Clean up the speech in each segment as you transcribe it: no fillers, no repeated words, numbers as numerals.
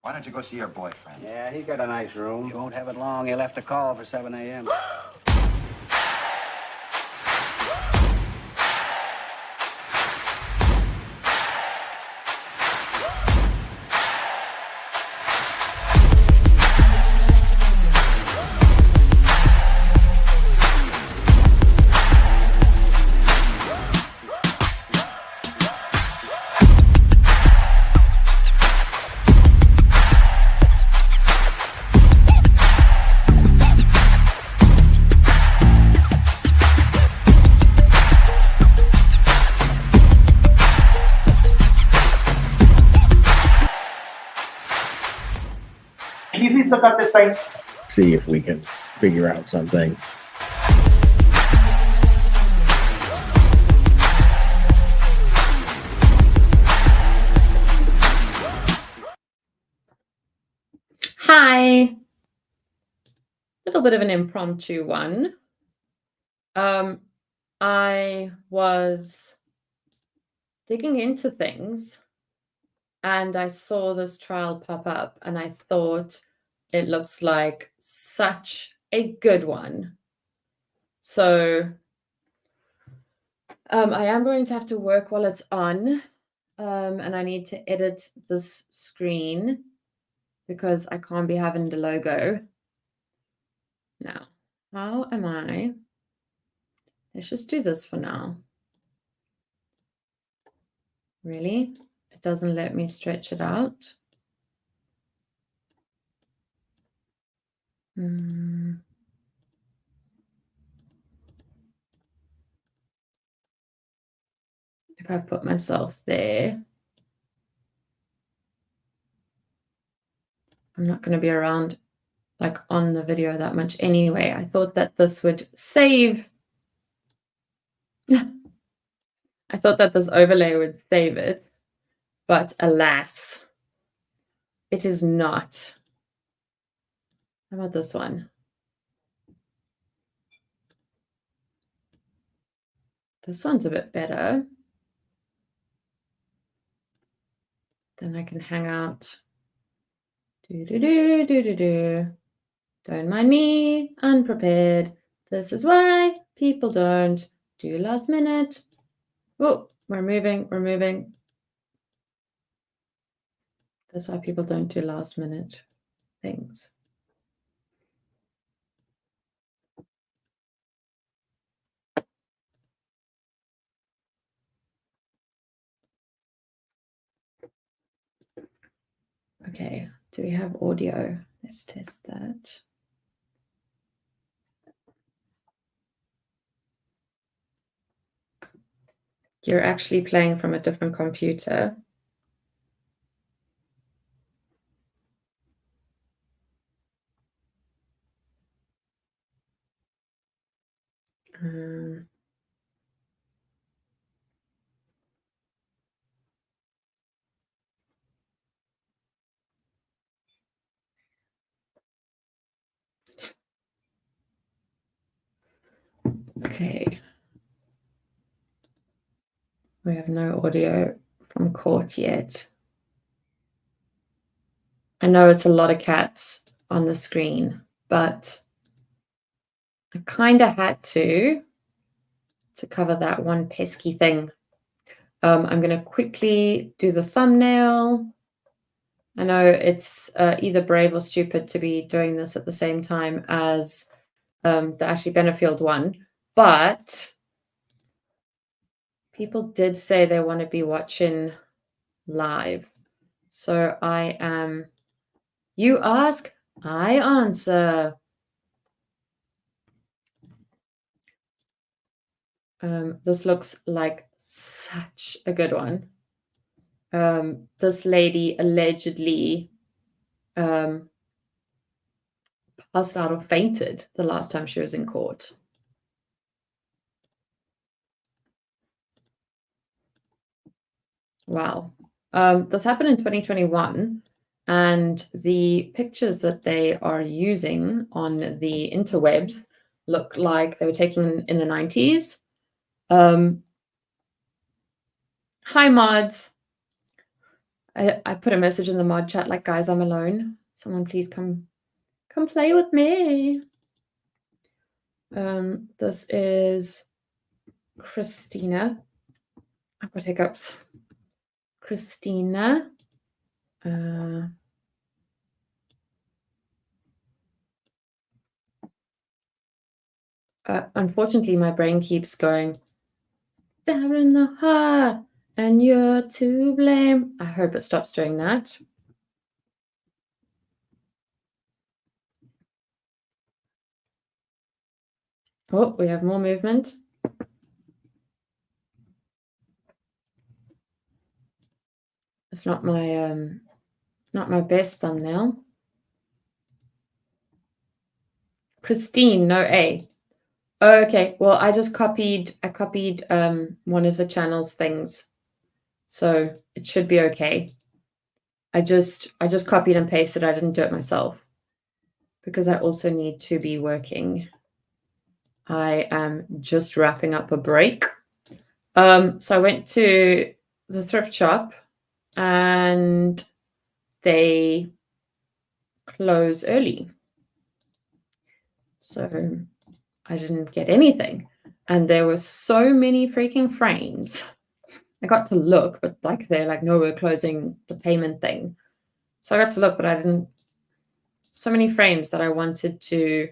Why don't you go see your boyfriend? Yeah, he's got a nice room. You won't have it long. He left a call for 7 a.m. Can you please look up this thing? See if we can figure out something. Hi. Little bit of an impromptu one. I was digging into things and I saw this trial pop up and I thought it looks like such a good one. So I am going to have to work while it's on, and I need to edit this screen because I can't be having the logo. Now, how am I? Let's just do this for now. Really? It doesn't let me stretch it out. If I put myself there, I'm not going to be around like on the video that much anyway. I thought that this would save. I thought that this overlay would save it, but alas, it is not. How about this one? This one's a bit better. Then I can hang out. Don't mind me, unprepared. This is why people don't do last minute. Oh, we're moving. That's why people don't do last minute things. Okay, do we have audio? Let's test that. You're actually playing from a different computer. Okay. We have no audio from court yet. I know it's a lot of cats on the screen, but I kind of had to cover that one pesky thing. I'm going to quickly do the thumbnail. I know it's either brave or stupid to be doing this at the same time as the Ashley Benefield one, but people did say they want to be watching live. So I am, you ask, I answer. This looks like such a good one. This lady allegedly passed out or fainted the last time she was in court. Wow. This happened in 2021, and the pictures that they are using on the interwebs look like they were taken in the 90s. Hi, mods. I put a message in the mod chat like, guys, I'm alone. Someone please come play with me. This is Christina. I've got hiccups. Christina. Unfortunately, my brain keeps going, "Stab in the heart, and you're to blame." I hope it stops doing that. Oh, we have more movement. It's not my best thumbnail. Christine, no A. Oh, okay. Well, I copied one of the channel's things, so it should be okay. I just copied and pasted. I didn't do it myself because I also need to be working. I am just wrapping up a break. So I went to the thrift shop and they close early. So I didn't get anything. And there were so many freaking frames. I got to look, but like they're like, no, we're closing the payment thing. So I got to look, but I didn't. So many frames that I wanted to.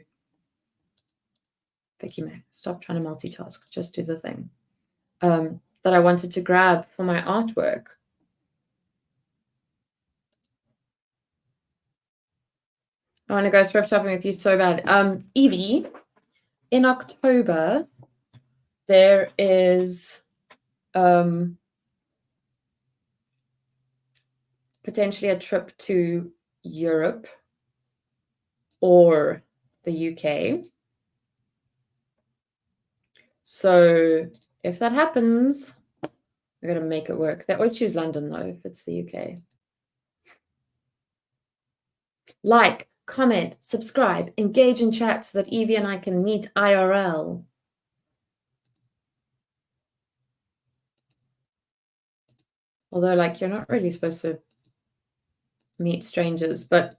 Vicky Mac, stop trying to multitask. Just do the thing. That I wanted to grab for my artwork. I want to go thrift shopping with you so bad. Evie, in October, there is potentially a trip to Europe or the UK. So if that happens, we're going to make it work. They always choose London, though, if it's the UK. Like, comment, subscribe, engage in chat so that Evie and I can meet IRL. Although, like, you're not really supposed to meet strangers, but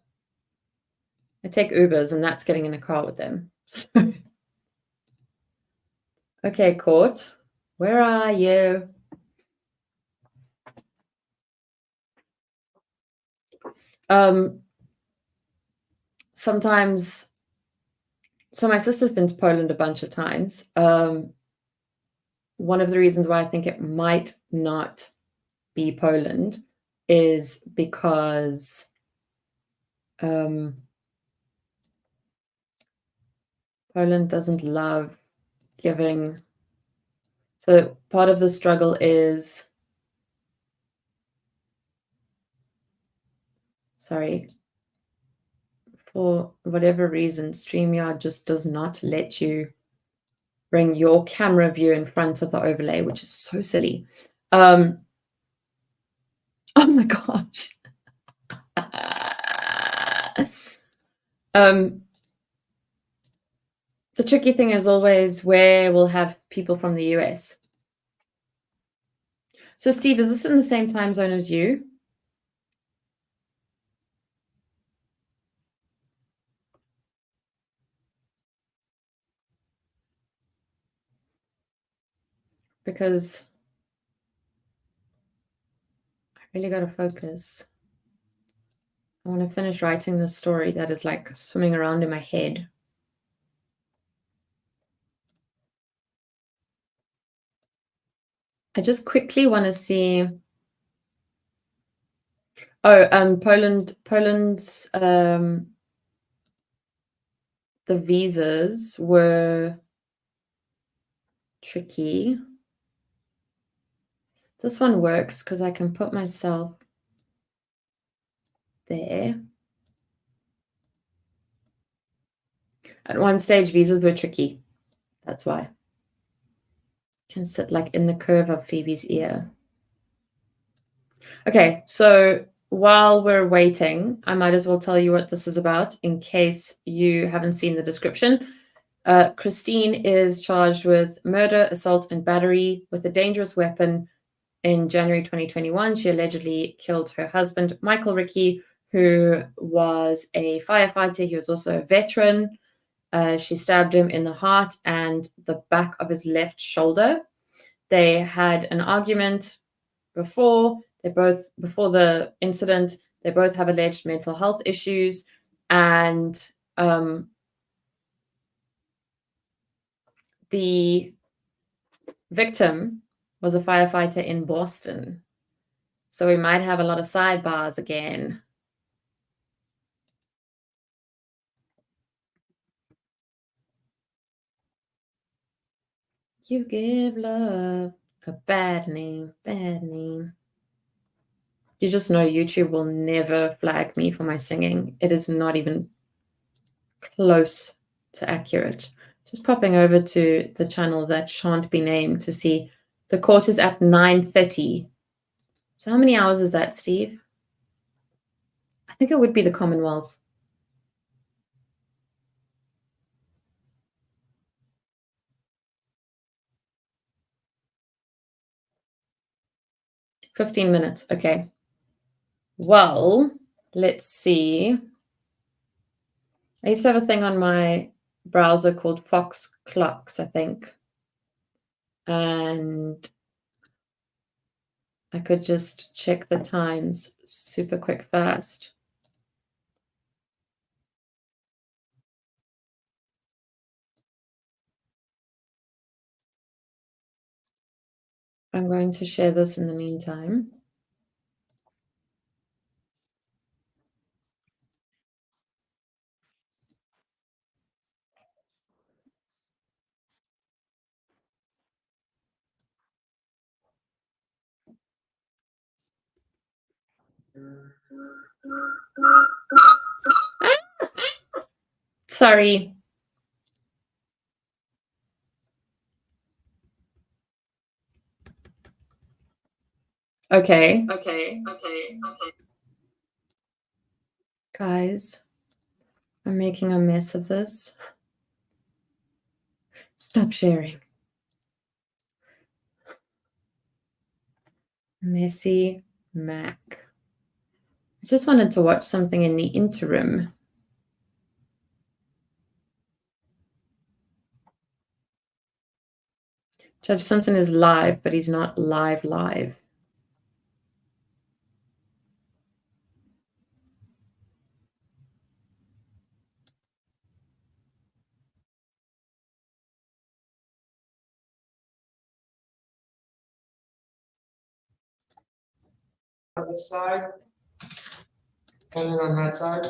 I take Ubers and that's getting in a car with them. Okay, Court, where are you? Sometimes, so my sister's been to Poland a bunch of times. One of the reasons why I think it might not be Poland is because Poland doesn't love giving. So part of the struggle is, sorry, for whatever reason, StreamYard just does not let you bring your camera view in front of the overlay, which is so silly. Oh my gosh. The tricky thing is always where we'll have people from the US. So Steve, is this in the same time zone as you? Because I really got to focus. I want to finish writing this story that is like swimming around in my head. I just quickly want to see. Oh, Poland's the visas were tricky. This one works because I can put myself there. At one stage, visas were tricky. That's why. Can sit like in the curve of Phoebe's ear. Okay, so while we're waiting, I might as well tell you what this is about in case you haven't seen the description. Christine is charged with murder, assault, and battery with a dangerous weapon in January 2021, she allegedly killed her husband, Michael Ricci, who was a firefighter. He was also a veteran. She stabbed him in the heart and the back of his left shoulder. They had an argument before the incident. They both have alleged mental health issues, and the victim was a firefighter in Boston. So we might have a lot of sidebars again. You give love a bad name, bad name. You just know YouTube will never flag me for my singing. It is not even close to accurate. Just popping over to the channel that shan't be named to see the court is at 9:30. So how many hours is that, Steve? I think it would be the Commonwealth. "15 minutes. Okay. Well, let's see. I used to have a thing on my browser called Fox Clocks, I think. And I could just check the times super quick fast. I'm going to share this in the meantime. Sorry. Okay. Guys, I'm making a mess of this. Stop sharing. Messy Mac. I just wanted to watch something in the interim. Judge Simpson is live, but he's not live. On this side, and then on that side.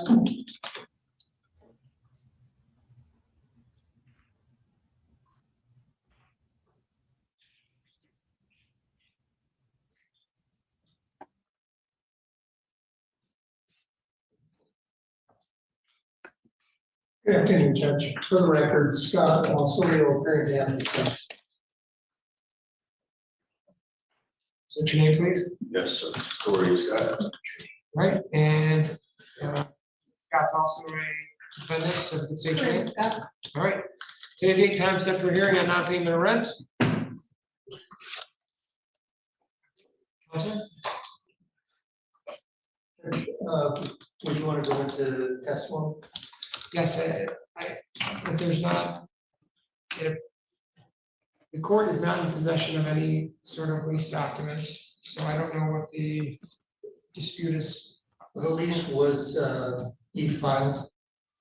Good afternoon, Judge. For the record, Scott Sophia appearing to So what's your name, please? Yes, sir. Corey Scott. Right, and Scott's also a defendant, so we can say your name. All right. Today's date time set for hearing on non-payment of rent. Counselor? would you want to go into testimony? Yes, if there's not, if the court is not in possession of any sort of lease documents, so I don't know what the dispute is. The lease was e-filed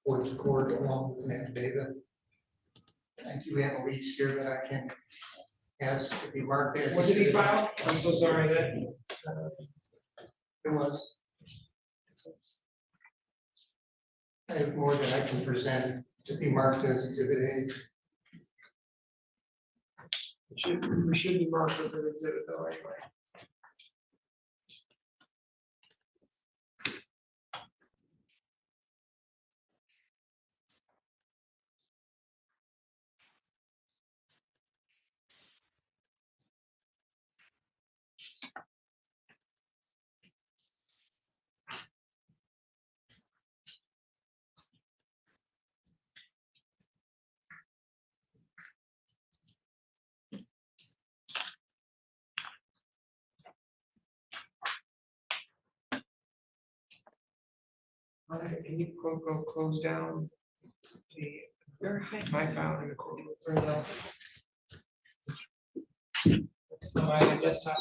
with the court along with an affidavit. I do have a lease here that I can ask to be marked as. Was it e-filed? I'm so sorry that. It was. I have more than I can present to be marked as exhibit A. We should be marked as an exhibit though, anyway. Can you go close down my file in the court, or the desktop?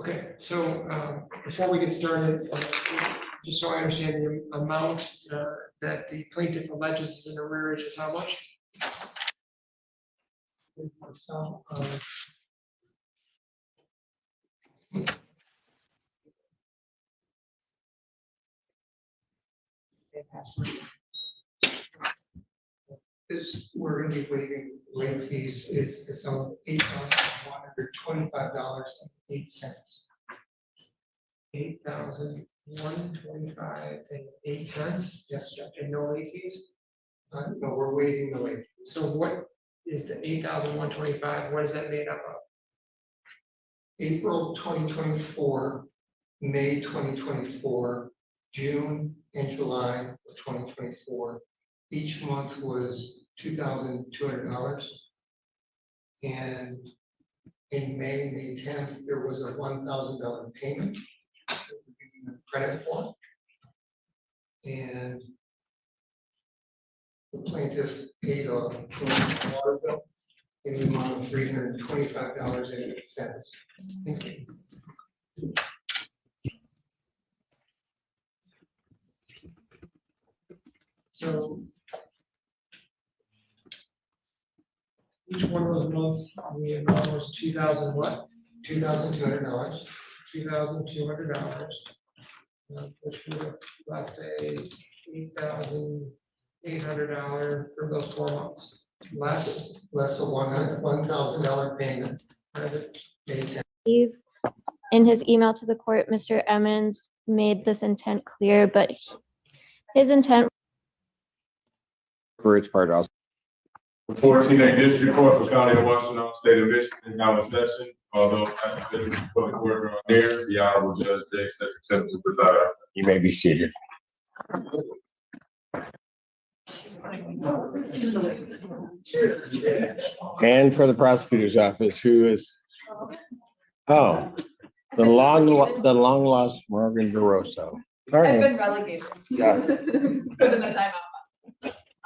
Okay, so before we get started, just so I understand the amount that the plaintiff alleges is in arrearage is how much? Is the sum of this, we're gonna be waiving late fees, is the sum of $8,125.08. $8,125.08. Yes, Judge. And no late fees. No, we're waiving the late. So what is the 8,125? What is that made up of? April 2024, May 2024, June and July of 2024. Each month was $2,200. And in May 10th, there was a $1,000 payment that we're giving them credit for. And the plaintiff paid a water bill in the amount of $325.08. Thank you. So each one of those months, the amount was 2,000 what? $2,200. $2,200. Which would have left a $8,800 for those 4 months. Less a $1,000 payment. May 10th. In his email to the court, Mr. Emmons made this intent clear, but his intent. For its part, also. The 14th District Court for County of Washington, State of Michigan is now in session. Although activities for the court are near, the Honorable Judge Jake accepts to preside. You may be seated. And for the prosecutor's office, who is, the long lost Morgan DeRosa. All I've right. been relegated. Yeah. Put in the timeout.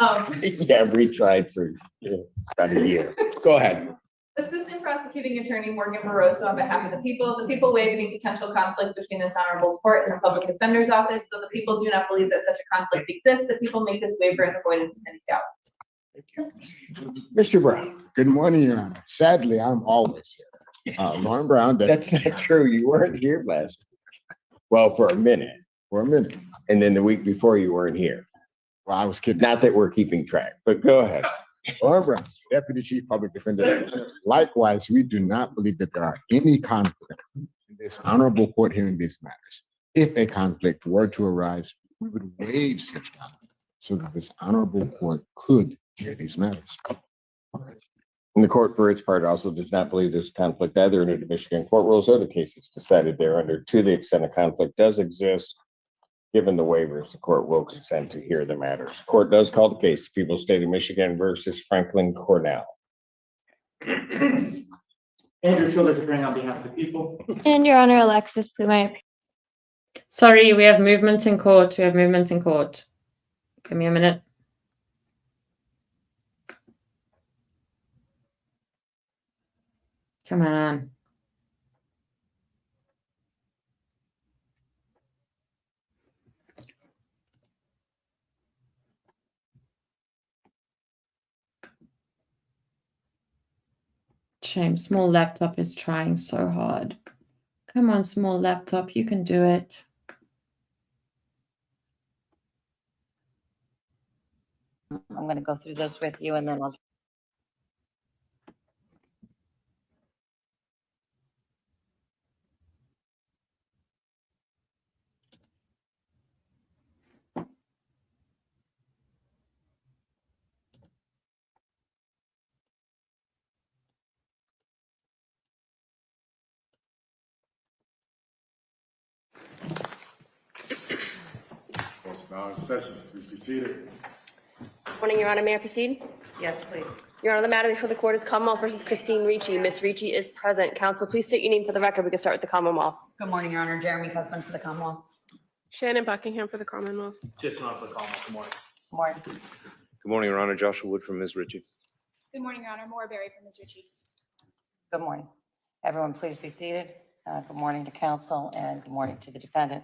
Yeah, retried for about a year. Go ahead. Assistant Prosecuting Attorney Morgan Moroso on behalf of the people waive any potential conflict between this honorable court and the Public Defender's Office. Though the people do not believe that such a conflict exists, the people make this waiver in avoidance of any doubt. Thank you. Mr. Brown. Good morning, Your Honor. Sadly, I'm always here. Lauren Brown. That's not true. You weren't here last week. Well, for a minute. And then the week before you weren't here. Well, I was kidding. Not that we're keeping track, but go ahead. Lauren Brown, Deputy Chief Public Defender. Likewise, we do not believe that there are any conflicts in this honorable court hearing these matters. If a conflict were to arise, we would waive such conflict so that this honorable court could hear these matters. And the court, for its part, also does not believe there's a conflict either under the Michigan court rules or the cases decided there under. To the extent a conflict does exist, given the waivers, the court will consent to hear the matters. The court does call the case, People State of Michigan versus Franklin Cornell. Andrew Childers appearing on behalf of the people. And Your Honor, Alexis Plume. Sorry, we have movements in court. Give me a minute. Come on. Shame, small laptop is trying so hard. Come on, small laptop, you can do it. I'm going to go through those with you and then I'll. Court's now in session. Please be seated. Morning, Your Honor. May I proceed? Yes, please. Your Honor, the matter before the court is Commonwealth versus Christine Ricci. Miss Ricci is present. Counsel, please state your name for the record. We can start with the Commonwealth. Good morning, Your Honor. Jeremy Husband for the Commonwealth. Shannon Buckingham for the Commonwealth. Just not for the Commonwealth. Good morning. Good morning. Good morning, Your Honor. Joshua Wood from Ms. Ritchie. Good morning, Your Honor. Maura Berry from Ms. Ritchie. Good morning. Everyone, please be seated. Good morning to counsel and good morning to the defendant.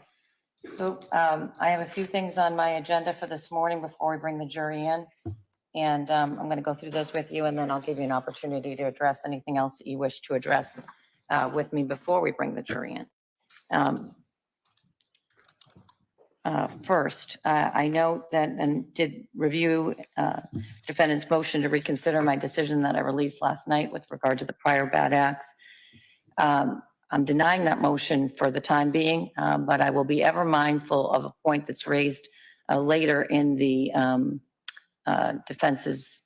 So I have a few things on my agenda for this morning before we bring the jury in. And I'm going to go through those with you and then I'll give you an opportunity to address anything else that you wish to address with me before we bring the jury in. First, I note that and did review defendant's motion to reconsider my decision that I released last night with regard to the prior bad acts. I'm denying that motion for the time being, but I will be ever mindful of a point that's raised later in the defense's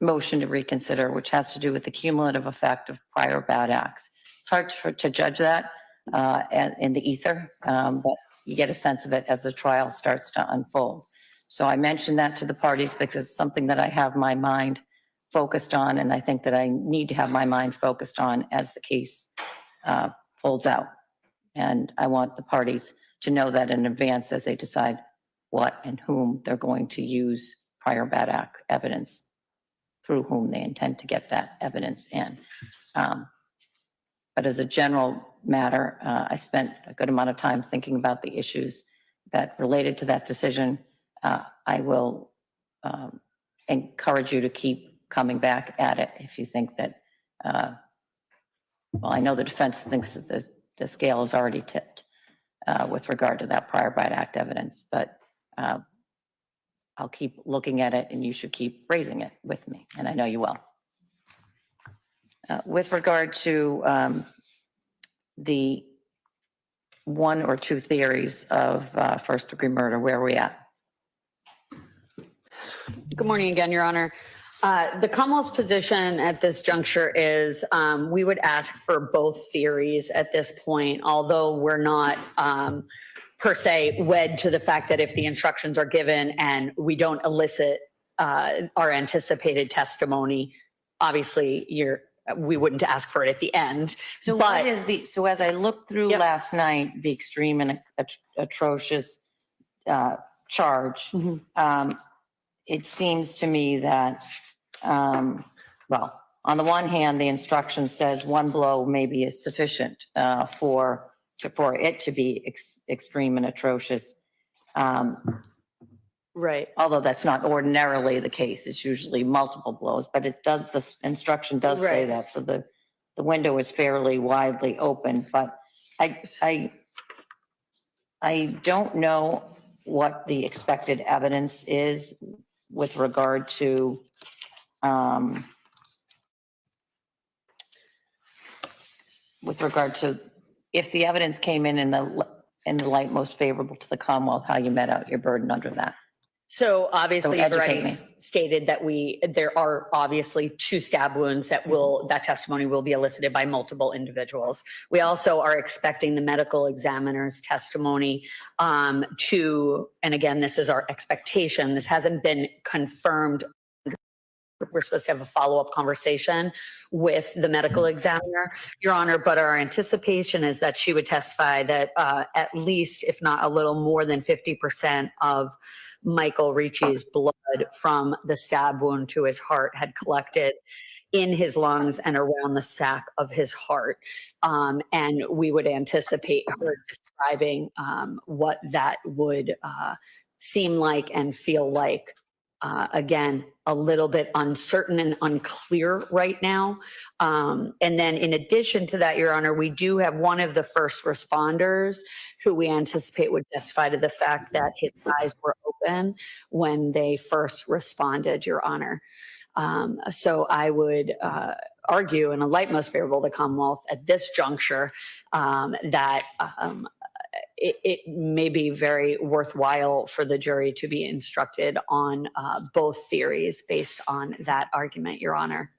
motion to reconsider, which has to do with the cumulative effect of prior bad acts. It's hard to judge that in the ether, but you get a sense of it as the trial starts to unfold. So I mentioned that to the parties because it's something that I have my mind focused on, and I think that I need to have my mind focused on as the case folds out. And I want the parties to know that in advance as they decide what and whom they're going to use prior bad act evidence, through whom they intend to get that evidence in. But as a general matter, I spent a good amount of time thinking about the issues that related to that decision. I will encourage you to keep coming back at it if you think that, well, I know the defense thinks that the scale is already tipped with regard to that prior bad act evidence, but I'll keep looking at it and you should keep raising it with me, and I know you will. With regard to the one or two theories of first degree murder, where are we at? Good morning again, Your Honor. The Commonwealth's position at this juncture is we would ask for both theories at this point, although we're not per se wed to the fact that if the instructions are given and we don't elicit our anticipated testimony, obviously we wouldn't ask for it at the end. So what is the, so as I looked through last night, the extreme and atrocious charge, it seems to me that, well, on the one hand, the instruction says one blow maybe is sufficient for it to be extreme and atrocious. Right. Although that's not ordinarily the case. It's usually multiple blows, but it does, the instruction does say that. So the window is fairly widely open, but I don't know what the expected evidence is with regard to if the evidence came in the light most favorable to the Commonwealth, how you met out your burden under that. So obviously, So you've already educate me. stated that there are obviously 2 stab wounds that that testimony will be elicited by multiple individuals. We also are expecting the medical examiner's testimony and again, this is our expectation. This hasn't been confirmed. We're supposed to have a follow-up conversation with the medical examiner, Your Honor, but our anticipation is that she would testify that at least, if not a little more than 50% of Michael Ricci's blood from the stab wound to his heart had collected in his lungs and around the sac of his heart. And we would anticipate her describing what that would seem like and feel like Again, a little bit uncertain and unclear right now. And then in addition to that, Your Honor, we do have one of the first responders who we anticipate would testify to the fact that his eyes were open when they first responded, Your Honor. So I would argue in a light most favorable to the Commonwealth at this juncture that it may be very worthwhile for the jury to be instructed on both theories based on that argument, Your Honor.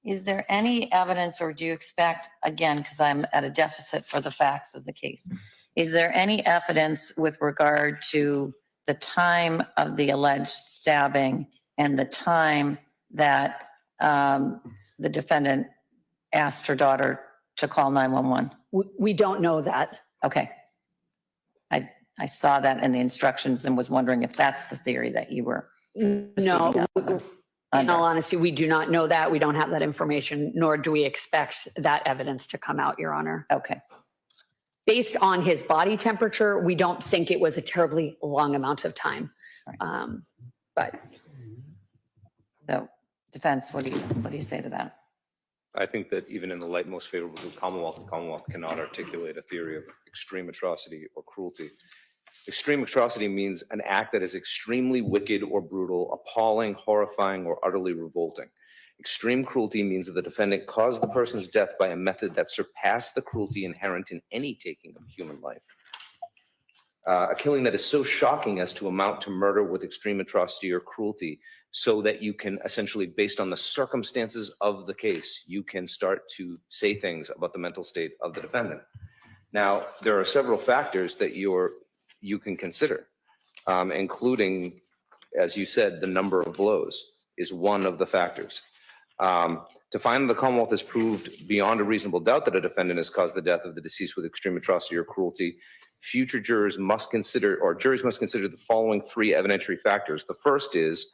Is there any evidence, or do you expect, again, because I'm at a deficit for the facts of the case, is there any evidence with regard to the time of the alleged stabbing and the time that the defendant asked her daughter to call 911? We don't know that. Okay. I saw that in the instructions and was wondering if that's the theory that you were. No, in all honesty, we do not know that. We don't have that information, nor do we expect that evidence to come out, Your Honor. Okay. Based on his body temperature, we don't think it was a terribly long amount of time. But so, defense, what do you say to that? I think that even in the light most favorable to the Commonwealth cannot articulate a theory of extreme atrocity or cruelty. Extreme atrocity means an act that is extremely wicked or brutal, appalling, horrifying, or utterly revolting. Extreme cruelty means that the defendant caused the person's death by a method that surpassed the cruelty inherent in any taking of human life. A killing that is so shocking as to amount to murder with extreme atrocity or cruelty, so that you can essentially, based on the circumstances of the case, you can start to say things about the mental state of the defendant. Now, there are several factors that you can consider, including, as you said, the number of blows is one of the factors. To find that the Commonwealth has proved beyond a reasonable doubt that a defendant has caused the death of the deceased with extreme atrocity or cruelty, future jurors must consider, or juries must consider, the following three evidentiary factors. The first is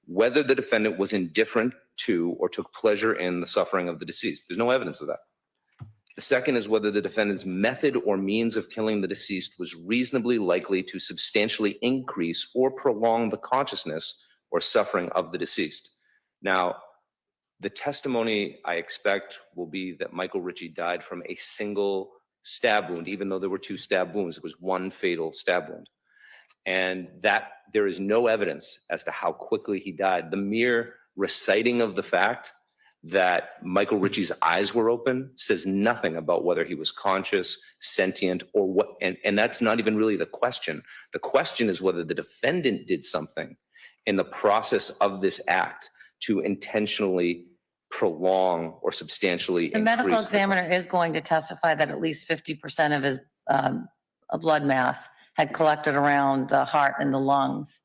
whether the defendant was indifferent to or took pleasure in the suffering of the deceased. There's no evidence of that. The second is whether the defendant's method or means of killing the deceased was reasonably likely to substantially increase or prolong the consciousness or suffering of the deceased. Now, the testimony I expect will be that Michael Ricci died from a single stab wound, even though there were two stab wounds. It was one fatal stab wound. And that there is no evidence as to how quickly he died. The mere reciting of the fact that Michael Ricci's eyes were open says nothing about whether he was conscious, sentient, or what, and that's not even really the question. The question is whether the defendant did something in the process of this act to intentionally prolong or substantially The medical examiner is going to testify that at least 50% of his blood mass had collected around the heart and the lungs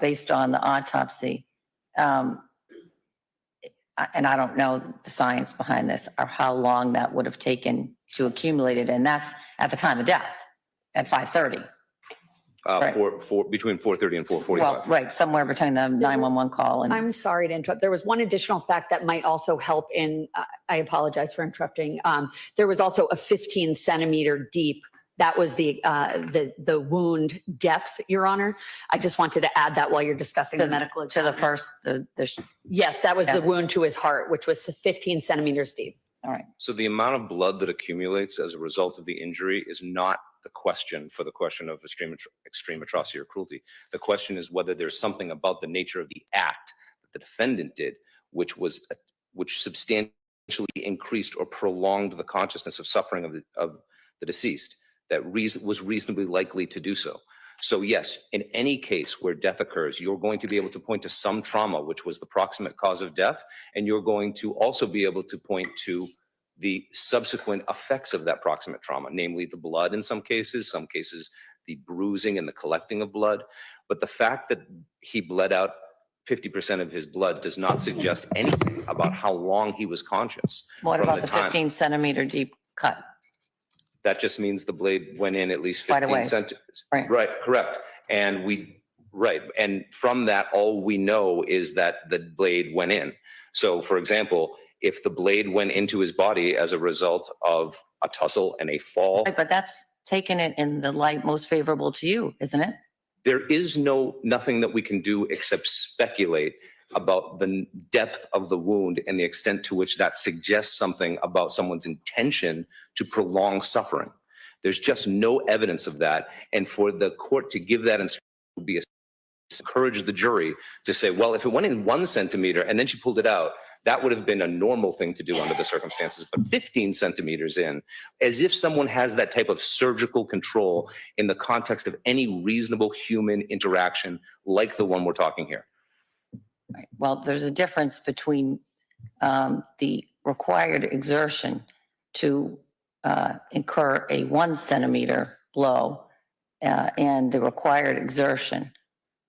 based on the autopsy. And I don't know the science behind this or how long that would have taken to accumulate it. And that's at the time of death at 5:30. Between 4:30 and 4:45. Well, right, somewhere between the 911 call and. I'm sorry to interrupt. There was one additional fact that might also help in, I apologize for interrupting. There was also a 15 centimeter deep. That was the wound depth, Your Honor. I just wanted to add that while you're discussing the medical exam. To the first, Yes, that was Yeah. the wound to his heart, which was 15 centimeters deep. All right. So the amount of blood that accumulates as a result of the injury is not the question for the question of extreme atrocity or cruelty. The question is whether there's something about the nature of the act that the defendant did, which substantially increased or prolonged the consciousness of suffering of the deceased that was reasonably likely to do so. So yes, in any case where death occurs, you're going to be able to point to some trauma, which was the proximate cause of death, and you're going to also be able to point to the subsequent effects of that proximate trauma, namely the blood in some cases the bruising and the collecting of blood. But the fact that he bled out 50% of his blood does not suggest anything about how long he was conscious. What from about the time. 15 centimeter deep cut? That just means the blade went in at least Quite a 15 ways. centimeters. Right. Right, correct. And from that, all we know is that the blade went in. So for example, if the blade went into his body as a result of a tussle and a fall. Right, but that's taking it in the light most favorable to you, isn't it? There is nothing that we can do except speculate about the depth of the wound and the extent to which that suggests something about someone's intention to prolong suffering. There's just no evidence of that. And for the court to give that instruction would be encourage the jury to say, well, if it went in 1 centimeter and then she pulled it out, that would have been a normal thing to do under the circumstances. But 15 centimeters in, as if someone has that type of surgical control in the context of any reasonable human interaction like the one we're talking here. Right. Well, there's a difference between the required exertion to incur a 1 centimeter blow and the required exertion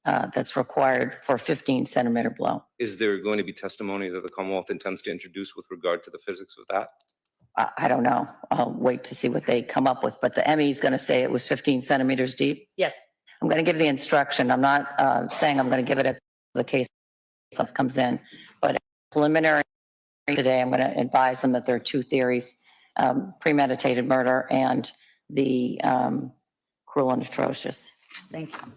that's required for a 15 centimeter blow. Is there going to be testimony that the Commonwealth intends to introduce with regard to the physics of that? I don't know. I'll wait to see what they come up with, but the ME is going to say it was 15 centimeters deep. Yes. I'm going to give the instruction. I'm not saying I'm going to give it at the case that comes in, but preliminary today, I'm going to advise them that there are 2 theories, premeditated murder and the cruel and atrocious. Thank you.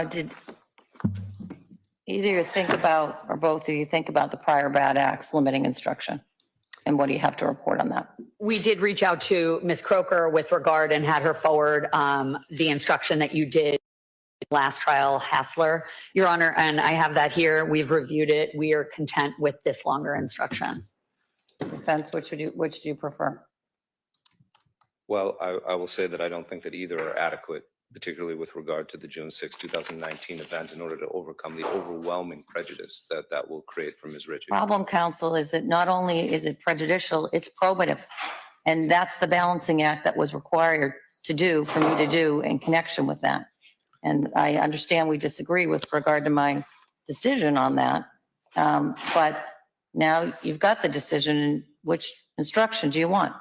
Did either you think about, or both of you think about the prior bad acts limiting instruction? And what do you have to report on that? We did reach out to Ms. Croker with regard and had her forward the instruction that you did last trial, Hassler, Your Honor, and I have that here. We've reviewed it. We are content with this longer instruction. Defense, which do you prefer? Well, I will say that I don't think that either are adequate, particularly with regard to the June 6, 2019 event, in order to overcome the overwhelming prejudice that will create for Ms. Richie. Problem, counsel, is that not only is it prejudicial, it's probative. And that's the balancing act that was required to do, for me to do in connection with that. And I understand we disagree with regard to my decision on that. But now you've got the decision. Which instruction do you want?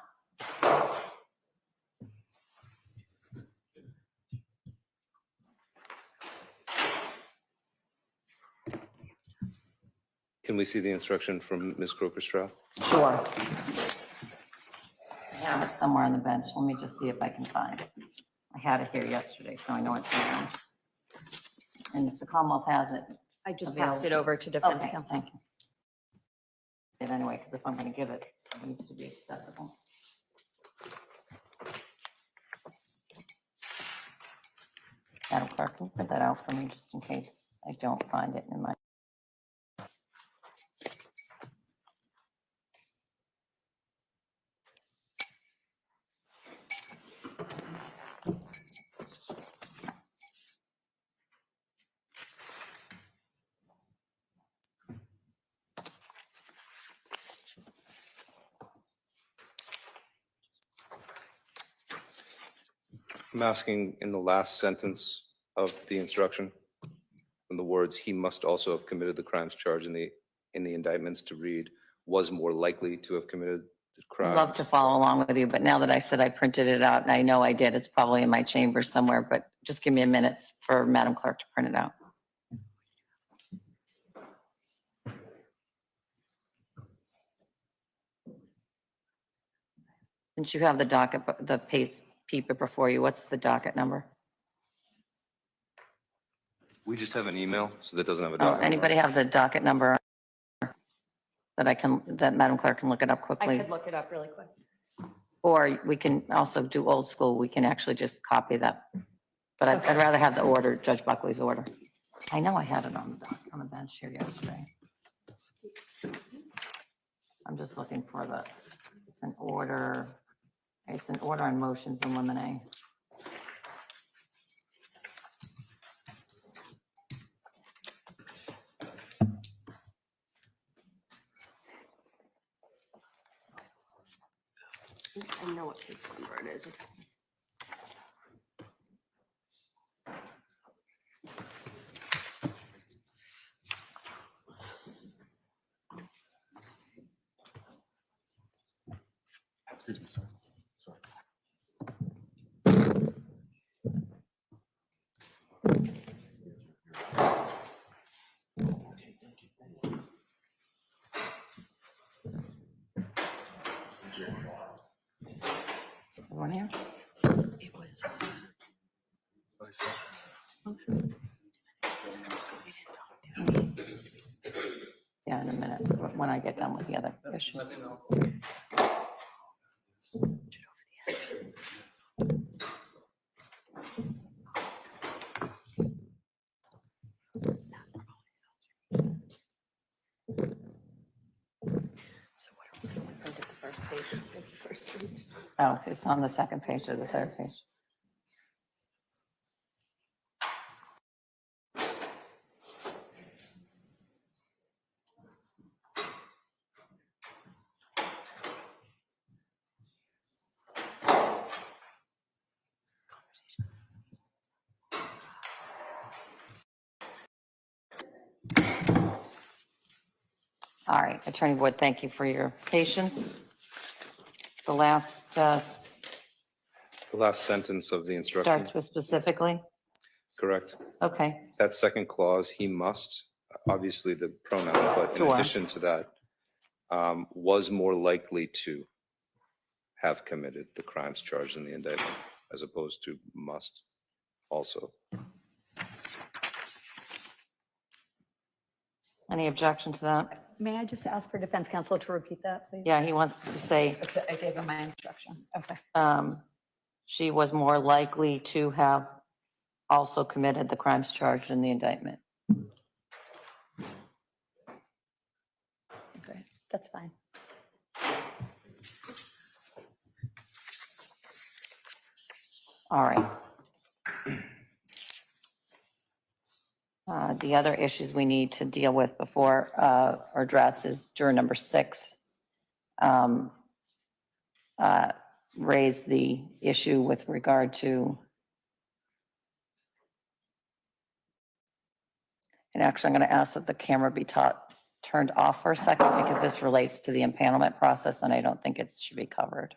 Can we see the instruction from Ms. Croker-Stroud? Sure. I have it somewhere on the bench. Let me just see if I can find it. I had it here yesterday, so I know it's around. And if the Commonwealth has it. I just passed it over to defense Okay, counsel. thank you. Anyway, because if I'm going to give it, it needs to be accessible. Madam Clerk, can you print that out for me just in case I don't find it in my. I'm asking in the last sentence of the instruction, in the words, he must also have committed the crimes charged in the indictments, to read, was more likely to have committed the crime. I'd love to follow along with you, but now that I said I printed it out, and I know I did, it's probably in my chamber somewhere, but just give me a minute for Madam Clerk to print it out. Since you have the docket, the paper before you, what's the docket number? We just have an email, so that doesn't have a Oh, document. anybody have the docket number that Madam Clerk can look it up I quickly? could look it up really quick. Or we can also do old school. We can actually just copy that. But I'd rather have the order, Judge Buckley's order. I know I had it on the bench here yesterday. I'm just looking for it's an order. It's an order on motions in limine. I know what page number it is. Excuse me, sir. Sorry. Everyone here? It was. Yeah, in a minute, when I get done with the other issues. Printed the first page. It's the first page. Oh, it's on the second page or the third page. All right, Attorney Wood, thank you for your patience. The last The last sentence of the instruction, starts with specifically. correct? Okay, That second clause, he must, obviously the pronoun, but in Sure. addition to that, was more likely to have committed the crimes charged in the indictment, as opposed to must also. any objection to that? May I just ask for defense counsel to repeat that, please? Yeah, he wants to say, I gave him my instruction. Okay. she was more likely to have also committed the crimes charged in the indictment. Okay, that's fine. All right. The other issues we need to deal with before or address is juror number 6. Raised the issue with regard to, and actually I'm going to ask that the camera be turned off for a second because this relates to the impanelment process and I don't think it should be covered.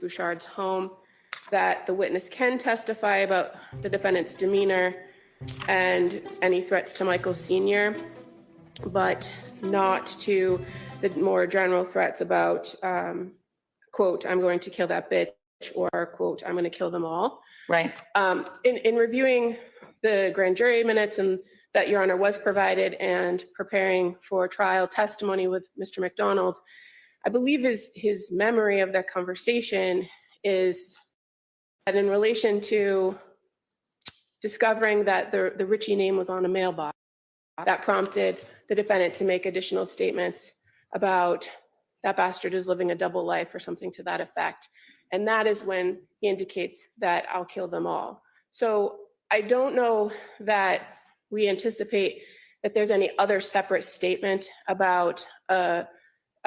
Bouchard's home, that the witness can testify about the defendant's demeanor and any threats to Michael Sr., but not to the more general threats about, quote, I'm going to kill that bitch, or quote, I'm going to kill them all. Right. In reviewing the grand jury minutes and that Your Honor was provided and preparing for trial testimony with Mr. McDonald, I believe his memory of that conversation is that in relation to discovering that the Richie name was on a mailbox, that prompted the defendant to make additional statements about that bastard is living a double life or something to that effect. And that is when he indicates that I'll kill them all. So I don't know that we anticipate that there's any other separate statement about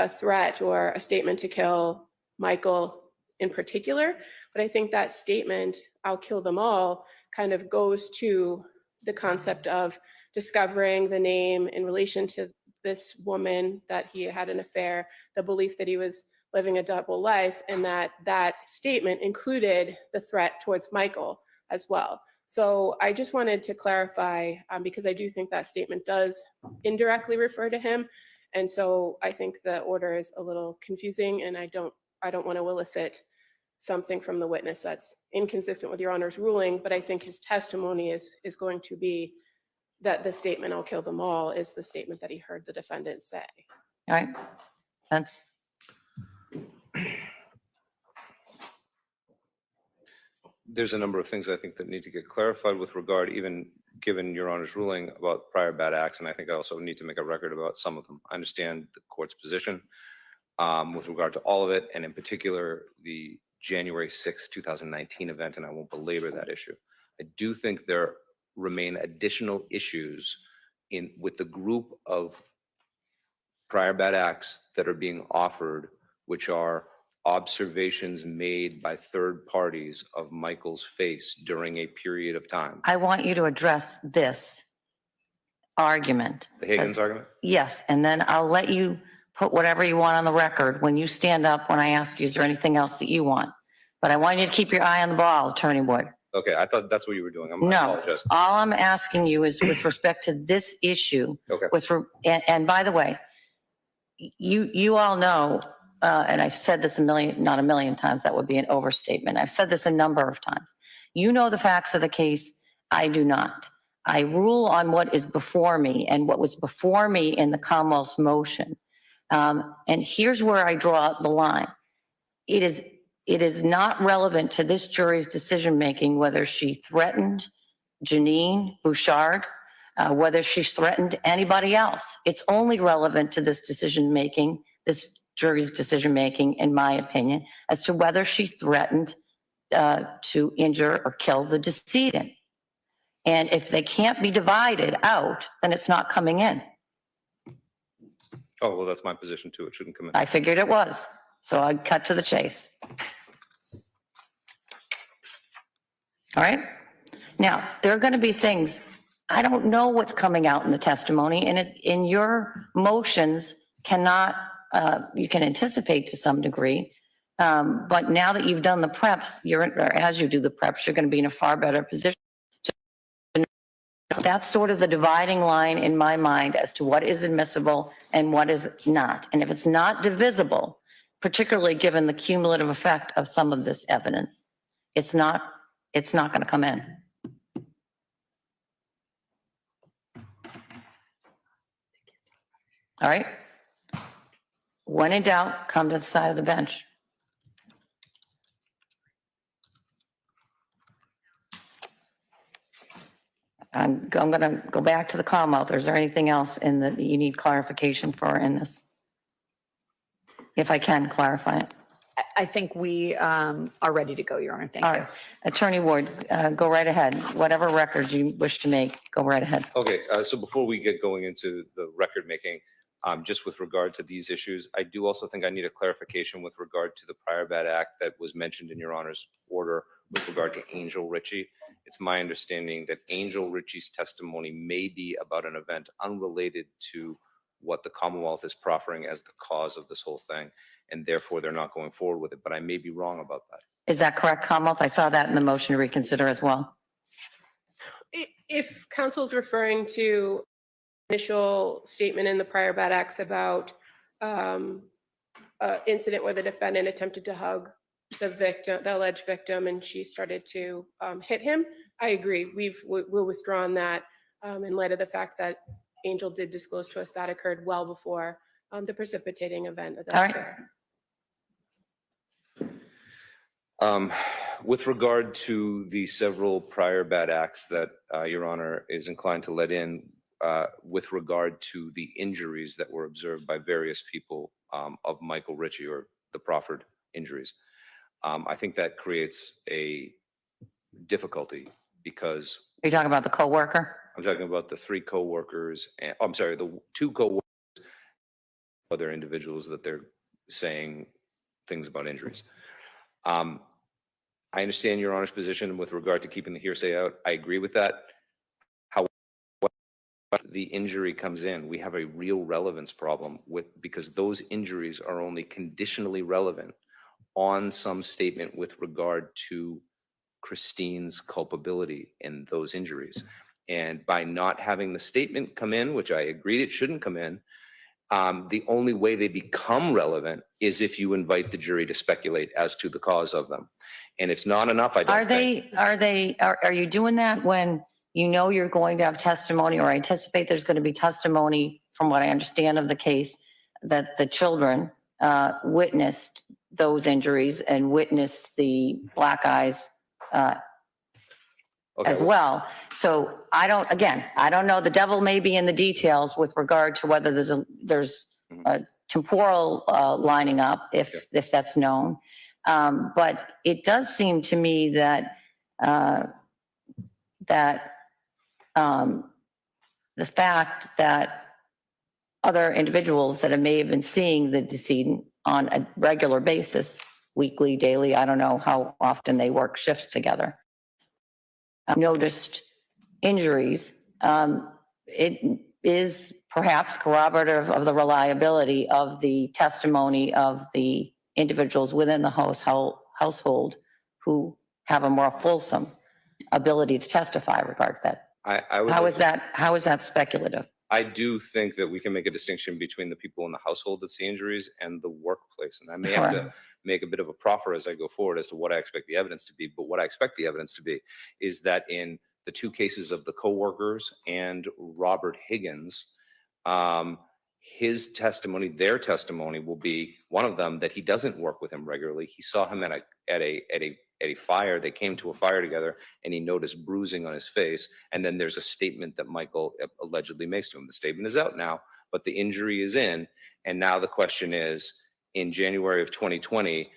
a threat or a statement to kill Michael in particular, but I think that statement, I'll kill them all, kind of goes to the concept of discovering the name in relation to this woman, that he had an affair, the belief that he was living a double life, and that statement included the threat towards Michael as well. So I just wanted to clarify, because I do think that statement does indirectly refer to him. And so I think the order is a little confusing, and I don't want to elicit something from the witness that's inconsistent with Your Honor's ruling, but I think his testimony is going to be that the statement, I'll kill them all, is the statement that he heard the defendant say. All right. That's there's a number of things I think that need to get clarified with regard, even given Your Honor's ruling about prior bad acts, and I think I also need to make a record about some of them. I understand the court's position with regard to all of it, and in particular, the January 6, 2019 event, and I won't belabor that issue. I do think there remain additional issues with the group of prior bad acts that are being offered, which are observations made by third parties of Michael's face during a period of time. I want you to address this argument. The Higgins argument? Yes, and then I'll let you put whatever you want on the record when you stand up when I ask you, is there anything else that you want? But I want you to keep your eye on the ball, Attorney Wood. Okay, I thought that's what you were doing. I No, apologize. all I'm asking you is with respect to this issue. Okay. And by the way, you all know, and I've said this not a million times, that would be an overstatement. I've said this a number of times. You know the facts of the case. I do not. I rule on what is before me and what was before me in the Commonwealth's motion. And here's where I draw the line. It is not relevant to this jury's decision-making whether she threatened Janine Bouchard, whether she threatened anybody else. It's only relevant to this decision-making, this jury's decision-making, in my opinion, as to whether she threatened to injure or kill the decedent. And if they can't be divided out, then it's not coming in. Oh, well, that's my position too. It shouldn't come in. I figured it was. So I cut to the chase. All right. Now, there are going to be things, I don't know what's coming out in the testimony, and in your motions cannot, you can anticipate to some degree, but now that you've done the preps, or as you do the preps, you're going to be in a far better position. That's sort of the dividing line in my mind as to what is admissible and what is not. And if it's not divisible, particularly given the cumulative effect of some of this evidence, it's not going to come in. All right. When in doubt, come to the side of the bench. I'm going to go back to the Commonwealth. Is there anything else that you need clarification for in this? If I can clarify it. I think we are ready to go, Your Honor. Thank All you. right. Attorney Ward, go right ahead. Whatever record you wish to make, go right ahead. Okay, so before we get going into the record making, just with regard to these issues, I do also think I need a clarification with regard to the prior bad act that was mentioned in Your Honor's order with regard to Angel Richie. It's my understanding that Angel Richie's testimony may be about an event unrelated to what the Commonwealth is proffering as the cause of this whole thing, and therefore they're not going forward with it, but I may be wrong about that. Is that correct, Commonwealth? I saw that in the motion to reconsider as well. If counsel's referring to initial statement in the prior bad acts about incident where the defendant attempted to hug the victim, the alleged victim, and she started to hit him, I agree. We'll withdraw on that in light of the fact that Angel did disclose to us that occurred well before the precipitating event of that. All right. Affair. With regard to the several prior bad acts that Your Honor is inclined to let in, with regard to the injuries that were observed by various people of Michael Ricci, or the proffered injuries, I think that creates a difficulty because— Are you talking about the co-worker? I'm talking about the three co-workers, and I'm sorry, the two co-workers, other individuals that they're saying things about injuries. I understand Your Honor's position with regard to keeping the hearsay out. I agree with that. However, the injury comes in, we have a real relevance problem because those injuries are only conditionally relevant on some statement with regard to Christine's culpability in those injuries. And by not having the statement come in, which I agree it shouldn't come in, the only way they become relevant is if you invite the jury to speculate as to the cause of them. And it's not enough, I don't think. Are you doing that when you know you're going to have testimony, or anticipate there's going to be testimony, from what I understand of the case, that the children witnessed those injuries and witnessed the black eyes Okay, as well. So I don't know. The devil may be in the details with regard to whether there's a temporal lining up, if that's known. But it does seem to me that the fact that other individuals that may have been seeing the decedent on a regular basis, weekly, daily, I don't know how often they work shifts together, noticed injuries. It is perhaps corroborative of the reliability of the testimony of the individuals within the household who have a more fulsome ability to testify regarding that. How is that speculative? I do think that we can make a distinction between the people in the household that see injuries and the workplace. And I may have to make a bit of a proffer as I go forward as to what I expect the evidence to be. But what I expect the evidence to be is that in the two cases of the coworkers and Robert Higgins, his testimony, their testimony will be, one of them, that he doesn't work with him regularly. He saw him at a fire. They came to a fire together and he noticed bruising on his face. And then there's a statement that Michael allegedly makes to him. The statement is out now, but the injury is in. And now the question is, in January of 2020,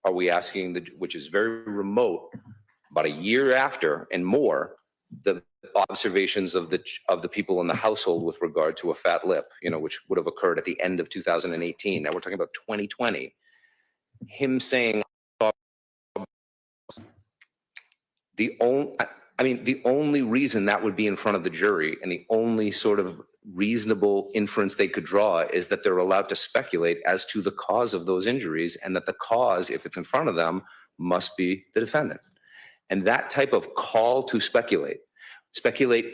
are we asking, which is very remote, about a year after and more, the observations of the people in the household with regard to a fat lip, which would have occurred at the end of 2018. Now we're talking about 2020. Him saying, the only reason that would be in front of the jury and the only sort of reasonable inference they could draw is that they're allowed to speculate as to the cause of those injuries, and that the cause, if it's in front of them, must be the defendant. And that type of call to speculate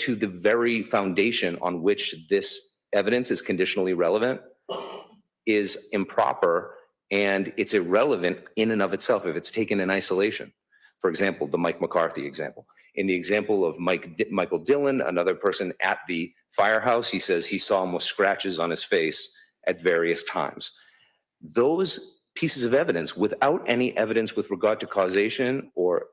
to the very foundation on which this evidence is conditionally relevant, is improper, and it's irrelevant in and of itself if it's taken in isolation. For example, the Mike McCarthy example. In the example of Michael Dillon, another person at the firehouse, he says he saw him with scratches on his face at various times. Those pieces of evidence, without any evidence with regard to causation, or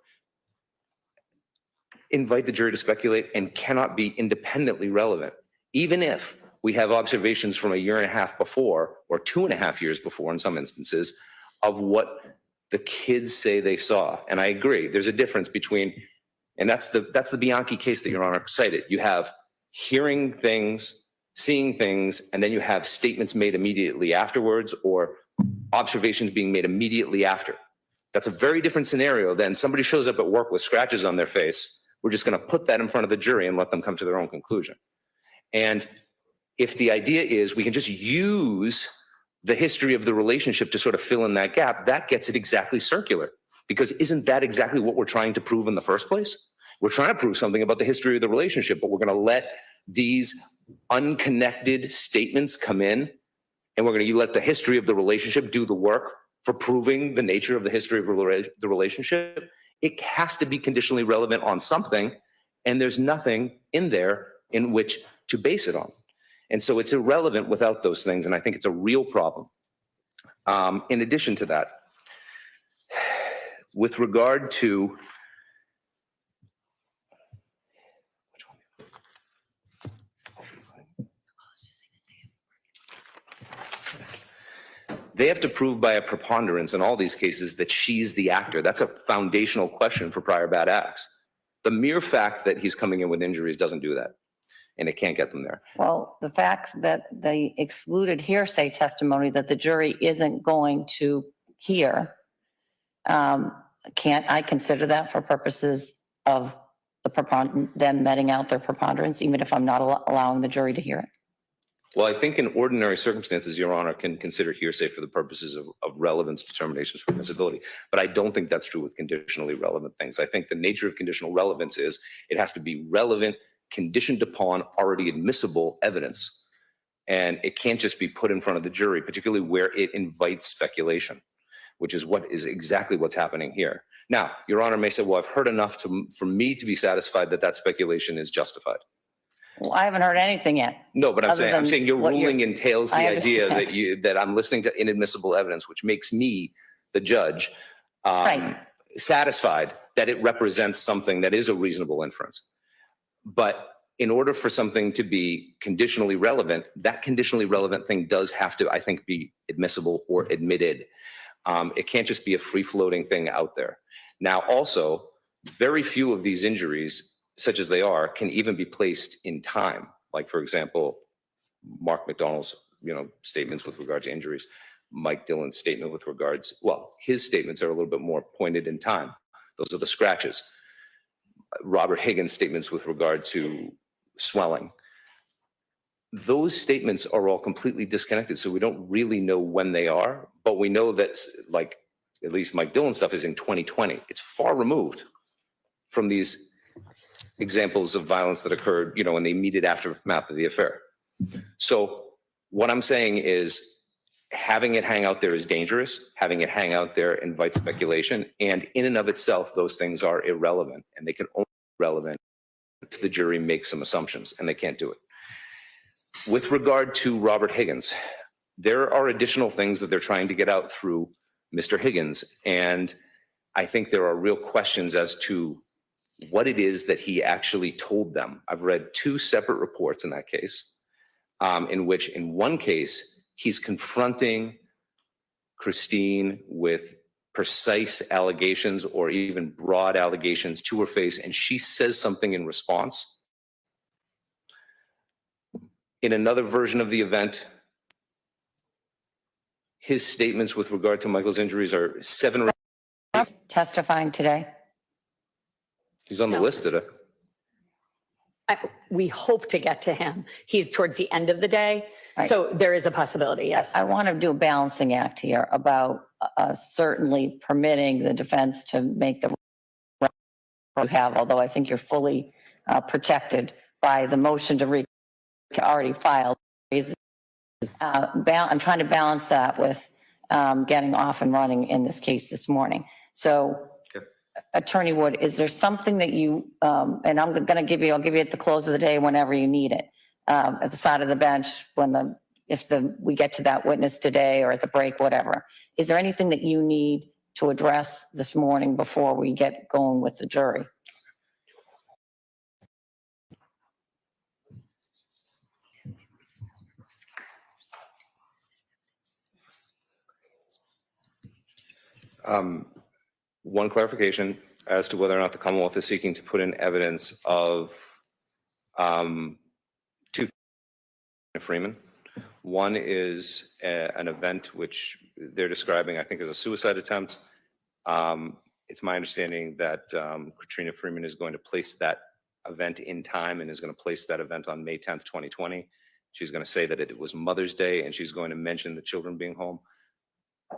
invite the jury to speculate and cannot be independently relevant, even if we have observations from a year and a half before, or 2.5 years before in some instances, of what the kids say they saw. And I agree, there's a difference between, and that's the Bianchi case that Your Honor cited. You have hearing things, seeing things, and then you have statements made immediately afterwards, or observations being made immediately after. That's a very different scenario than somebody shows up at work with scratches on their face. We're just going to put that in front of the jury and let them come to their own conclusion. And if the idea is we can just use the history of the relationship to sort of fill in that gap, that gets it exactly circular. Because isn't that exactly what we're trying to prove in the first place? We're trying to prove something about the history of the relationship, but we're going to let these unconnected statements come in, and we're going to let the history of the relationship do the work for proving the nature of the history of the relationship. It has to be conditionally relevant on something, and there's nothing in there in which to base it on. And so it's irrelevant without those things, and I think it's a real problem. In addition to that, with regard to they have to prove by a preponderance in all these cases that she's the actor. That's a foundational question for prior bad acts. The mere fact that he's coming in with injuries doesn't do that, and it can't get them there. Well, the fact that the excluded hearsay testimony that the jury isn't going to hear, can't I consider that for purposes of them meting out their preponderance, even if I'm not allowing the jury to hear it? Well, I think in ordinary circumstances, Your Honor can consider hearsay for the purposes of relevance determinations for admissibility. But I don't think that's true with conditionally relevant things. I think the nature of conditional relevance is it has to be relevant, conditioned upon already admissible evidence. And it can't just be put in front of the jury, particularly where it invites speculation, which is exactly what's happening here. Now, Your Honor may say, well, I've heard enough for me to be satisfied that that speculation is justified. Well, I haven't heard anything yet. No, but I'm saying your ruling entails the idea that I'm listening to inadmissible evidence, which makes me, the judge, satisfied that it represents something that is a reasonable inference. But in order for something to be conditionally relevant, that conditionally relevant thing does have to, I think, be admissible or admitted. It can't just be a free-floating thing out there. Now, also, very few of these injuries, such as they are, can even be placed in time. Like, for example, Mark McDonald's, statements with regard to injuries, Mike Dillon's statement with regards, well, his statements are a little bit more pointed in time. Those are the scratches. Robert Higgins' statements with regard to swelling. Those statements are all completely disconnected, so we don't really know when they are, but we know that, like, at least Mike Dillon's stuff is in 2020. It's far removed from these examples of violence that occurred, in the immediate aftermath of the affair. So what I'm saying is having it hang out there is dangerous. Having it hang out there invites speculation. And in and of itself, those things are irrelevant. And they can only be relevant if the jury makes some assumptions, and they can't do it. With regard to Robert Higgins, there are additional things that they're trying to get out through Mr. Higgins. And I think there are real questions as to what it is that he actually told them. I've read two separate reports in that case, in which in one case, he's confronting Christine with precise allegations or even broad allegations to her face, and she says something in response. In another version of the event, his statements with regard to Michael's injuries are 7. Testifying today? He's on the list today. We hope to get to him. He's towards the end of the day. Right. So there is a possibility, yes. I want to do a balancing act here about certainly permitting the defense to make the you have, although I think you're fully protected by the motion to already filed. I'm trying to balance that with getting off and running in this case this morning. So, Attorney Wood, is there something that you, and I'm going to give you, I'll give you at the close of the day whenever you need it, at the side of the bench if we get to that witness today or at the break, whatever. Is there anything that you need to address this morning before we get going with the jury? One clarification as to whether or not the Commonwealth is seeking to put in evidence of two Freeman. One is an event which they're describing, I think, as a suicide attempt. It's my understanding that Katrina Freeman is going to place that event in time and is going to place that event on May 10th, 2020. She's going to say that it was Mother's Day, and she's going to mention the children being home.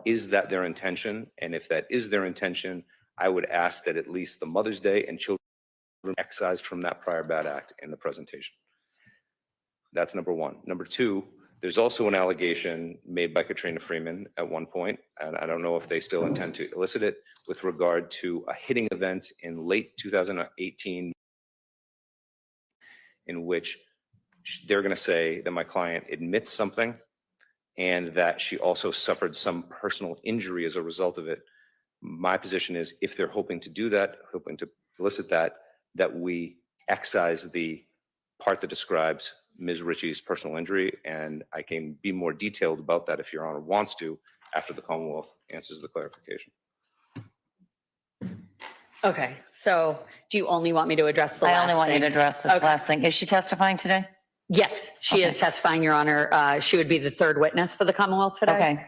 Is that their intention? And if that is their intention, I would ask that at least the Mother's Day and children excised from that prior bad act in the presentation. That's number one. Number two, there's also an allegation made by Katrina Freeman at one point, and I don't know if they still intend to elicit it, with regard to a hitting event in late 2018 in which they're going to say that my client admits something and that she also suffered some personal injury as a result of it. My position is, if they're hoping to do that, hoping to elicit that, that we excise the part that describes Ms. Ritchie's personal injury, and I can be more detailed about that if Your Honor wants to, after the Commonwealth answers the clarification. Okay, so do you only want me to address the I last only want you to thing? address this Okay. last thing. Is she testifying today? Yes, she is testifying, Your Honor. She would be the third witness for the Commonwealth today. Okay.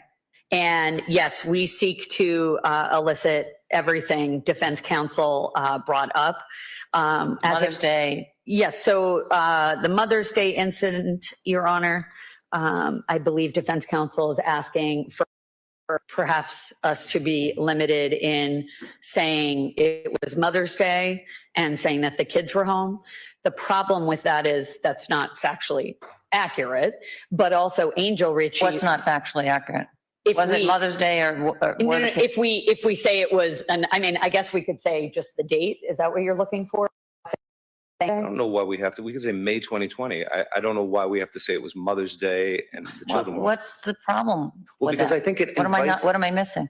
And yes, we seek to elicit everything defense counsel brought up. Mother's Day. Yes, so the Mother's Day incident, Your Honor, I believe defense counsel is asking for perhaps us to be limited in saying it was Mother's Day and saying that the kids were home. The problem with that is that's not factually accurate, but also Angel Ritchie. What's not factually accurate? Was it we- Mother's Day or No, were no, the kids? if we say it was, and I mean, I guess we could say just the date. Is that what you're looking for? I don't know why we have to, we can say May 2020. I don't know why we have to say it was Mother's Day and the children. were- What's the problem? Well, with because that? I think it What am I invites, what am I missing?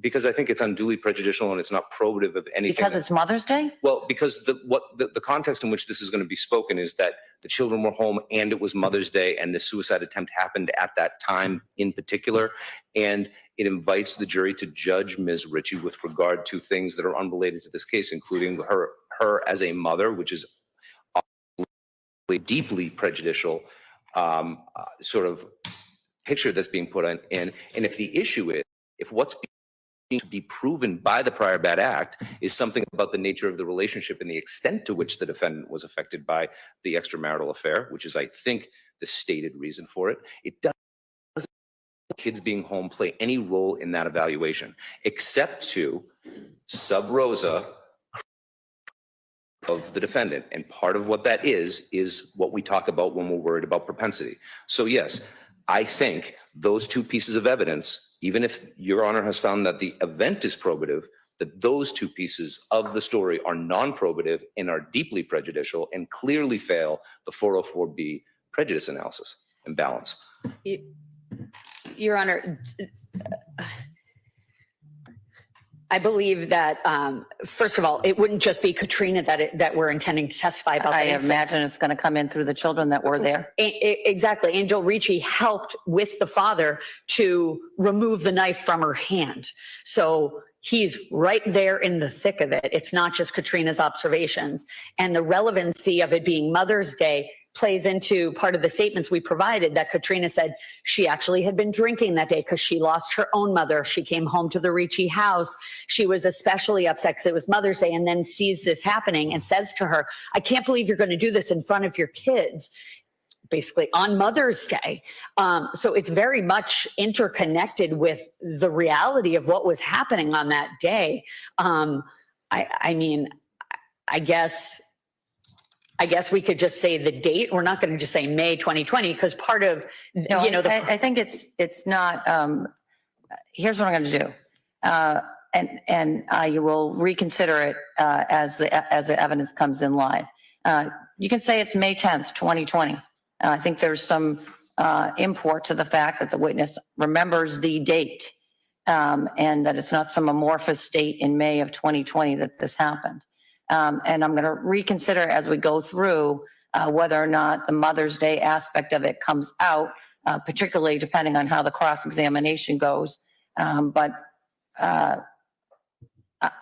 Because I think it's unduly prejudicial and it's not probative of anything. Because it's Mother's Day? Well, because the context in which this is going to be spoken is that the children were home and it was Mother's Day and the suicide attempt happened at that time in particular. And it invites the jury to judge Ms. Ritchie with regard to things that are unrelated to this case, including her as a mother, which is deeply prejudicial sort of picture that's being put in. And if the issue is, if what's being to be proven by the prior bad act is something about the nature of the relationship and the extent to which the defendant was affected by the extramarital affair, which is, I think, the stated reason for it, it doesn't kids being home play any role in that evaluation, except to sub rosa of the defendant. And part of what that is what we talk about when we're worried about propensity. So yes, I think those two pieces of evidence, even if Your Honor has found that the event is probative, that those two pieces of the story are non-probative and are deeply prejudicial and clearly fail the 404B prejudice analysis and balance. Your Honor, I believe that, first of all, it wouldn't just be Katrina that we're intending to testify about. I imagine it's going to come in through the children that were there. Exactly. Angel Ricci helped with the father to remove the knife from her hand. So he's right there in the thick of it. It's not just Katrina's observations. And the relevancy of it being Mother's Day plays into part of the statements we provided, that Katrina said she actually had been drinking that day because she lost her own mother. She came home to the Ricci house. She was especially upset because it was Mother's Day, and then sees this happening and says to her, I can't believe you're going to do this in front of your kids, basically on Mother's Day. So it's very much interconnected with the reality of what was happening on that day. I mean, I guess we could just say the date. We're not going to just say May 2020, because part of, No, you know, I think it's not, here's what I'm going to do. And you will reconsider it as the evidence comes in live. You can say it's May 10th, 2020. I think there's some import to the fact that the witness remembers the date, and that it's not some amorphous date in May of 2020 that this happened. And I'm going to reconsider as we go through whether or not the Mother's Day aspect of it comes out, particularly depending on how the cross-examination goes. But I'm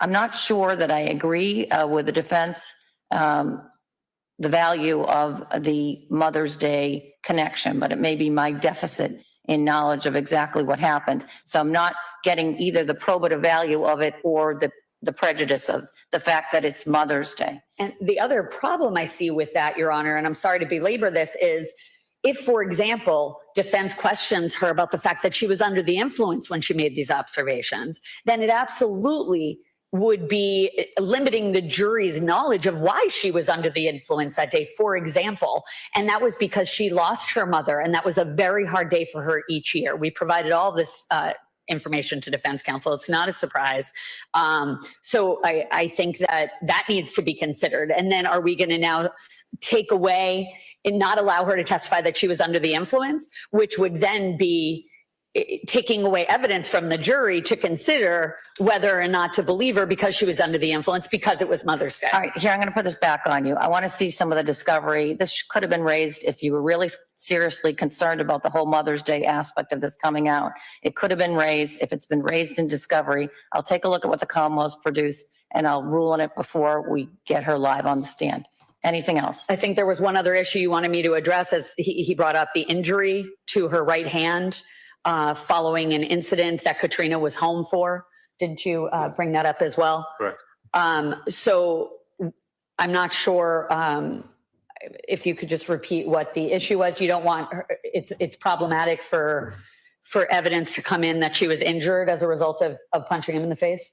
not sure that I agree with the defense, the value of the Mother's Day connection, but it may be my deficit in knowledge of exactly what happened. So I'm not getting either the probative value of it or the prejudice of the fact that it's Mother's Day. And the other problem I see with that, Your Honor, and I'm sorry to belabor this, is if, for example, defense questions her about the fact that she was under the influence when she made these observations, then it absolutely would be limiting the jury's knowledge of why she was under the influence that day, for example. And that was because she lost her mother, and that was a very hard day for her each year. We provided all this information to defense counsel. It's not a surprise. So I think that needs to be considered. And then are we going to now take away and not allow her to testify that she was under the influence, which would then be taking away evidence from the jury to consider whether or not to believe her because she was under the influence because it was Mother's Day. All right, here, I'm going to put this back on you. I want to see some of the discovery. This could have been raised if you were really seriously concerned about the whole Mother's Day aspect of this coming out. It could have been raised. If it's been raised in discovery, I'll take a look at what the Commonwealth's produced and I'll rule on it before we get her live on the stand. Anything else? I think there was one other issue you wanted me to address, as he brought up the injury to her right hand following an incident that Katrina was home for. Didn't you bring that up as well? Correct. So I'm not sure if you could just repeat what the issue was. You don't want her, it's problematic for evidence to come in that she was injured as a result of punching him in the face?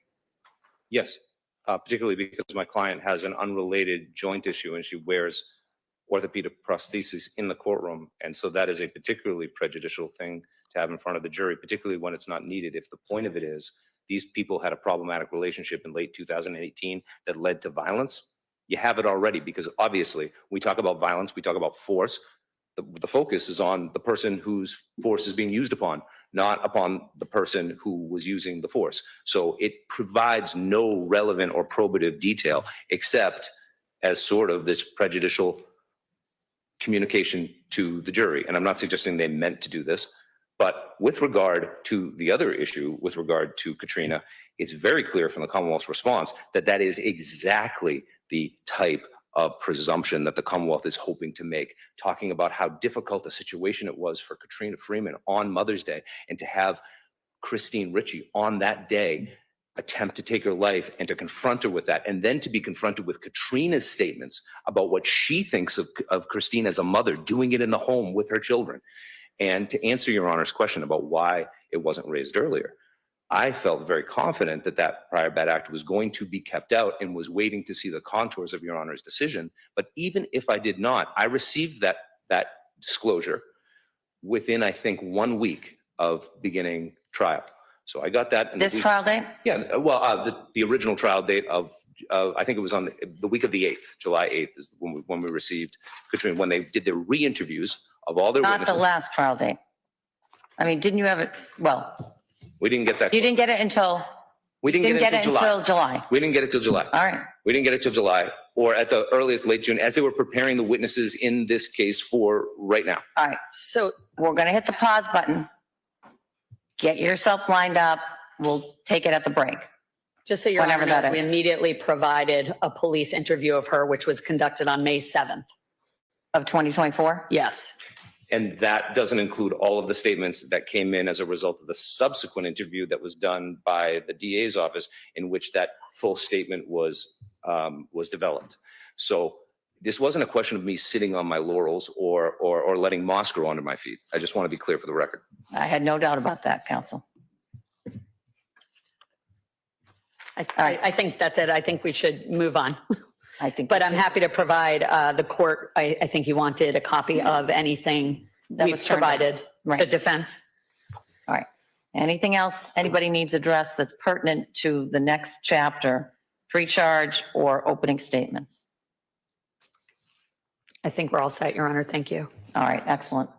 Yes, particularly because my client has an unrelated joint issue and she wears orthopedic prosthesis in the courtroom. And so that is a particularly prejudicial thing to have in front of the jury, particularly when it's not needed. If the point of it is these people had a problematic relationship in late 2018 that led to violence, you have it already, because obviously we talk about violence, we talk about force. The focus is on the person whose force is being used upon, not upon the person who was using the force. So it provides no relevant or probative detail except as sort of this prejudicial communication to the jury. And I'm not suggesting they meant to do this, but with regard to the other issue, with regard to Katrina, it's very clear from the Commonwealth's response that that is exactly the type of presumption that the Commonwealth is hoping to make, talking about how difficult a situation it was for Katrina Freeman on Mother's Day, and to have Christine Ritchie on that day attempt to take her life and to confront her with that, and then to be confronted with Katrina's statements about what she thinks of Christine as a mother, doing it in the home with her children. And to answer Your Honor's question about why it wasn't raised earlier, I felt very confident that that prior bad act was going to be kept out and was waiting to see the contours of Your Honor's decision. But even if I did not, I received that disclosure within, I think, 1 week of beginning trial. So I got that. This trial date? Yeah, well, the original trial date of, I think it was on the week of the 8th, July 8th is when we received Katrina, when they did their re-interviews of all their Not witnesses. the last trial date. I mean, didn't you have it? Well, We didn't get that. you didn't get it until, We didn't get it until July. We didn't get it till July. All right. We didn't get it till July, or at the earliest late June, as they were preparing the witnesses in this case for right now. All right. So we're going to hit the pause button. Get yourself lined up. We'll take it at the break. Just so you're Whenever aware, that we is. immediately provided a police interview of her, which was conducted on May 7th. Of 2024? Yes. And that doesn't include all of the statements that came in as a result of the subsequent interview that was done by the DA's office, in which that full statement was developed. So this wasn't a question of me sitting on my laurels or letting moss grow under my feet. I just want to be clear for the record. I had no doubt about that, counsel. I think that's it. I think we should move on. I think. But I'm happy to provide the court, I think you wanted a copy of anything That we've was turned in. provided, the Right. defense. All right. Anything else anybody needs addressed that's pertinent to the next chapter, pre-charge or opening statements? I think we're all set, Your Honor. Thank you. All right, excellent.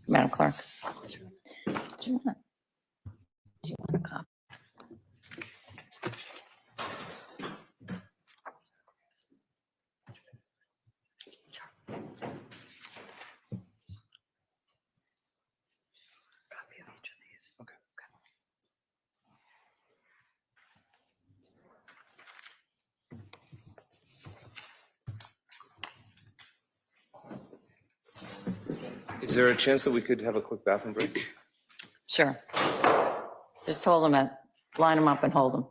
Madam Clerk. Do you want a copy? Is there a chance that we could have a quick bathroom break? Sure. Just hold them at, line them up and hold them.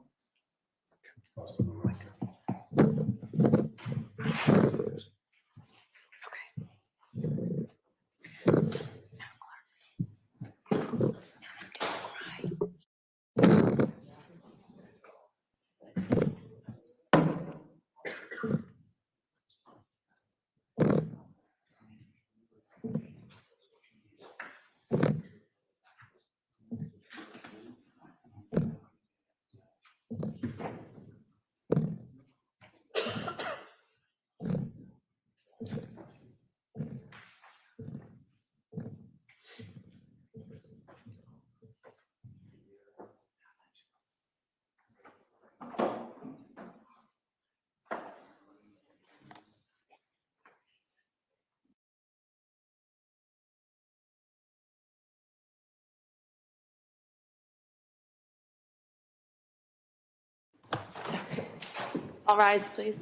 All rise, please.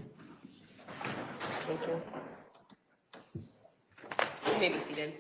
Thank you. You may be seated.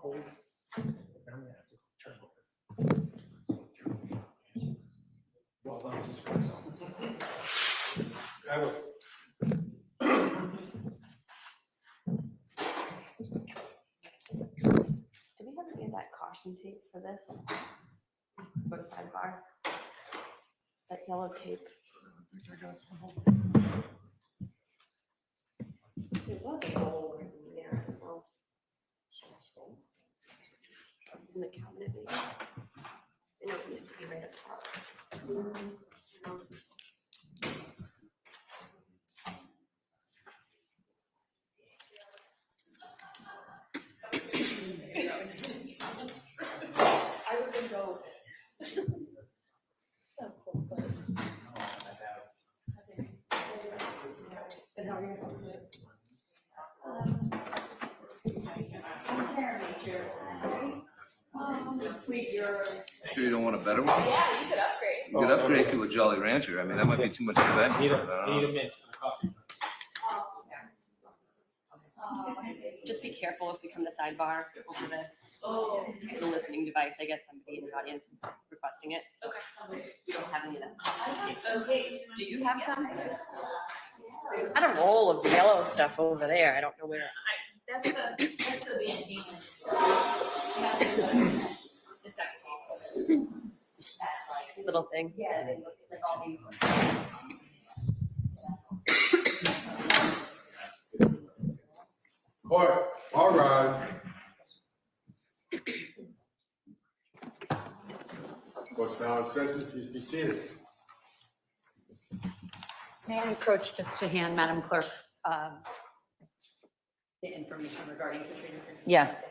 Do we have any of that caution tape for this? Go to sidebar. That yellow tape. There was a hole in there. Well, in the cabinet, maybe. I know it used to be right up top. I was gonna go with it. That's so funny. And how are you? Sure you don't want a better one? Yeah, you could upgrade. You could upgrade to a Jolly Rancher. I mean, that might be too much excitement. Need but, a mint coffee. Just be careful if we come to sidebar over this. Oh. The listening device, I guess somebody in the audience is requesting it, so we don't have any of that. Okay, do you have some? I had a roll of yellow stuff over there, I don't know where. That's the BNP. Little thing. Yeah. Court, all rise. Court's now in session, please be seated. May I approach just to hand Madam Clerk the information regarding Katrina? Yes.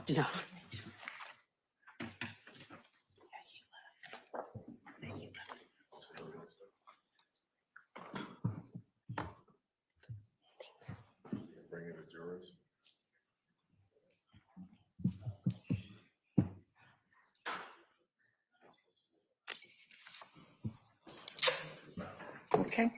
No. Bring in the jurors. Okay.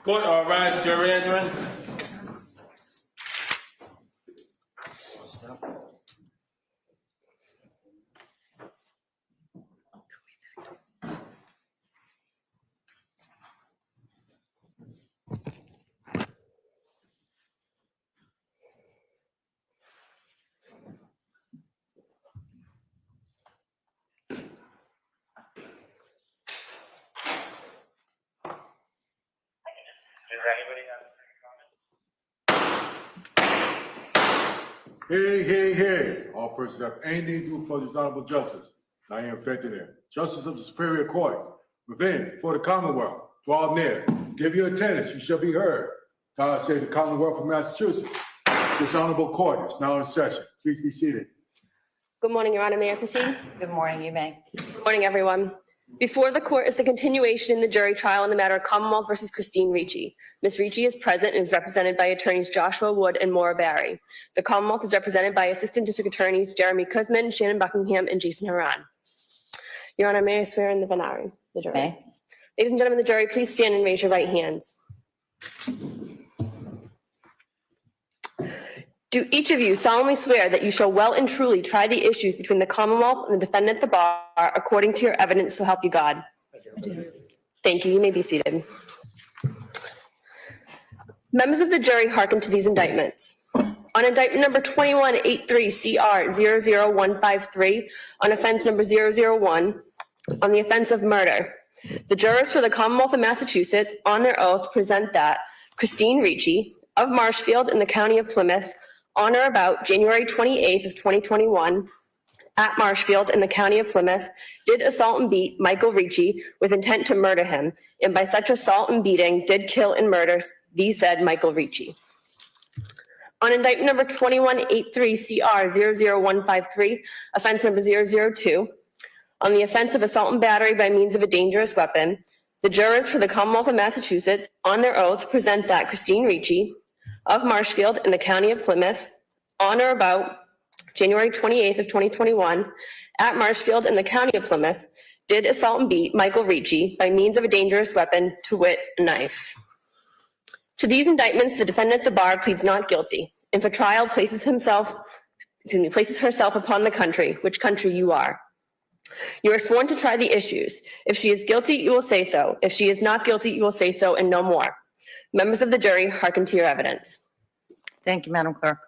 Court, all rise, jury entering. Hey, hey, hey, all persons have anything to do for this honorable justice. I am affected in. Justice of the Superior Court, within, for the Commonwealth, draw near, give your attendance, you shall be heard. God save the Commonwealth of Massachusetts. This honorable court is now in session. Please be seated. Good morning, Your Honor. May I proceed? Good morning, you may. Good morning, everyone. Before the court is the continuation in the jury trial in the matter of Commonwealth versus Christine Ricci. Ms. Ricci is present and is represented by attorneys Joshua Wood and Maura Barry. The Commonwealth is represented by Assistant District Attorneys Jeremy Kuzman, Shannon Buckingham, and Jason Haran. Your Honor, may I swear in the Venari, the jury? May. Ladies and gentlemen of the jury, please stand and raise your right hands. Do each of you solemnly swear that you shall well and truly try the issues between the Commonwealth and the defendant at the bar according to your evidence, so help you God? Thank you. You may be seated. Members of the jury, hearken to these indictments. On indictment number 2183CR00153, on offense number 001, on the offense of murder, the jurors for the Commonwealth of Massachusetts, on their oath, present that Christine Ricci of Marshfield in the County of Plymouth, on or about January 28th of 2021, at Marshfield in the County of Plymouth, did assault and beat Michael Ricci with intent to murder him, and by such assault and beating did kill and murder the said Michael Ricci. On indictment number 2183CR00153, offense number 002, on the offense of assault and battery by means of a dangerous weapon, the jurors for the Commonwealth of Massachusetts, on their oath, present that Christine Ricci of Marshfield in the County of Plymouth, on or about January 28th of 2021, at Marshfield in the County of Plymouth, did assault and beat Michael Ricci by means of a dangerous weapon, to wit, a knife. To these indictments, the defendant at the bar pleads not guilty, and for trial places herself upon the country, which country you are. You are sworn to try the issues. If she is guilty, you will say so. If she is not guilty, you will say so, and no more. Members of the jury, hearken to your evidence. Thank you, Madam Clerk.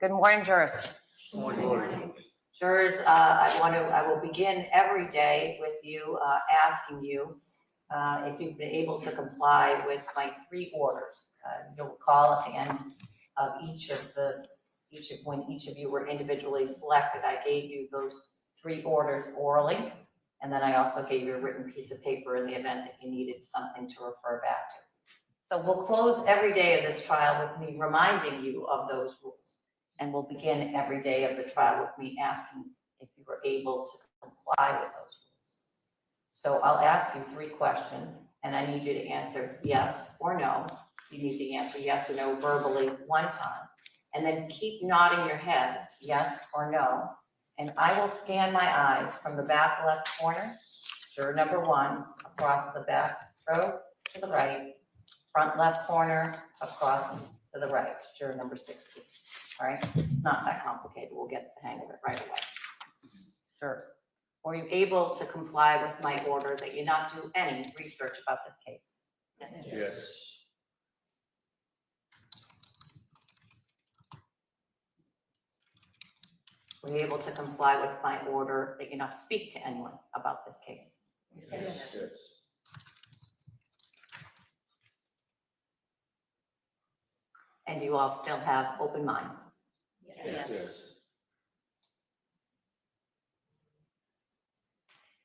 Good morning, jurors. Good morning. Jurors, I will begin every day with you asking you if you've been able to comply with my 3 orders. You'll recall at the end of when each of you were individually selected, I gave you those 3 orders orally, and then I also gave you a written piece of paper in the event that you needed something to refer back to. So we'll close every day of this trial with me reminding you of those rules. And we'll begin every day of the trial with me asking if you were able to comply with those rules. So I'll ask you 3 questions, and I need you to answer yes or no. You need to answer yes or no verbally 1 time, and then keep nodding your head, yes or no. And I will scan my eyes from the back left corner, juror number 1, across the back row to the right, front left corner, across to the right, juror number 60. All right, it's not that complicated. We'll get the hang of it right away. Jurors, were you able to comply with my order that you not do any research about this case? Yes. Were you able to comply with my order that you not speak to anyone about this case? Yes. And do you all still have open minds? Yes.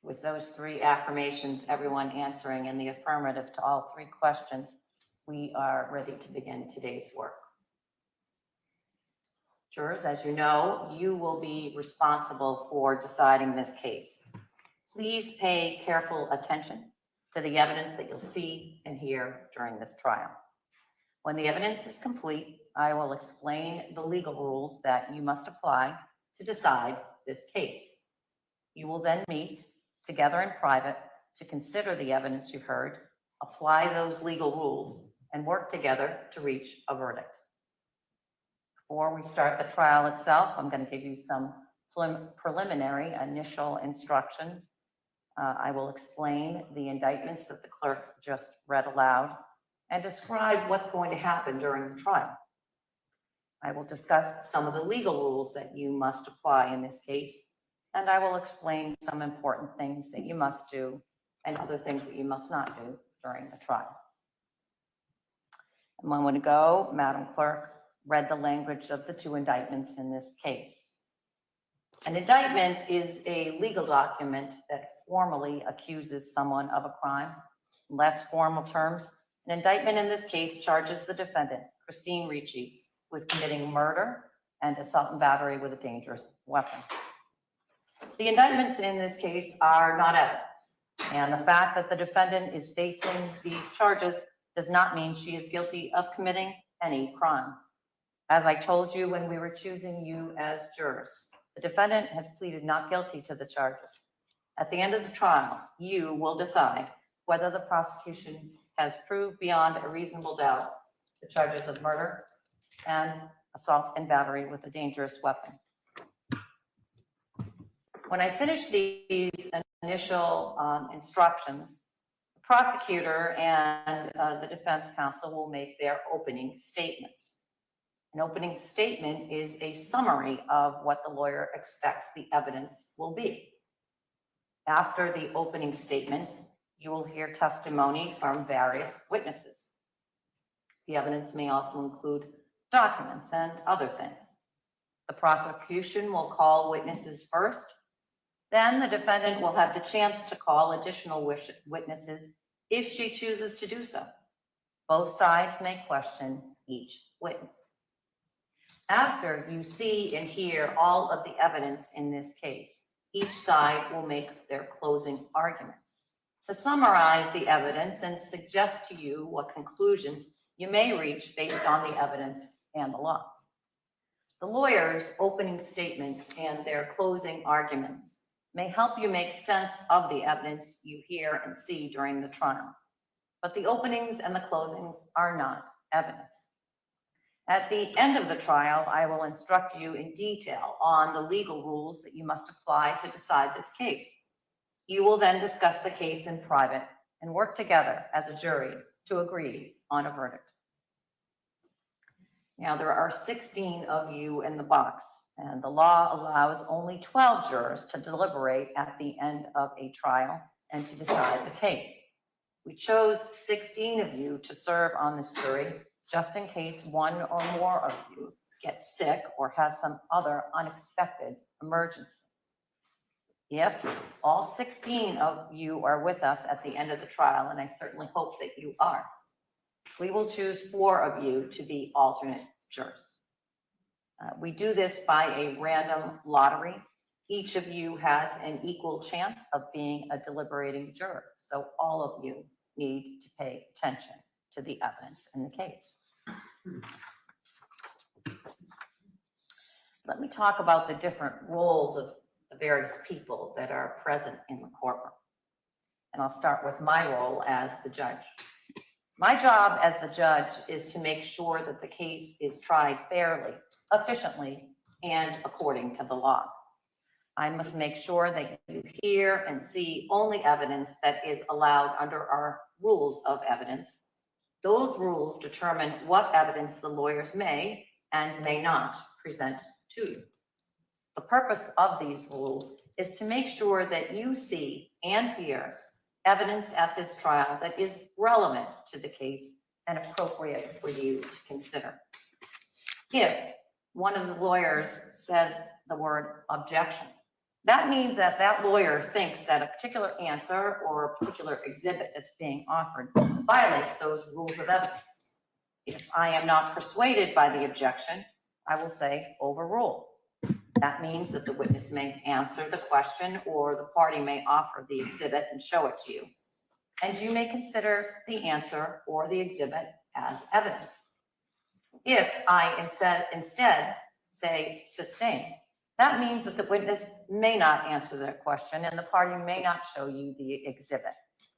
With those 3 affirmations, everyone answering in the affirmative to all 3 questions, we are ready to begin today's work. Jurors, as you know, you will be responsible for deciding this case. Please pay careful attention to the evidence that you'll see and hear during this trial. When the evidence is complete, I will explain the legal rules that you must apply to decide this case. You will then meet together in private to consider the evidence you've heard apply those legal rules, and work together to reach a verdict. Before we start the trial itself, I'm going to give you some preliminary initial instructions. I will explain the indictments that the clerk just read aloud and describe what's going to happen during the trial. I will discuss some of the legal rules that you must apply in this case, and I will explain some important things that you must do and other things that you must not do during the trial. A moment ago, Madam Clerk read the language of the two indictments in this case. An indictment is a legal document that formally accuses someone of a crime. In less formal terms, an indictment in this case charges the defendant, Christine Ricci, with committing murder and assault and battery with a dangerous weapon. The indictments in this case are not evidence, and the fact that the defendant is facing these charges does not mean she is guilty of committing any crime. As I told you when we were choosing you as jurors, the defendant has pleaded not guilty to the charges. At the end of the trial, you will decide whether the prosecution has proved beyond a reasonable doubt the charges of murder and assault and battery with a dangerous weapon. When I finish these initial instructions, the prosecutor and the defense counsel will make their opening statements. An opening statement is a summary of what the lawyer expects the evidence will be. After the opening statements, you will hear testimony from various witnesses. The evidence may also include documents and other things. The prosecution will call witnesses first. Then the defendant will have the chance to call additional witnesses if she chooses to do so. Both sides may question each witness. After you see and hear all of the evidence in this case, each side will make their closing arguments to summarize the evidence and suggest to you what conclusions you may reach based on the evidence and the law. The lawyer's opening statements and their closing arguments may help you make sense of the evidence you hear and see during the trial, but the openings and the closings are not evidence. At the end of the trial, I will instruct you in detail on the legal rules that you must apply to decide this case. You will then discuss the case in private and work together as a jury to agree on a verdict. Now, there are 16 of you in the box, and the law allows only 12 jurors to deliberate at the end of a trial and to decide the case. We chose 16 of you to serve on this jury just in case one or more of you gets sick or has some other unexpected emergency. If all 16 of you are with us at the end of the trial, and I certainly hope that you are, we will choose 4 of you to be alternate jurors. We do this by a random lottery. Each of you has an equal chance of being a deliberating juror, so all of you need to pay attention to the evidence in the case. Let me talk about the different roles of the various people that are present in the courtroom. And I'll start with my role as the judge. My job as the judge is to make sure that the case is tried fairly, efficiently, and according to the law. I must make sure that you hear and see only evidence that is allowed under our rules of evidence. Those rules determine what evidence the lawyers may and may not present to you. The purpose of these rules is to make sure that you see and hear evidence at this trial that is relevant to the case and appropriate for you to consider. If one of the lawyers says the word objection, that means that that lawyer thinks that a particular answer or a particular exhibit that's being offered violates those rules of evidence. If I am not persuaded by the objection, I will say overruled. That means that the witness may answer the question or the party may offer the exhibit and show it to you. And you may consider the answer or the exhibit as evidence. If I instead say sustained, that means that the witness may not answer their question and the party may not show you the exhibit.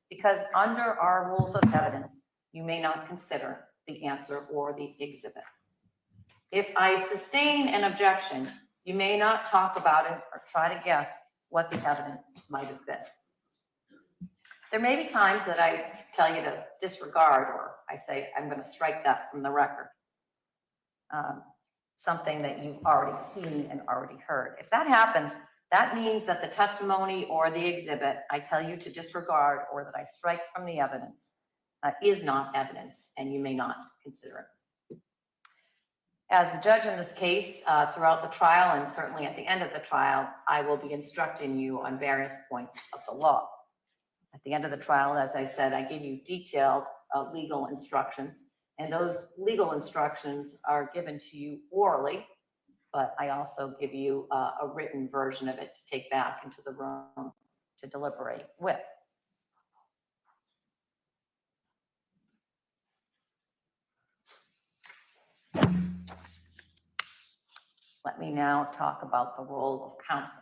because under our rules of evidence, you may not consider the answer or the exhibit. If I sustain an objection, you may not talk about it or try to guess what the evidence might have been. There may be times that I tell you to disregard, or I say, I'm going to strike that from the record. Something that you've already seen and already heard. If that happens, that means that the testimony or the exhibit I tell you to disregard or that I strike from the evidence is not evidence, and you may not consider it. As the judge in this case, throughout the trial and certainly at the end of the trial, I will be instructing you on various points of the law. At the end of the trial, as I said, I give you detailed legal instructions, and those legal instructions are given to you orally, but I also give you a written version of it to take back into the room to deliberate with. Let me now talk about the role of counsel.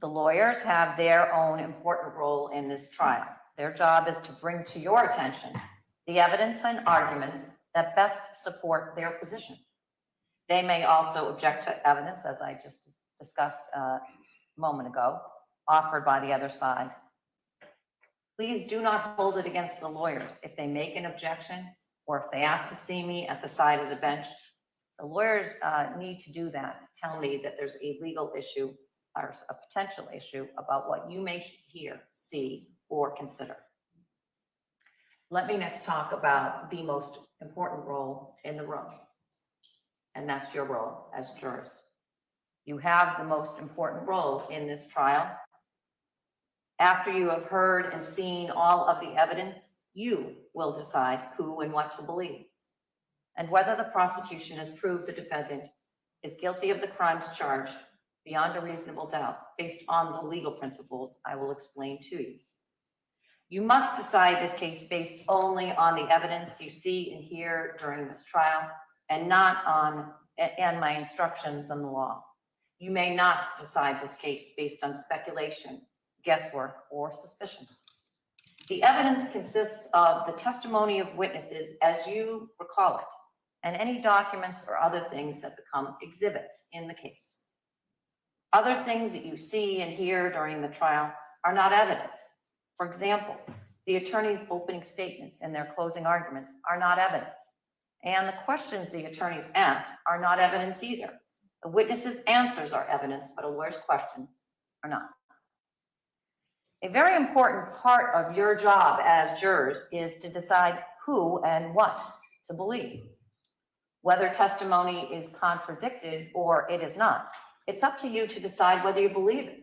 The lawyers have their own important role in this trial. Their job is to bring to your attention the evidence and arguments that best support their position. They may also object to evidence, as I just discussed a moment ago, offered by the other side. Please do not hold it against the lawyers. If they make an objection or if they ask to see me at the side of the bench, the lawyers need to do that, to tell me that there's a legal issue or a potential issue about what you may hear, see, or consider. Let me next talk about the most important role in the room, and that's your role as jurors. You have the most important role in this trial. After you have heard and seen all of the evidence, you will decide who and what to believe, and whether the prosecution has proved the defendant is guilty of the crimes charged beyond a reasonable doubt based on the legal principles I will explain to you. You must decide this case based only on the evidence you see and hear during this trial and not on my instructions in the law. You may not decide this case based on speculation, guesswork, or suspicion. The evidence consists of the testimony of witnesses as you recall it, and any documents or other things that become exhibits in the case. Other things that you see and hear during the trial are not evidence. For example, the attorney's opening statements and their closing arguments are not evidence. And the questions the attorneys ask are not evidence either. The witnesses' answers are evidence, but a lawyer's questions are not. A very important part of your job as jurors is to decide who and what to believe. Whether testimony is contradicted or it is not, it's up to you to decide whether you believe it.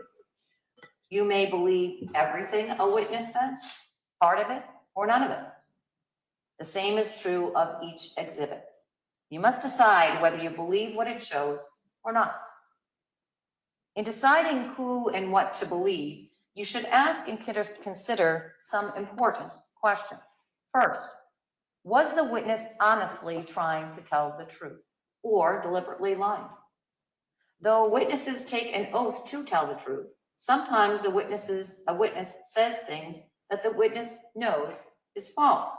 You may believe everything a witness says, part of it, or none of it. The same is true of each exhibit. You must decide whether you believe what it shows or not. In deciding who and what to believe, you should ask and consider some important questions. First, was the witness honestly trying to tell the truth or deliberately lying? Though witnesses take an oath to tell the truth, sometimes a witness says things that the witness knows is false.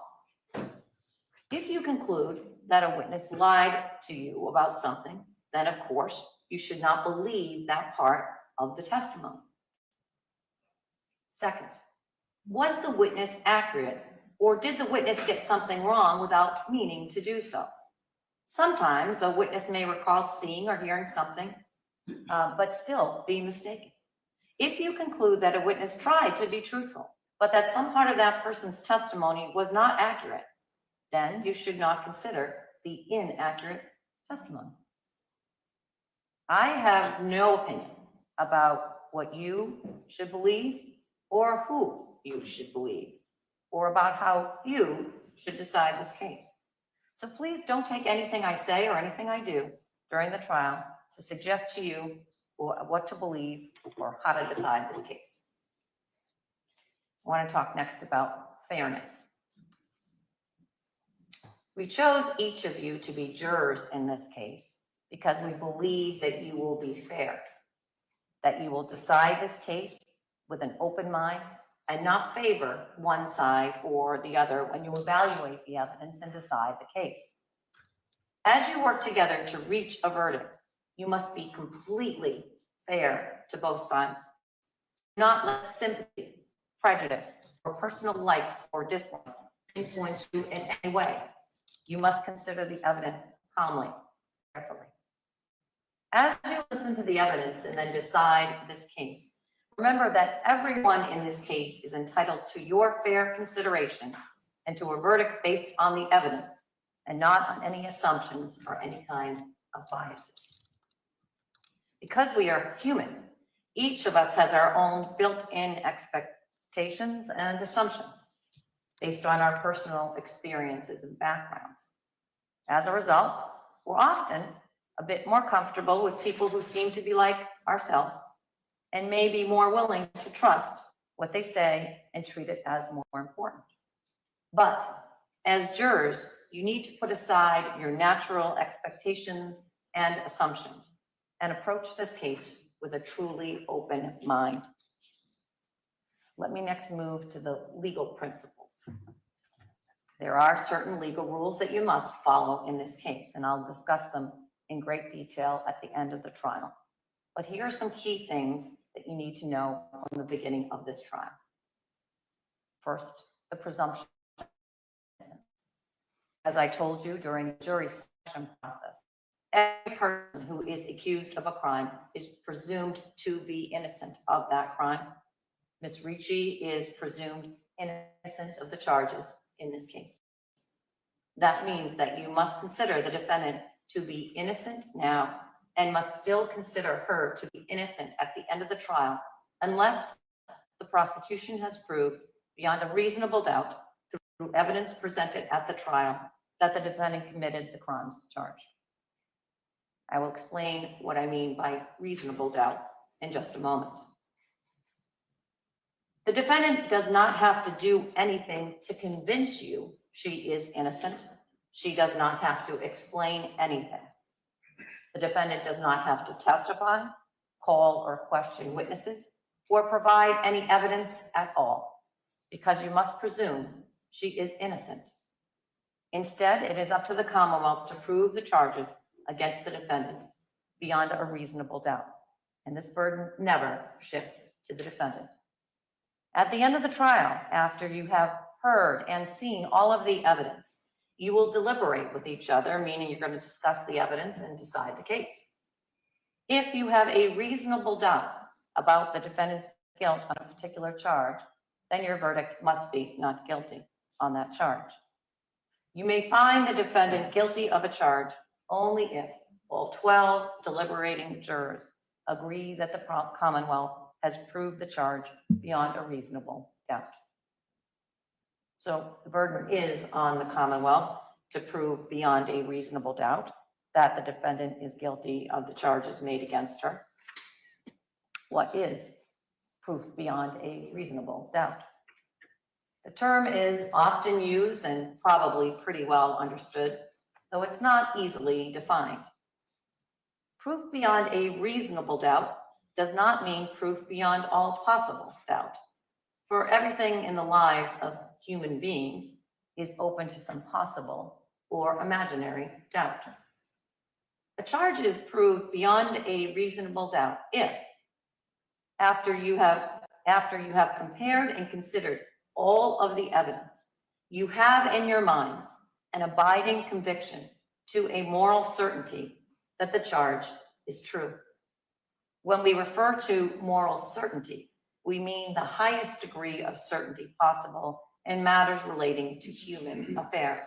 If you conclude that a witness lied to you about something, then of course you should not believe that part of the testimony. Second, was the witness accurate, or did the witness get something wrong without meaning to do so? Sometimes a witness may recall seeing or hearing something, but still be mistaken. If you conclude that a witness tried to be truthful, but that some part of that person's testimony was not accurate, then you should not consider the inaccurate testimony. I have no opinion about what you should believe or who you should believe, or about how you should decide this case. So please don't take anything I say or anything I do during the trial to suggest to you what to believe or how to decide this case. I want to talk next about fairness. We chose each of you to be jurors in this case because we believe that you will be fair, that you will decide this case with an open mind and not favor one side or the other when you evaluate the evidence and decide the case. As you work together to reach a verdict, you must be completely fair to both sides. Not let sympathy, prejudice, or personal likes or dislikes influence you in any way. You must consider the evidence calmly, carefully. As you listen to the evidence and then decide this case, remember that everyone in this case is entitled to your fair consideration and to a verdict based on the evidence and not on any assumptions or any kind of biases. Because we are human, each of us has our own built-in expectations and assumptions based on our personal experiences and backgrounds. As a result, we're often a bit more comfortable with people who seem to be like ourselves and may be more willing to trust what they say and treat it as more important. But as jurors, you need to put aside your natural expectations and assumptions and approach this case with a truly open mind. Let me next move to the legal principles. There are certain legal rules that you must follow in this case, and I'll discuss them in great detail at the end of the trial. But here are some key things that you need to know from the beginning of this trial. First, the presumption of innocence. As I told you during the jury selection process, every person who is accused of a crime is presumed to be innocent of that crime. Ms. Ricci is presumed innocent of the charges in this case. That means that you must consider the defendant to be innocent now and must still consider her to be innocent at the end of the trial unless the prosecution has proved beyond a reasonable doubt through evidence presented at the trial that the defendant committed the crimes charged. I will explain what I mean by reasonable doubt in just a moment. The defendant does not have to do anything to convince you she is innocent. She does not have to explain anything. The defendant does not have to testify, call or question witnesses, or provide any evidence at all, because you must presume she is innocent. Instead, it is up to the Commonwealth to prove the charges against the defendant beyond a reasonable doubt, and this burden never shifts to the defendant. At the end of the trial, after you have heard and seen all of the evidence, you will deliberate with each other, meaning you're going to discuss the evidence and decide the case. If you have a reasonable doubt about the defendant's guilt on a particular charge, then your verdict must be not guilty on that charge. You may find the defendant guilty of a charge only if all 12 deliberating jurors agree that the Commonwealth has proved the charge beyond a reasonable doubt. So the burden is on the Commonwealth to prove beyond a reasonable doubt that the defendant is guilty of the charges made against her. What is proof beyond a reasonable doubt? The term is often used and probably pretty well understood, though it's not easily defined. Proof beyond a reasonable doubt does not mean proof beyond all possible doubt. For everything in the lives of human beings is open to some possible or imaginary doubt. A charge is proved beyond a reasonable doubt if, after you have compared and considered all of the evidence, you have in your minds an abiding conviction to a moral certainty that the charge is true. When we refer to moral certainty, we mean the highest degree of certainty possible in matters relating to human affairs,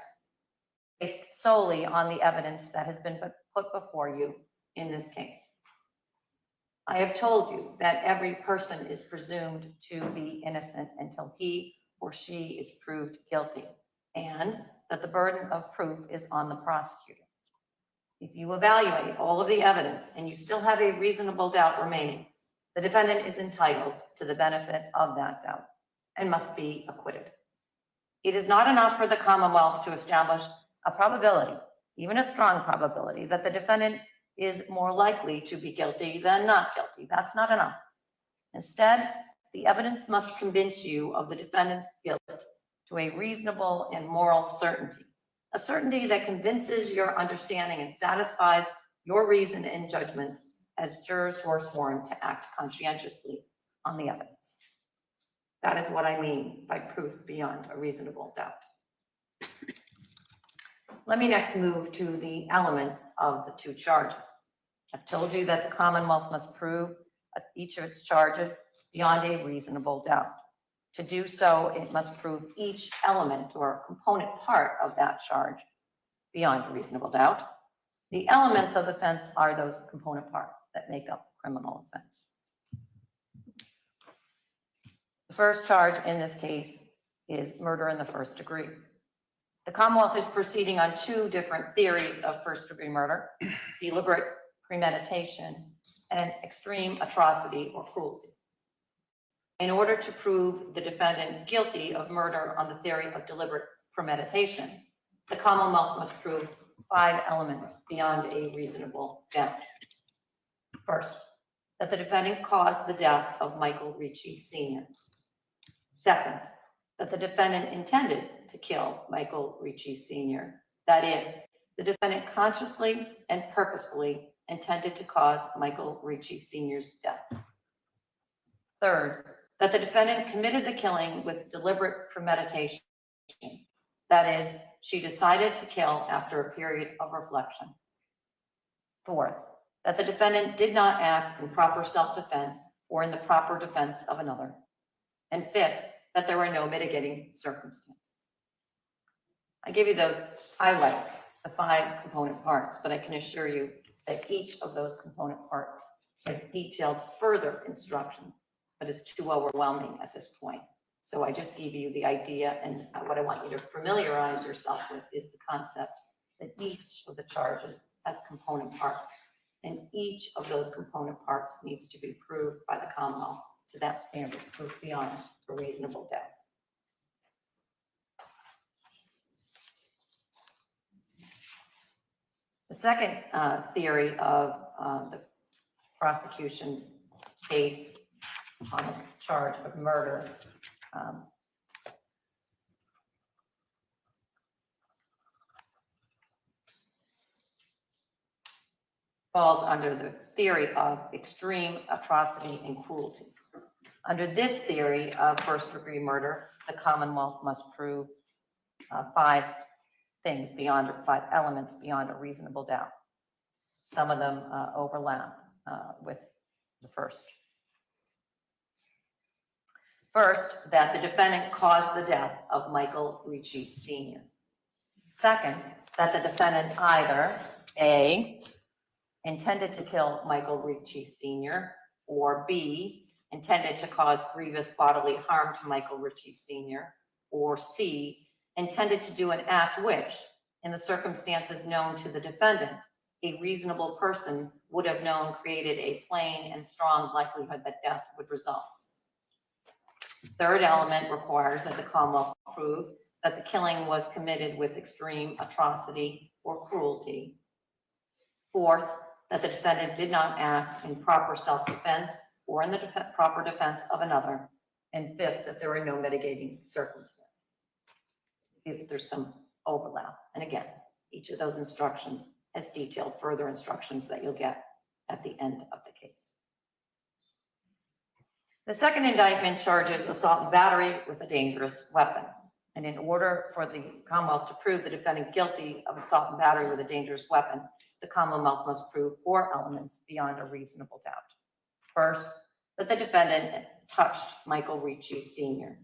based solely on the evidence that has been put before you in this case. I have told you that every person is presumed to be innocent until he or she is proved guilty, and that the burden of proof is on the prosecutor. If you evaluate all of the evidence and you still have a reasonable doubt remaining, the defendant is entitled to the benefit of that doubt and must be acquitted. It is not enough for the Commonwealth to establish a probability, even a strong probability, that the defendant is more likely to be guilty than not guilty. That's not enough. Instead, the evidence must convince you of the defendant's guilt to a reasonable and moral certainty, a certainty that convinces your understanding and satisfies your reason and judgment as jurors who are sworn to act conscientiously on the evidence. That is what I mean by proof beyond a reasonable doubt. Let me next move to the elements of the two charges. I've told you that the Commonwealth must prove each of its charges beyond a reasonable doubt. To do so, it must prove each element or component part of that charge beyond a reasonable doubt. The elements of the offense are those component parts that make up the criminal offense. The first charge in this case is murder in the first degree. The Commonwealth is proceeding on two different theories of first-degree murder: deliberate premeditation and extreme atrocity or cruelty. In order to prove the defendant guilty of murder on the theory of deliberate premeditation, the Commonwealth must prove 5 elements beyond a reasonable doubt. First, that the defendant caused the death of Michael Ricci Sr. Second, that the defendant intended to kill Michael Ricci Sr. That is, the defendant consciously and purposefully intended to cause Michael Ricci Sr.'s death. Third, that the defendant committed the killing with deliberate premeditation. That is, she decided to kill after a period of reflection. Fourth, that the defendant did not act in proper self-defense or in the proper defense of another. And fifth, that there were no mitigating circumstances. I give you those highlights, the 5 component parts, but I can assure you that each of those component parts has detailed further instructions, but it's too overwhelming at this point. So I just gave you the idea, and what I want you to familiarize yourself with is the concept that each of the charges has component parts, and each of those component parts needs to be proved by the Commonwealth to that standard, proof beyond a reasonable doubt. The second theory of the prosecution's case on the charge of murder falls under the theory of extreme atrocity and cruelty. Under this theory of first-degree murder, the Commonwealth must prove 5 things beyond, or 5 elements beyond a reasonable doubt. Some of them overlap with the first. First, that the defendant caused the death of Michael Ricci Sr. Second, that the defendant either A, intended to kill Michael Ricci Sr., or B, intended to cause grievous bodily harm to Michael Ricci Sr., or C, intended to do an act which, in the circumstances known to the defendant, a reasonable person would have known created a plain and strong likelihood that death would result. Third element requires that the Commonwealth prove that the killing was committed with extreme atrocity or cruelty. Fourth, that the defendant did not act in proper self-defense or in the proper defense of another. And fifth, that there were no mitigating circumstances. If there's some overlap. And again, each of those instructions has detailed further instructions that you'll get at the end of the case. The second indictment charges assault and battery with a dangerous weapon. And in order for the Commonwealth to prove the defendant guilty of assault and battery with a dangerous weapon, the Commonwealth must prove 4 elements beyond a reasonable doubt. First, that the defendant touched Michael Ricci Sr.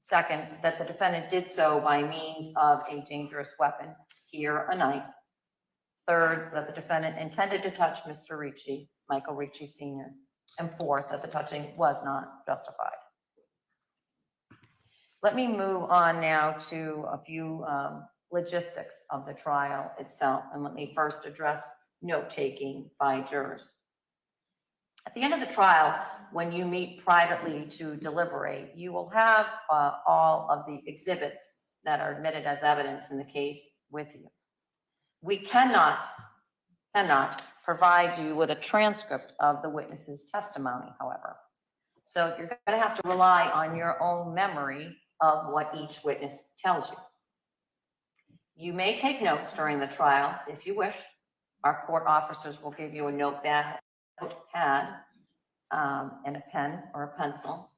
Second, that the defendant did so by means of a dangerous weapon, here a knife. Third, that the defendant intended to touch Mr. Ricci, Michael Ricci Sr. And fourth, that the touching was not justified. Let me move on now to a few logistics of the trial itself, and let me first address note-taking by jurors. At the end of the trial, when you meet privately to deliberate, you will have all of the exhibits that are admitted as evidence in the case with you. We cannot provide you with a transcript of the witness's testimony, however. So you're going to have to rely on your own memory of what each witness tells you. You may take notes during the trial if you wish. Our court officers will give you a notepad and a pen or a pencil.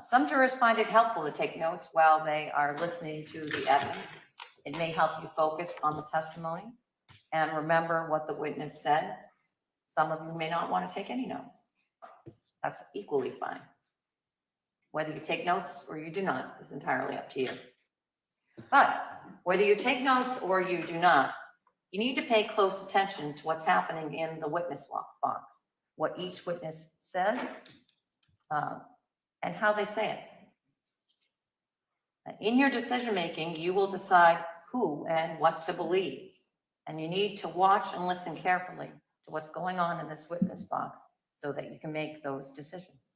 Some jurors find it helpful to take notes while they are listening to the evidence. It may help you focus on the testimony and remember what the witness said. Some of you may not want to take any notes. That's equally fine. Whether you take notes or you do not is entirely up to you. But whether you take notes or you do not, you need to pay close attention to what's happening in the witness box, what each witness says, and how they say it. In your decision-making, you will decide who and what to believe, and you need to watch and listen carefully to what's going on in this witness box so that you can make those decisions.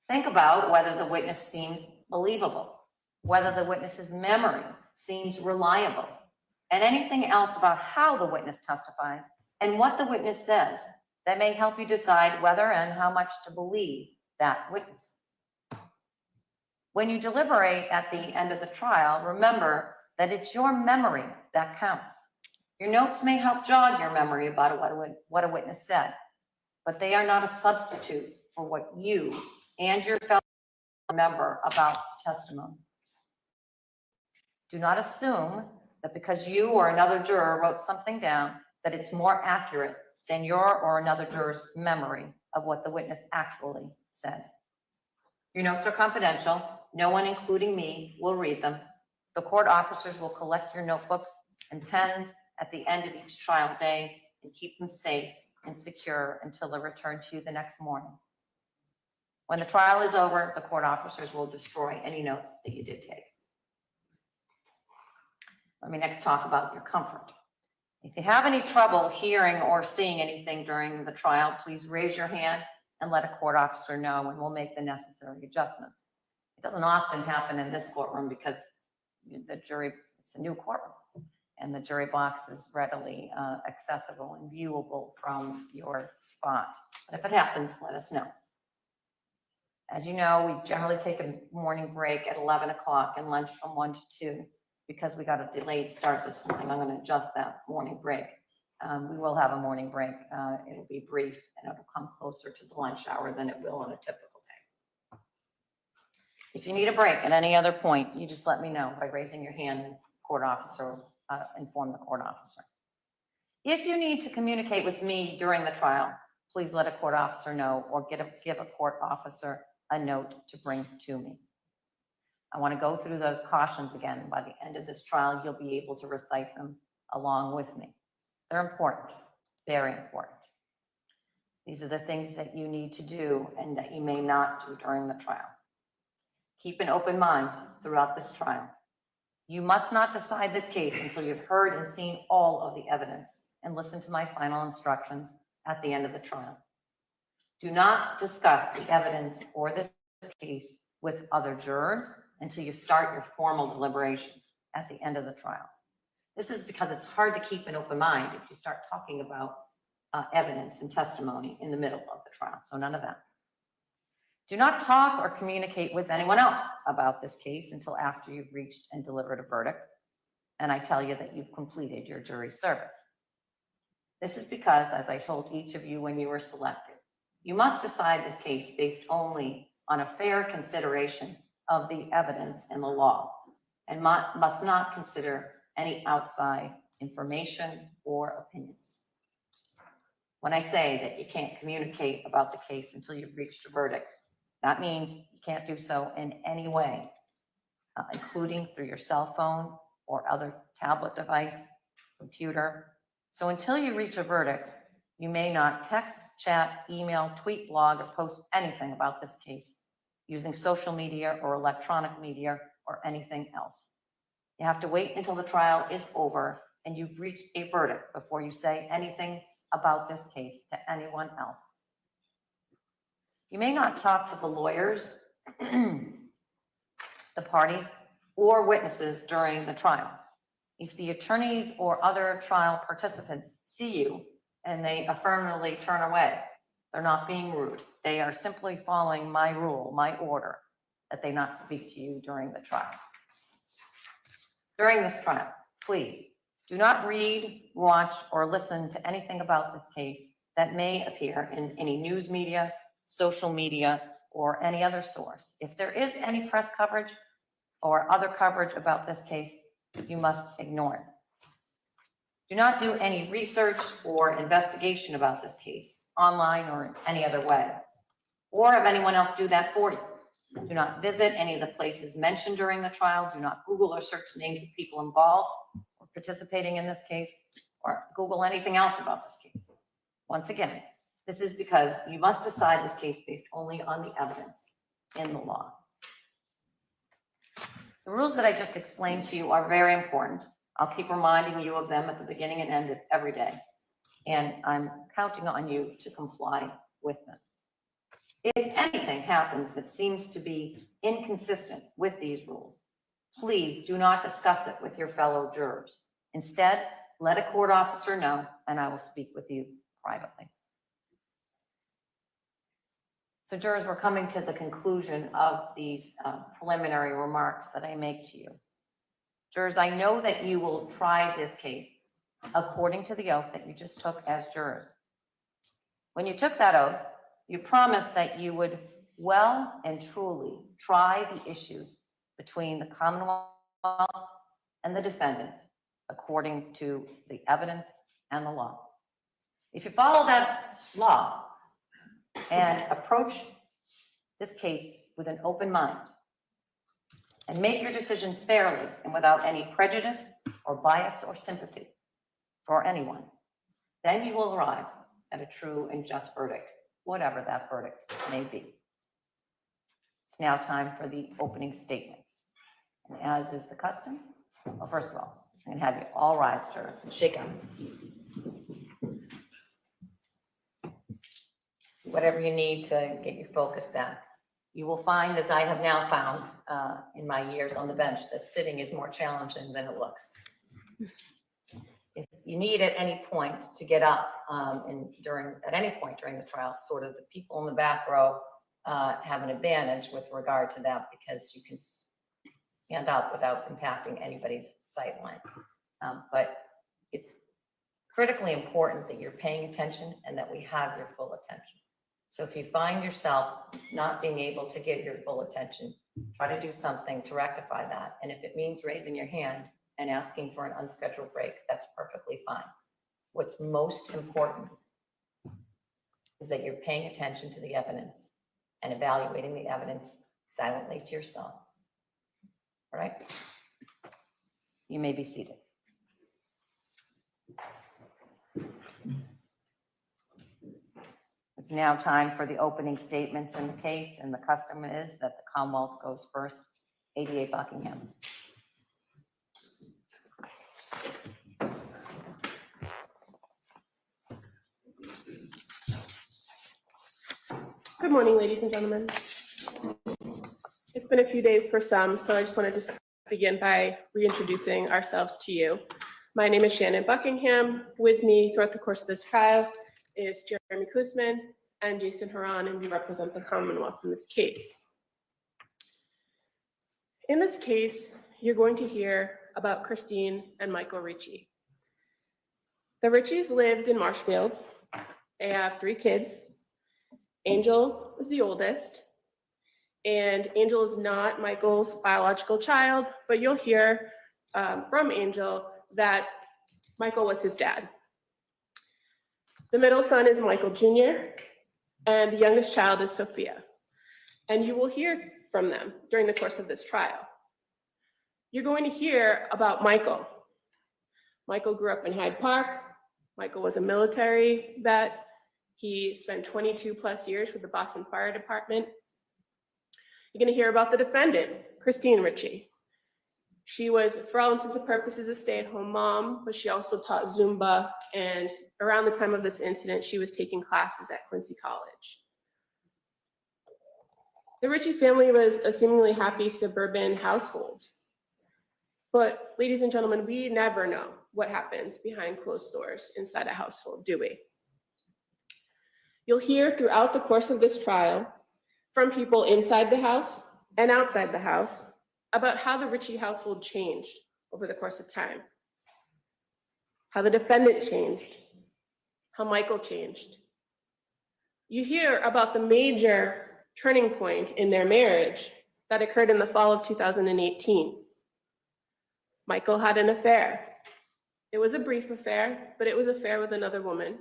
Think about whether the witness seems believable, whether the witness's memory seems reliable, and anything else about how the witness testifies and what the witness says that may help you decide whether and how much to believe that witness. When you deliberate at the end of the trial, remember that it's your memory that counts. Your notes may help jog your memory about what a witness said, but they are not a substitute for what you and your fellow remember about the testimony. Do not assume that because you or another juror wrote something down, that it's more accurate than your or another juror's memory of what the witness actually said. Your notes are confidential. No one, including me, will read them. The court officers will collect your notebooks and pens at the end of each trial day and keep them safe and secure until they're returned to you the next morning. When the trial is over, the court officers will destroy any notes that you did take. Let me next talk about your comfort. If you have any trouble hearing or seeing anything during the trial, please raise your hand and let a court officer know, and we'll make the necessary adjustments. It doesn't often happen in this courtroom because the jury, it's a new courtroom, and the jury box is readily accessible and viewable from your spot. But if it happens, let us know. As you know, we generally take a morning break at 11 o'clock and lunch from 1 to 2. Because we got a delayed start this morning, I'm going to adjust that morning break. We will have a morning break. It'll be brief and it'll come closer to the lunch hour than it will on a typical day. If you need a break at any other point, you just let me know by raising your hand. Court officer, inform the court officer. If you need to communicate with me during the trial, please let a court officer know or give a court officer a note to bring to me. I want to go through those cautions again. By the end of this trial, you'll be able to recite them along with me. They're important, very important. These are the things that you need to do and that you may not do during the trial. Keep an open mind throughout this trial. You must not decide this case until you've heard and seen all of the evidence and listen to my final instructions at the end of the trial. Do not discuss the evidence or this case with other jurors until you start your formal deliberations at the end of the trial. This is because it's hard to keep an open mind if you start talking about evidence and testimony in the middle of the trial, so none of that. Do not talk or communicate with anyone else about this case until after you've reached and delivered a verdict, and I tell you that you've completed your jury service. This is because, as I told each of you when you were selected, you must decide this case based only on a fair consideration of the evidence in the law and must not consider any outside information or opinions. When I say that you can't communicate about the case until you've reached a verdict, that means you can't do so in any way, including through your cell phone or other tablet device, computer. So until you reach a verdict, you may not text, chat, email, tweet, blog, or post anything about this case using social media or electronic media or anything else. You have to wait until the trial is over and you've reached a verdict before you say anything about this case to anyone else. You may not talk to the lawyers, the parties, or witnesses during the trial. If the attorneys or other trial participants see you and they affirmatively turn away, They're not being rude. They are simply following my rule, my order, that they not speak to you during the trial. During this trial, please do not read, watch, or listen to anything about this case that may appear in any news media, social media, or any other source. If there is any press coverage or other coverage about this case, you must ignore it. Do not do any research or investigation about this case, online or in any other way, or have anyone else do that for you. Do not visit any of the places mentioned during the trial. Do not Google or search names of people involved or participating in this case, or Google anything else about this case. Once again, this is because you must decide this case based only on the evidence in the law. The rules that I just explained to you are very important. I'll keep reminding you of them at the beginning and end of every day, and I'm counting on you to comply with them. If anything happens that seems to be inconsistent with these rules, please do not discuss it with your fellow jurors. Instead, let a court officer know, and I will speak with you privately. So jurors, we're coming to the conclusion of these preliminary remarks that I make to you. Jurors, I know that you will try this case according to the oath that you just took as jurors. When you took that oath, you promised that you would well and truly try the issues between the Commonwealth and the defendant according to the evidence and the law. If you follow that law and approach this case with an open mind and make your decisions fairly and without any prejudice or bias or sympathy for anyone, then you will arrive at a true and just verdict, whatever that verdict may be. It's now time for the opening statements. And as is the custom, well, first of all, I'm gonna have you all rise, jurors, and shake them. Whatever you need to get your focus back. You will find, as I have now found in my years on the bench, that sitting is more challenging than it looks. If you need at any point to get up at any point during the trial, sort of the people in the back row have an advantage with regard to that because you can stand up without impacting anybody's sight line. But it's critically important that you're paying attention and that we have your full attention. So if you find yourself not being able to give your full attention, try to do something to rectify that. And if it means raising your hand and asking for an unscheduled break, that's perfectly fine. What's most important is that you're paying attention to the evidence and evaluating the evidence silently to yourself. All right? You may be seated. It's now time for the opening statements in the case, and the custom is that the Commonwealth goes first. ADA Buckingham. Good morning, ladies and gentlemen. It's been a few days for some, so I just want to begin by reintroducing ourselves to you. My name is Shannon Buckingham. With me throughout the course of this trial is Jeremy Kuzman and Jason Haran, and we represent the Commonwealth in this case. In this case, you're going to hear about Christine and Michael Ricci. The Riccis lived in Marshfield. They have 3 kids. Angel is the oldest, and Angel is not Michael's biological child, but you'll hear from Angel that Michael was his dad. The middle son is Michael Jr., and the youngest child is Sophia. And you will hear from them during the course of this trial. You're going to hear about Michael. Michael grew up in Hyde Park. Michael was a military vet. He spent 22 plus years with the Boston Fire Department. You're going to hear about the defendant, Christine Ricci. She was, for all intents and purposes, a stay-at-home mom, but she also taught Zumba, and around the time of this incident, she was taking classes at Quincy College. The Ricci family was a seemingly happy suburban household. But ladies and gentlemen, we never know what happens behind closed doors inside a household, do we? You'll hear throughout the course of this trial from people inside the house and outside the house about how the Richie household changed over the course of time, how the defendant changed, how Michael changed. You hear about the major turning point in their marriage that occurred in the fall of 2018. Michael had an affair. It was a brief affair, but it was an affair with another woman.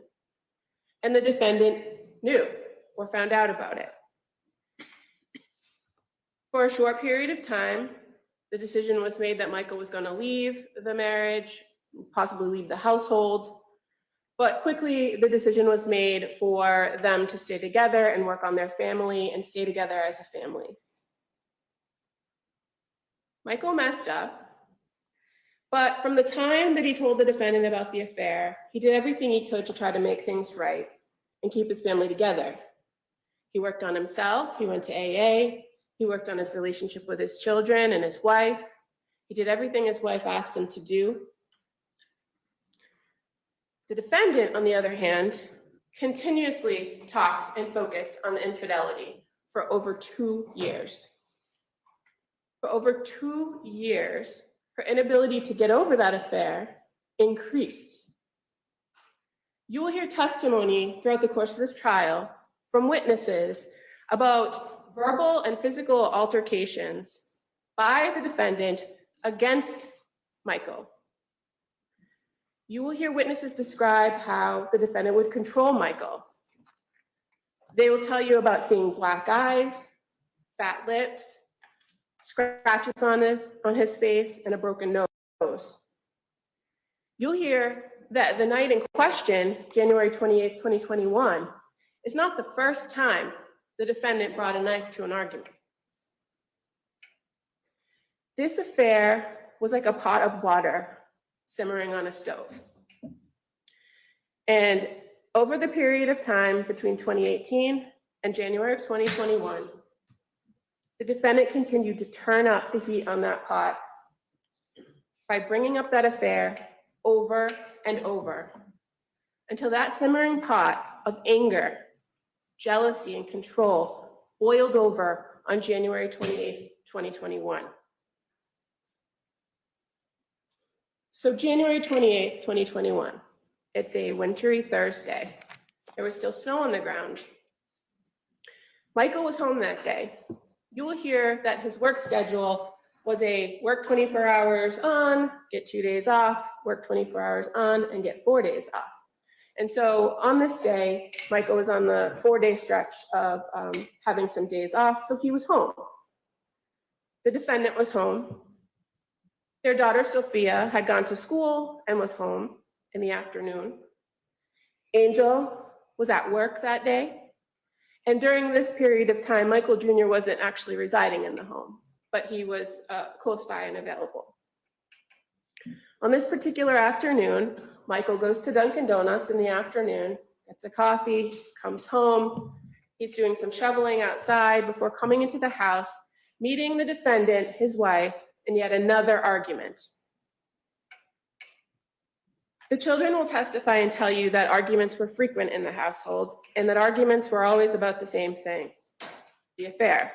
And the defendant knew or found out about it. For a short period of time, the decision was made that Michael was going to leave the marriage, possibly leave the household. But quickly, the decision was made for them to stay together and work on their family and stay together as a family. Michael messed up. But from the time that he told the defendant about the affair, he did everything he could to try to make things right and keep his family together. He worked on himself, he went to AA, he worked on his relationship with his children and his wife. He did everything his wife asked him to do. The defendant, on the other hand, continuously talked and focused on the infidelity for over 2 years. For over 2 years, her inability to get over that affair increased. You will hear testimony throughout the course of this trial from witnesses about verbal and physical altercations by the defendant against Michael. You will hear witnesses describe how the defendant would control Michael. They will tell you about seeing black eyes, fat lips, scratches on his face, and a broken nose. You'll hear that the night in question, January 28th, 2021, is not the first time the defendant brought a knife to an argument. This affair was like a pot of water simmering on a stove. And over the period of time between 2018 and January of 2021, the defendant continued to turn up the heat on that pot by bringing up that affair over and over until that simmering pot of anger, jealousy, and control boiled over on January 28th, 2021. So January 28th, 2021, it's a wintry Thursday. There was still snow on the ground. Michael was home that day. You will hear that his work schedule was a work 24 hours on, get 2 days off, work 24 hours on, and get 4 days off. And so on this day, Michael was on the 4-day stretch of having some days off, so he was home. The defendant was home. Their daughter, Sophia, had gone to school and was home in the afternoon. Angel was at work that day. And during this period of time, Michael Jr. wasn't actually residing in the home, but he was close by and available. On this particular afternoon, Michael goes to Dunkin' Donuts in the afternoon, gets a coffee, comes home. He's doing some shoveling outside before coming into the house, meeting the defendant, his wife, in yet another argument. The children will testify and tell you that arguments were frequent in the household and that arguments were always about the same thing, the affair.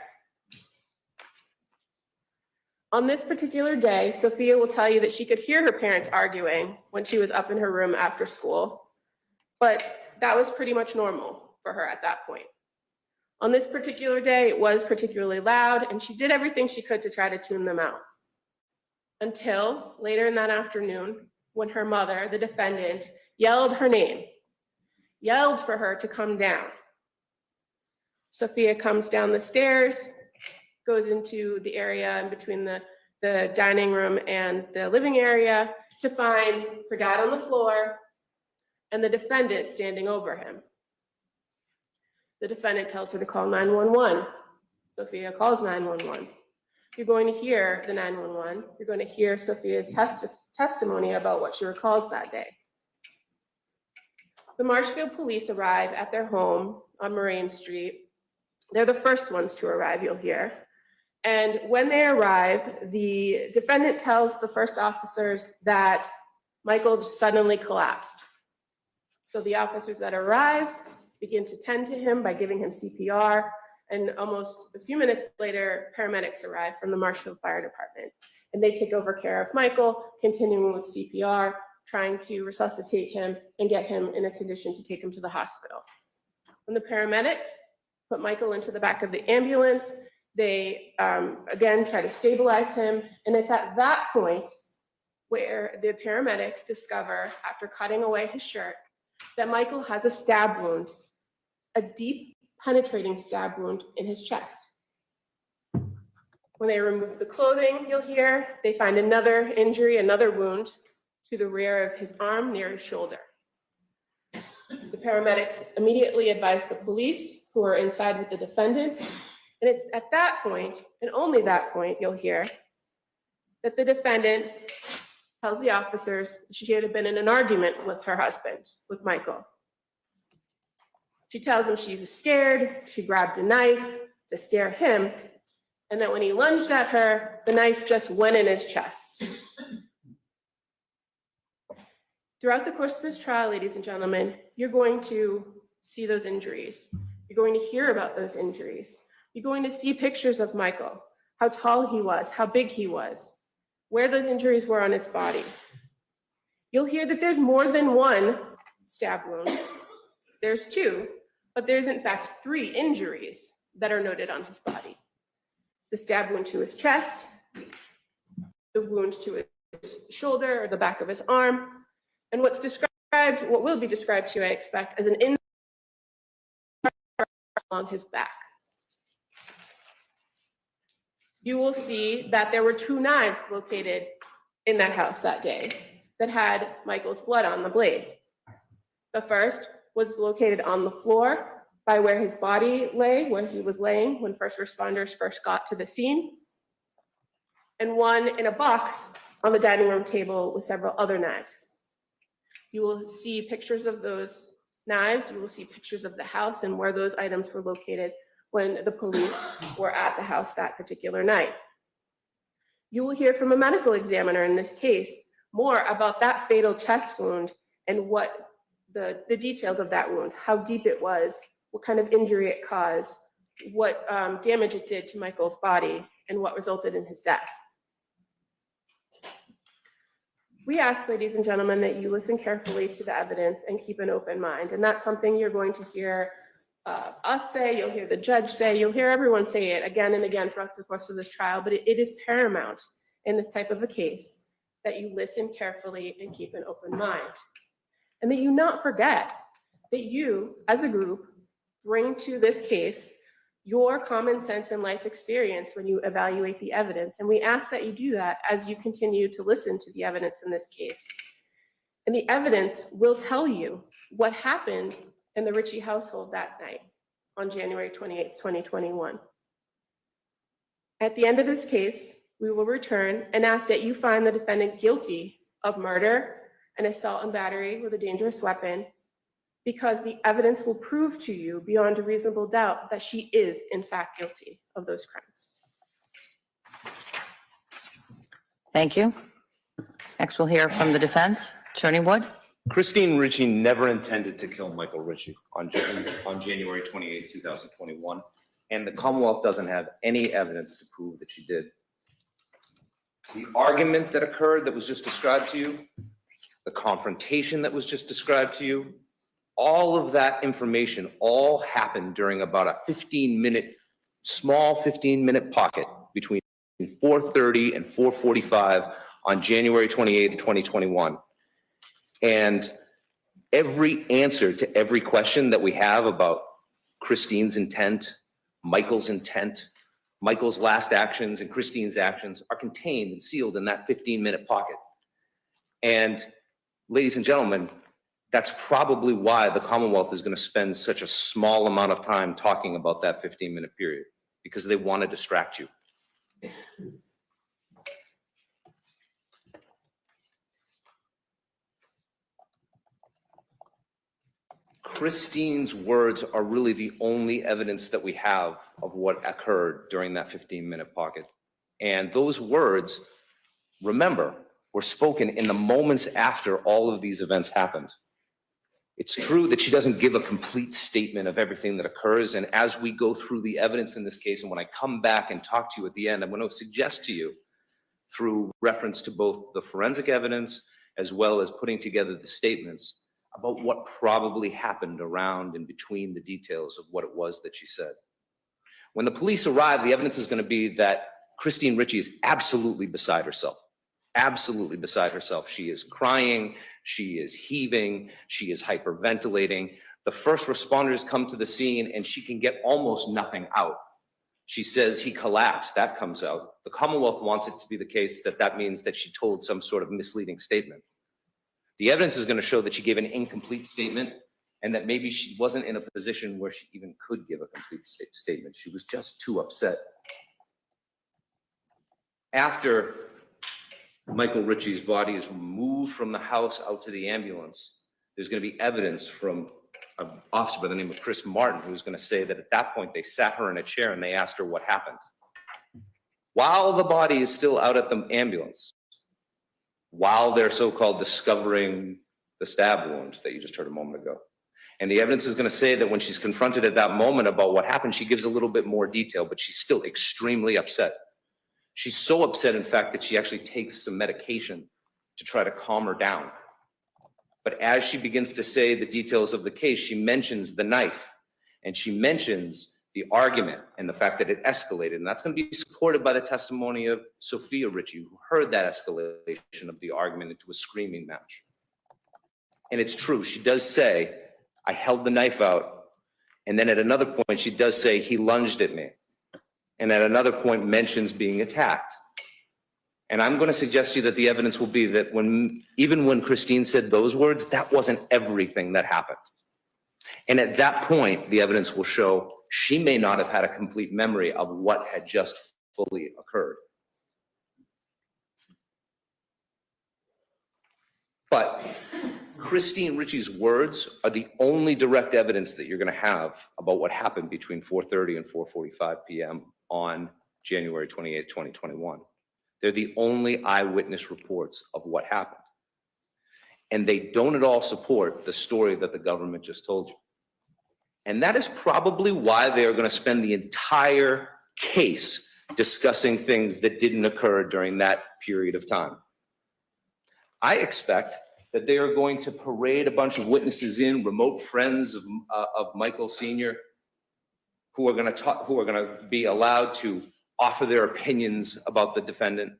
On this particular day, Sophia will tell you that she could hear her parents arguing when she was up in her room after school, but that was pretty much normal for her at that point. On this particular day, it was particularly loud, and she did everything she could to try to tune them out. Until later in that afternoon, when her mother, the defendant, yelled her name, yelled for her to come down. Sophia comes down the stairs, goes into the area in between the dining room and the living area to find her dad on the floor and the defendant standing over him. The defendant tells her to call 911. Sophia calls 911. You're going to hear the 911. You're going to hear Sophia's testimony about what she recalls that day. The Marshfield police arrive at their home on Moraine Street. They're the first ones to arrive, you'll hear. And when they arrive, the defendant tells the first officers that Michael suddenly collapsed. So the officers that arrived begin to tend to him by giving him CPR. And almost a few minutes later, paramedics arrive from the Marshfield Fire Department. And they take over care of Michael, continuing with CPR, trying to resuscitate him and get him in a condition to take him to the hospital. When the paramedics put Michael into the back of the ambulance, they again try to stabilize him. And it's at that point where the paramedics discover, after cutting away his shirt, that Michael has a stab wound, a deep penetrating stab wound in his chest. When they remove the clothing, you'll hear, they find another injury, another wound to the rear of his arm near his shoulder. The paramedics immediately advise the police, who are inside with the defendant. And it's at that point, and only that point, you'll hear that the defendant tells the officers she had been in an argument with her husband, with Michael. She tells him she was scared, she grabbed a knife to scare him, and that when he lunged at her, the knife just went in his chest. Throughout the course of this trial, ladies and gentlemen, you're going to see those injuries. You're going to hear about those injuries. You're going to see pictures of Michael, how tall he was, how big he was, where those injuries were on his body. You'll hear that there's more than one stab wound. There's two, but there's in fact 3 injuries that are noted on his body. The stab wound to his chest, the wound to his shoulder or the back of his arm, and what will be described to you, I expect, as an injury along his back. You will see that there were 2 knives located in that house that day that had Michael's blood on the blade. The first was located on the floor by where his body lay, where he was laying when first responders first got to the scene, and one in a box on the dining room table with several other knives. You will see pictures of those knives. You will see pictures of the house and where those items were located when the police were at the house that particular night. You will hear from a medical examiner in this case more about that fatal chest wound and what the details of that wound, how deep it was, what kind of injury it caused, what damage it did to Michael's body, and what resulted in his death. We ask, ladies and gentlemen, that you listen carefully to the evidence and keep an open mind. And that's something you're going to hear us say, you'll hear the judge say, you'll hear everyone say it again and again throughout the course of this trial, but it is paramount in this type of a case that you listen carefully and keep an open mind. And that you not forget that you, as a group, bring to this case your common sense and life experience when you evaluate the evidence. And we ask that you do that as you continue to listen to the evidence in this case. And the evidence will tell you what happened in the Richie household that night on January 28th, 2021. At the end of this case, we will return and ask that you find the defendant guilty of murder and assault and battery with a dangerous weapon, because the evidence will prove to you beyond a reasonable doubt that she is in fact guilty of those crimes. Thank you. Next, we'll hear from the defense. Attorney Wood. Christine Ritchie never intended to kill Michael Ritchie on January 28, 2021, and the Commonwealth doesn't have any evidence to prove that she did. The argument that occurred that was just described to you, the confrontation that was just described to you, all of that information all happened during about a small 15-minute pocket between 4:30 and 4:45 on January 28th, 2021. And every answer to every question that we have about Christine's intent, Michael's intent, Michael's last actions and Christine's actions are contained and sealed in that 15-minute pocket. And ladies and gentlemen, that's probably why the Commonwealth is going to spend such a small amount of time talking about that 15-minute period, because they want to distract you. Christine's words are really the only evidence that we have of what occurred during that 15-minute pocket. And those words, remember, were spoken in the moments after all of these events happened. It's true that she doesn't give a complete statement of everything that occurs. And as we go through the evidence in this case, and when I come back and talk to you at the end, I'm going to suggest to you, through reference to both the forensic evidence as well as putting together the statements, about what probably happened around and between the details of what it was that she said. When the police arrive, the evidence is going to be that Christine Ritchie is absolutely beside herself. Absolutely beside herself. She is crying, she is heaving, she is hyperventilating. The first responders come to the scene and she can get almost nothing out. She says he collapsed, that comes out. The Commonwealth wants it to be the case that that means that she told some sort of misleading statement. The evidence is going to show that she gave an incomplete statement and that maybe she wasn't in a position where she even could give a complete statement. She was just too upset. After Michael Ricci's body is removed from the house out to the ambulance, there's going to be evidence from an officer by the name of Chris Martin, who's going to say that at that point they sat her in a chair and they asked her what happened. While the body is still out at the ambulance, while they're so-called discovering the stab wound that you just heard a moment ago. And the evidence is going to say that when she's confronted at that moment about what happened, she gives a little bit more detail, but she's still extremely upset. She's so upset, in fact, that she actually takes some medication to try to calm her down. But as she begins to say the details of the case, she mentions the knife and she mentions the argument and the fact that it escalated. And that's going to be supported by the testimony of Sophia Richie, who heard that escalation of the argument into a screaming match. And it's true. She does say, I held the knife out. And then at another point, she does say, he lunged at me. And at another point mentions being attacked. And I'm going to suggest to you that the evidence will be that even when Christine said those words, that wasn't everything that happened. And at that point, the evidence will show she may not have had a complete memory of what had just fully occurred. But Christine Ritchie's words are the only direct evidence that you're going to have about what happened between 4:30 and 4:45 p.m. on January 28th, 2021. They're the only eyewitness reports of what happened. And they don't at all support the story that the government just told you. And that is probably why they are going to spend the entire case discussing things that didn't occur during that period of time. I expect that they are going to parade a bunch of witnesses in, remote friends of Michael Sr., who are going to be allowed to offer their opinions about the defendant,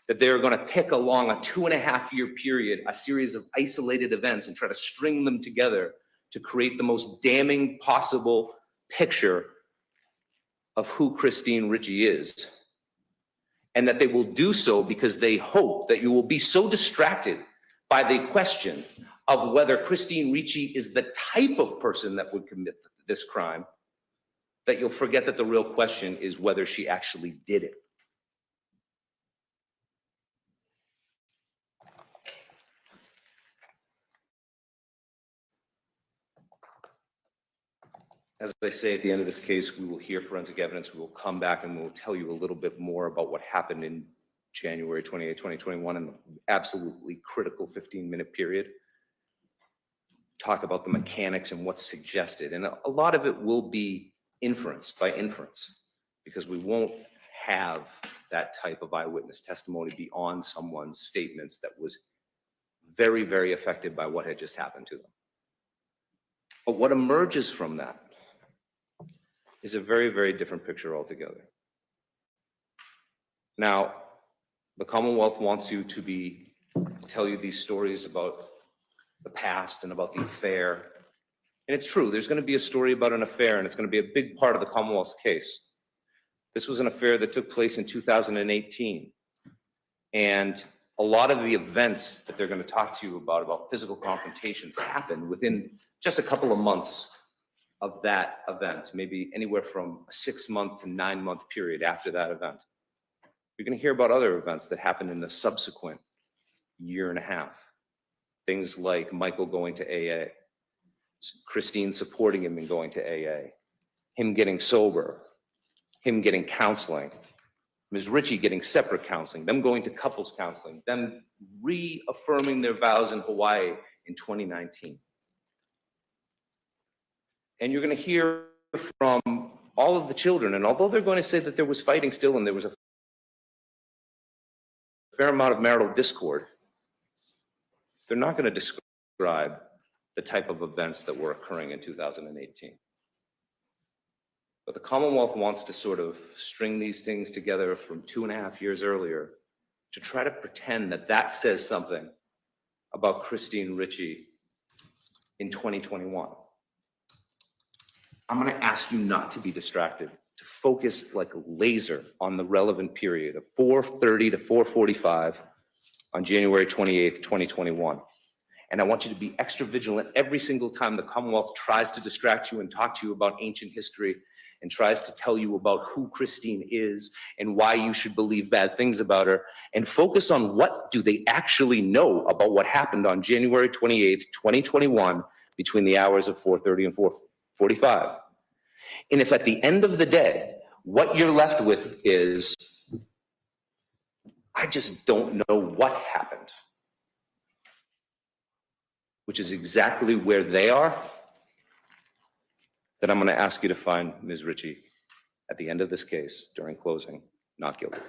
that they're going to pick along a 2.5-year period, a series of isolated events, and try to string them together to create the most damning possible picture of who Christine Ritchie is. And that they will do so because they hope that you will be so distracted by the question of whether Christine Ritchie is the type of person that would commit this crime, that you'll forget that the real question is whether she actually did it. As I say, at the end of this case, we will hear forensic evidence. We will come back and we'll tell you a little bit more about what happened in January 28, 2021, in the absolutely critical 15-minute period. Talk about the mechanics and what's suggested. And a lot of it will be inference by inference, because we won't have that type of eyewitness testimony beyond someone's statements that was very, very affected by what had just happened to them. But what emerges from that is a very, very different picture altogether. Now, the Commonwealth wants you to tell you these stories about the past and about the affair. And it's true, there's going to be a story about an affair, and it's going to be a big part of the Commonwealth's case. This was an affair that took place in 2018. And a lot of the events that they're going to talk to you about physical confrontations, happened within just a couple of months of that event, maybe anywhere from a 6-month to 9-month period after that event. You're going to hear about other events that happened in the subsequent 1.5 years. Things like Michael going to AA, Christine supporting him and going to AA, him getting sober, him getting counseling, Ms. Ritchie getting separate counseling, them going to couples counseling, them reaffirming their vows in Hawaii in 2019. And you're going to hear from all of the children. And although they're going to say that there was fighting still and there was a fair amount of marital discord, they're not going to describe the type of events that were occurring in 2018. But the Commonwealth wants to sort of string these things together from 2.5 years earlier to try to pretend that that says something about Christine Ritchie in 2021. I'm going to ask you not to be distracted, to focus like a laser on the relevant period of 4:30 to 4:45 on January 28th, 2021. And I want you to be extra vigilant every single time the Commonwealth tries to distract you and talk to you about ancient history and tries to tell you about who Christine is and why you should believe bad things about her, and focus on what do they actually know about what happened on January 28th, 2021 between the hours of 4:30 and 4:45. And if at the end of the day, what you're left with is, I just don't know what happened, which is exactly where they are, then I'm going to ask you to find Ms. Ritchie at the end of this case during closing, not guilty.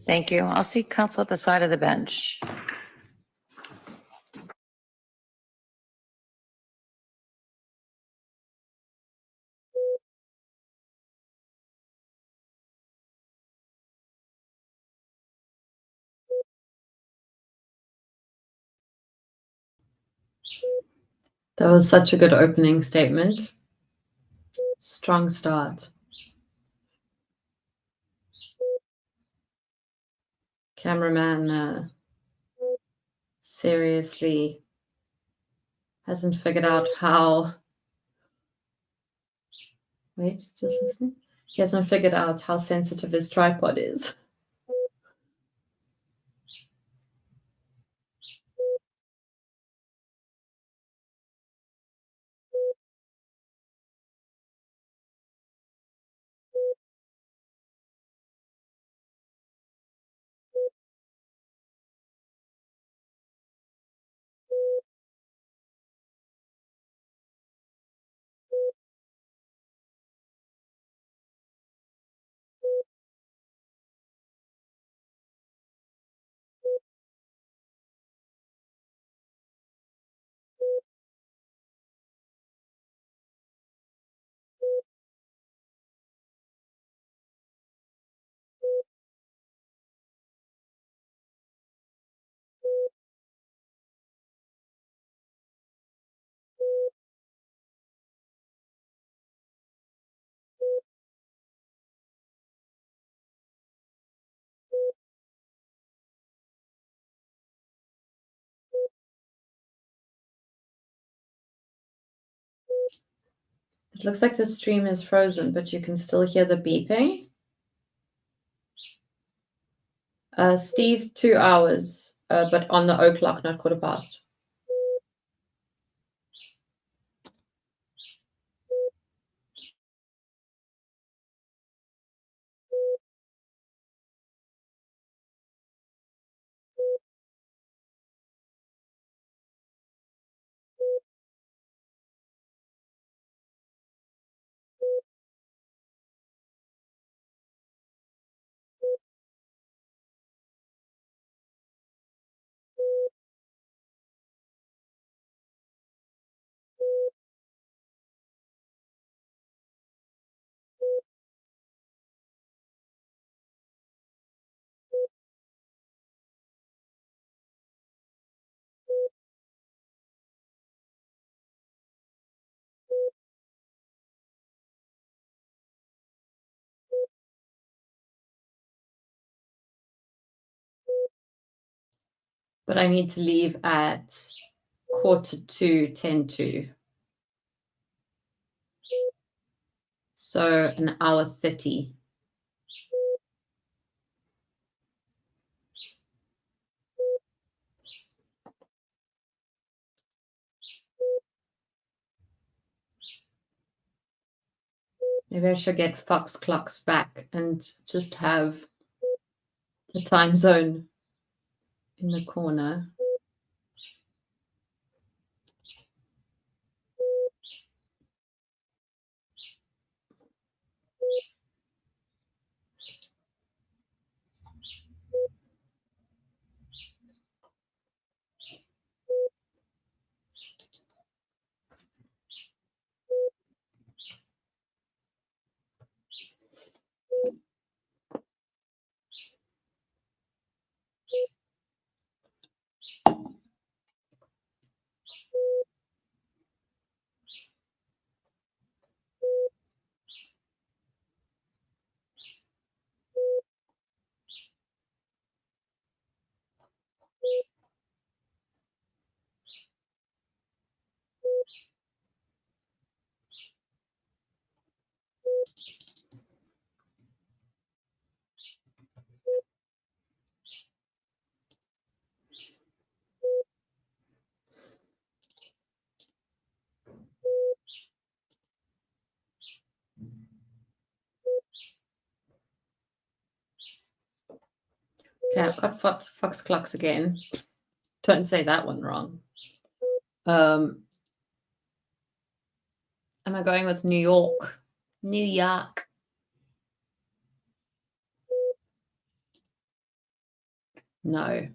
Thank you. I'll see counsel at the side of the bench. That was such a good opening statement. Strong start. Cameraman seriously hasn't figured out how. Wait, just listening. He hasn't figured out how sensitive his tripod is. It looks like the stream is frozen, but you can still hear the beeping. Steve, 2 hours, but on the o'clock, not 1:15. But I need to leave at 1:45, 10:02. So an hour 30. Maybe I should get Fox clocks back and just have the time zone in the corner. Okay, I've got Fox clocks again. Don't say that one wrong. Am I going with New York? New York. No.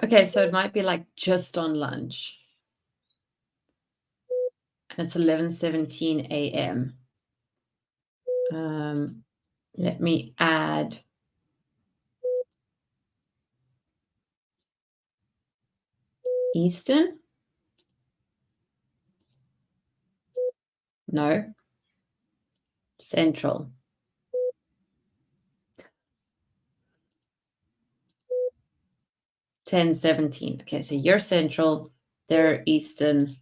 Okay, so it might be like just on lunch. And it's 11:17 a.m. Let me add Eastern. No. Central. $10:17. Okay, so you're Central, they're Eastern.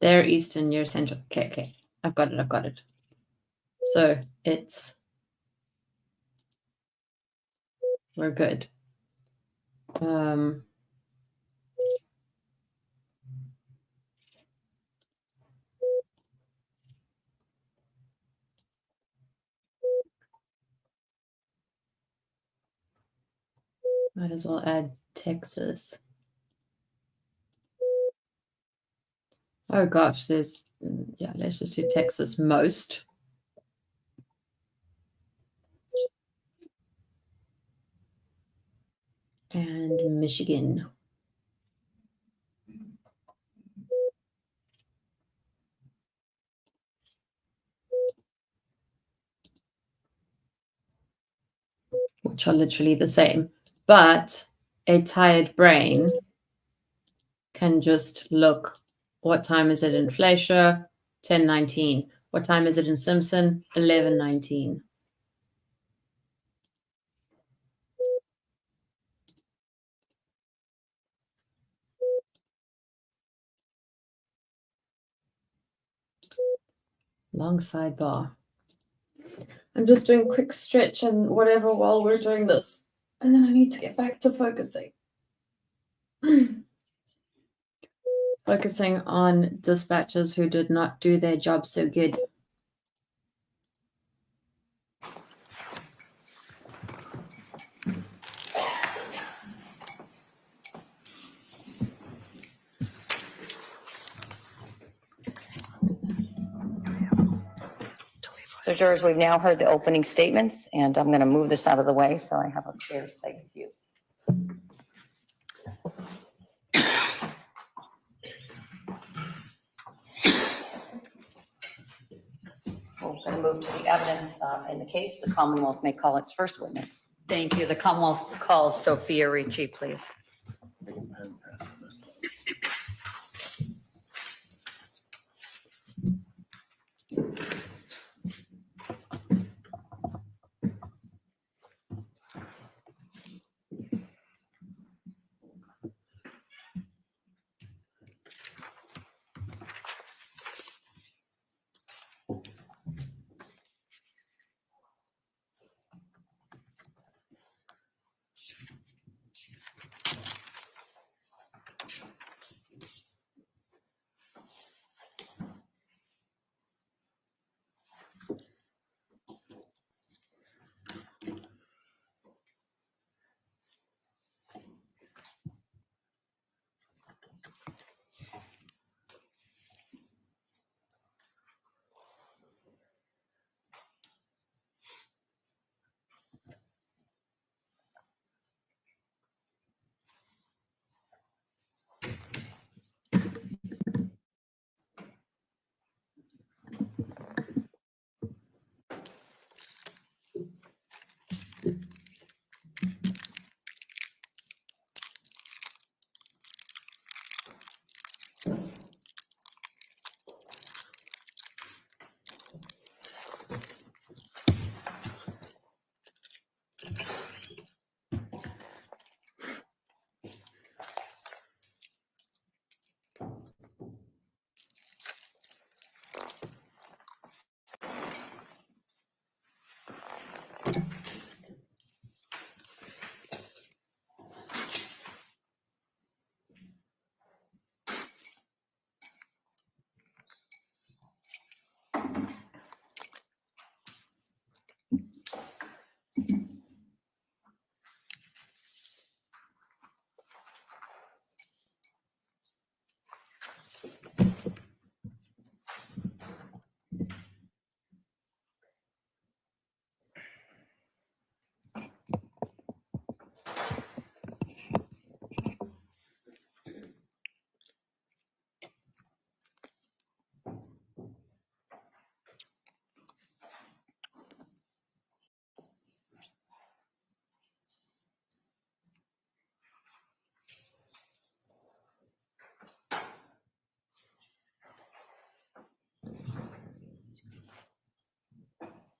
They're Eastern, you're Central. Okay. I've got it. So we're good. Might as well add Texas. Oh gosh, let's just do Texas most. And Michigan. Which are literally the same. But a tired brain can just look, what time is it in Fleischer? 10:19. What time is it in Simpson? 11:19. Long sidebar. I'm just doing quick stretch and whatever while we're doing this. And then I need to get back to focusing. Focusing on dispatchers who did not do their job so good. So jurors, we've now heard the opening statements, and I'm going to move this out of the way so I have a clear sight view. We're going to move to the evidence in the case. The Commonwealth may call its first witness. Thank you. The Commonwealth calls Sophia Ricci, please.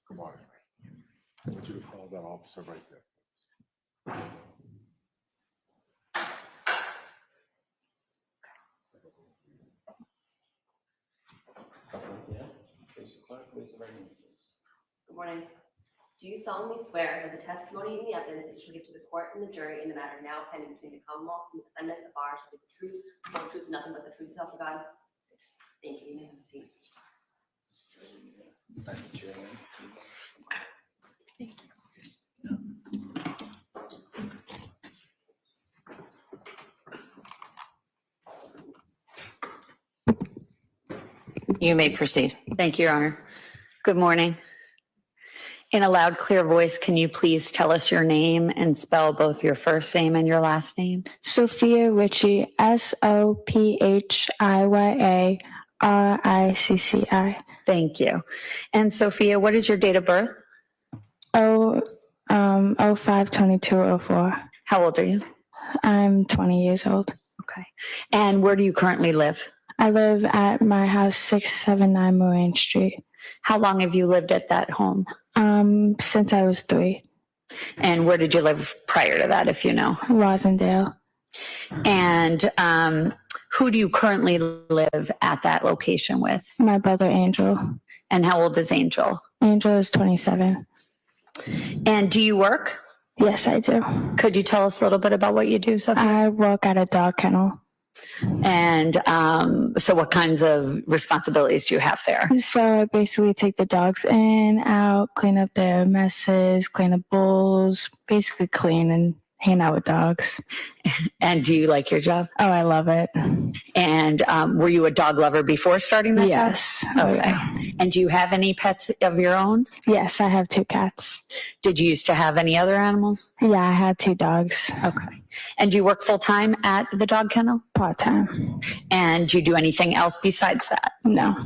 Come on. I want you to follow that officer right there. Good morning. Do you solemnly swear that the testimony and the evidence that you shall give to the court and the jury in the matter now pending between the Commonwealth and the defendant, the bar, shall be the truth, the whole truth, and nothing but the truth, so help you God? Thank you. You may have a seat. You may proceed. Thank you, Your Honor. Good morning. In a loud, clear voice, can you please tell us your name and spell both your first name and your last name? Sophia Richie, SOPHIYARICCI. Thank you. And Sophia, what is your date of birth? 05/22/04. How old are you? I'm 20 years old. Okay. And where do you currently live? I live at my house, 679 Moraine Street. How long have you lived at that home? Since I was 3. And where did you live prior to that, if you know? Rosendale. And who do you currently live at that location with? My brother, Angel. And how old is Angel? Angel is 27. And do you work? Yes, I do. Could you tell us a little bit about what you do, Sophia? I work at a dog kennel. And so what kinds of responsibilities do you have there? So I basically take the dogs in, out, clean up their messes, clean up bowls, basically clean and hang out with dogs. And do you like your job? Oh, I love it. And were you a dog lover before starting that job? Yes. Okay. And do you have any pets of your own? Yes, I have 2 cats. Did you used to have any other animals? Yeah, I have 2 dogs. Okay. And do you work full time at the dog kennel? Part time. And do you do anything else besides that? No.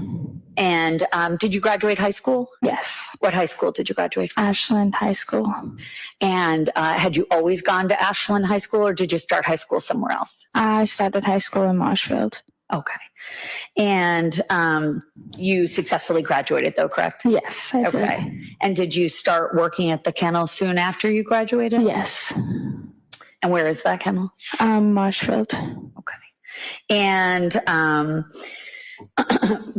And did you graduate high school? Yes. What high school did you graduate from? Ashland High School. And had you always gone to Ashland High School, or did you start high school somewhere else? I started high school in Marshfield. Okay. And you successfully graduated though, correct? Yes, I did. Okay. And did you start working at the kennel soon after you graduated? Yes. And where is that kennel? Marshfield. Okay. And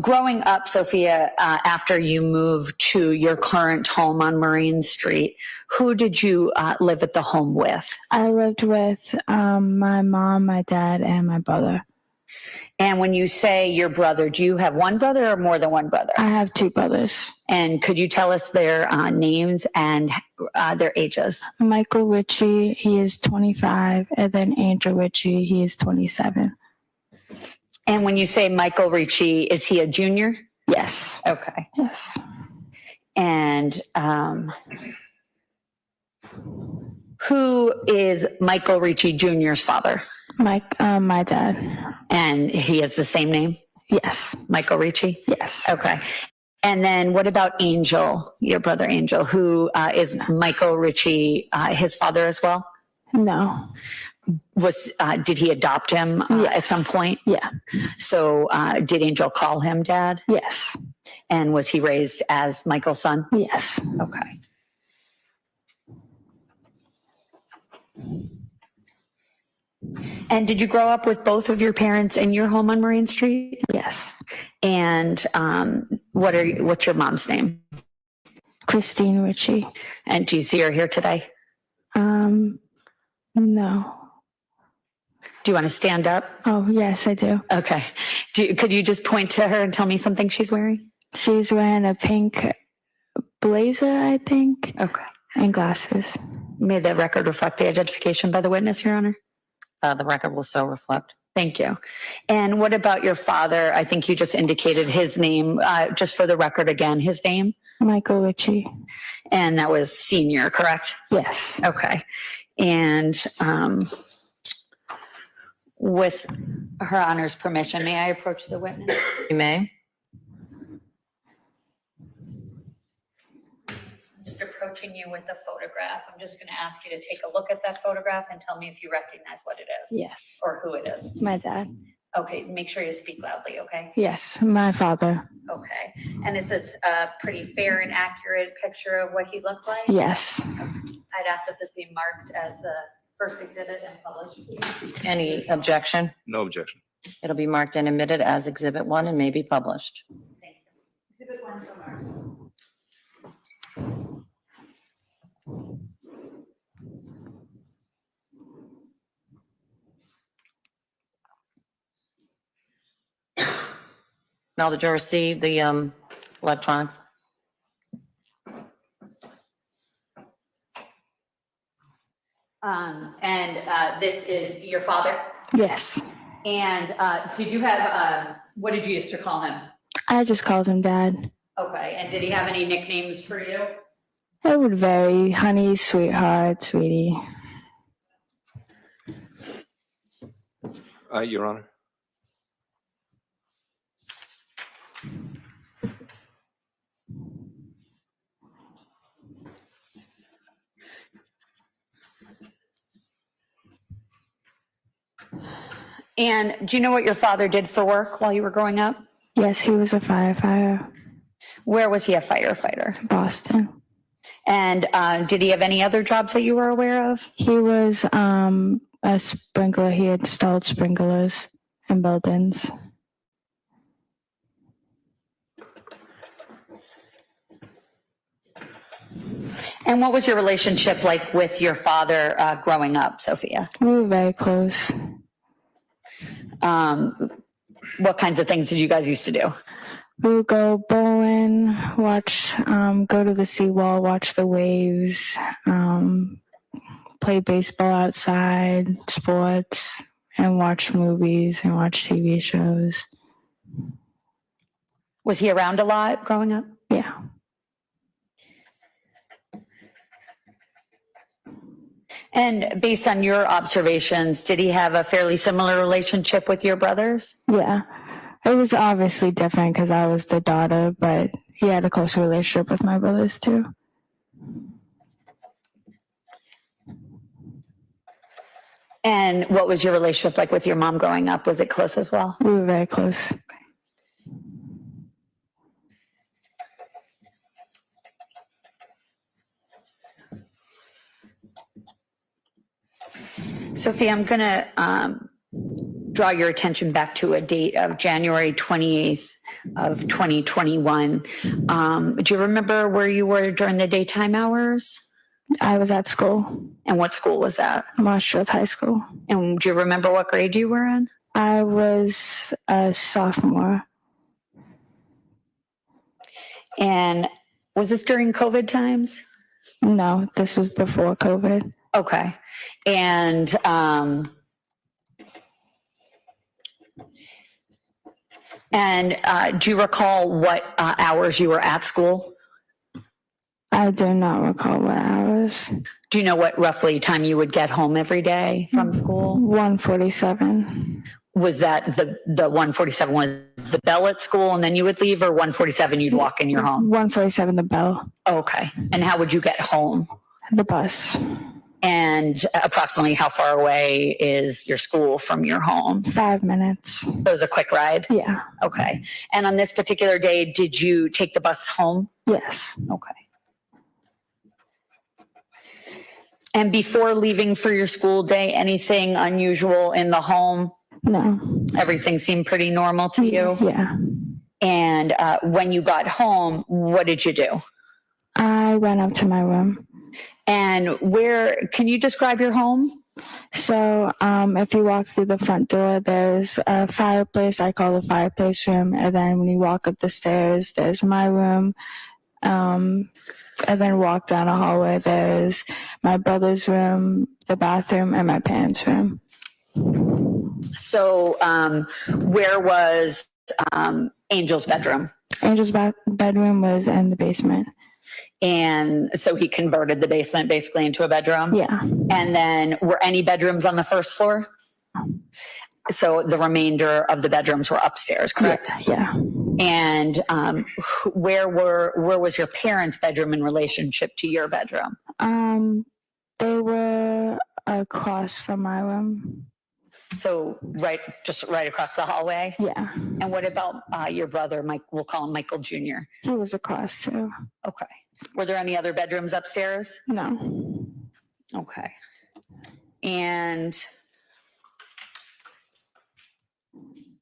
growing up, Sophia, after you moved to your current home on Marine Street, who did you live at the home with? I lived with my mom, my dad, and my brother. And when you say your brother, do you have one brother or more than one brother? I have two brothers. And could you tell us their names and their ages? Michael Ricci, he is 25, and then Andrew Ricci, he is 27. And when you say Michael Ricci, is he a junior? Yes. Okay. Yes. And who is Michael Ricci Jr.'s father? My dad. And he has the same name? Yes. Michael Ricci? Yes. Okay. And then what about Angel, your brother Angel, who is Michael Ricci, his father as well? No. Did he adopt him at some point? Yeah. So did Angel call him dad? Yes. And was he raised as Michael's son? Yes. Okay. And did you grow up with both of your parents in your home on Marine Street? Yes. And what's your mom's name? Christine Richie. And do you see her here today? No. Do you want to stand up? Oh, yes, I do. Okay. Could you just point to her and tell me something she's wearing? She's wearing a pink blazer, I think. Okay. And glasses. May the record reflect the identification by the witness, Your Honor? The record will so reflect. Thank you. And what about your father? I think you just indicated his name, just for the record again, his name? Michael Ricci. And that was senior, correct? Yes. Okay. And with Her Honor's permission, may I approach the witness? You may. I'm just approaching you with a photograph. I'm just going to ask you to take a look at that photograph and tell me if you recognize what it is. Yes. Or who it is. My dad. Okay, make sure you speak loudly, okay? Yes, my father. Okay. And is this a pretty fair and accurate picture of what he looked like? Yes. I'd ask that this be marked as the first exhibit and published, please. Any objection? No objection. It'll be marked and admitted as Exhibit 1 and may be published. Thank you. Exhibit 1 so marked. Now the jurors see the electronics. This is your father? Yes. And did you have, what did you used to call him? I just called him Dad. Okay, and did he have any nicknames for you? It would vary. Honey, sweetheart, sweetie. Your Honor. And do you know what your father did for work while you were growing up? Yes, he was a firefighter. Where was he a firefighter? Boston. And did he have any other jobs that you were aware of? He was a sprinkler. He installed sprinklers in buildings. And what was your relationship like with your father growing up, Sophia? We were very close. What kinds of things did you guys used to do? We would go bowling, go to the seawall, watch the waves, play baseball outside, sports, and watch movies and watch TV shows. Was he around a lot growing up? Yeah. And based on your observations, did he have a fairly similar relationship with your brothers? Yeah. It was obviously different because I was the daughter, but he had a close relationship with my brothers too. And what was your relationship like with your mom growing up? Was it close as well? We were very close. Sophia, I'm going to draw your attention back to a date of January 28th of 2021. Do you remember where you were during the daytime hours? I was at school. And what school was that? Marshfield High School. And do you remember what grade you were in? I was a sophomore. And was this during COVID times? No, this was before COVID. Okay. And do you recall what hours you were at school? I do not recall what hours. Do you know what roughly time you would get home every day from school? 1:47. Was that the 1:47 was the bell at school and then you would leave, or 1:47 you'd walk in your home? 1:47 the bell. Okay. And how would you get home? The bus. And approximately how far away is your school from your home? 5 minutes. It was a quick ride? Yeah. Okay. And on this particular day, did you take the bus home? Yes. Okay. And before leaving for your school day, anything unusual in the home? No. Everything seemed pretty normal to you? Yeah. And when you got home, what did you do? I went up to my room. And can you describe your home? So if you walk through the front door, there's a fireplace. I call the fireplace room. And then when you walk up the stairs, there's my room. And then walk down a hallway, there's my brother's room, the bathroom, and my parents' room. So where was Angel's bedroom? Angel's bedroom was in the basement. And so he converted the basement basically into a bedroom? Yeah. And then were any bedrooms on the first floor? So the remainder of the bedrooms were upstairs, correct? Yeah. And where was your parents' bedroom in relationship to your bedroom? They were across from my room. So just right across the hallway? Yeah. And what about your brother, Mike? We'll call him Michael Jr. He was across too. Okay. Were there any other bedrooms upstairs? No. Okay. And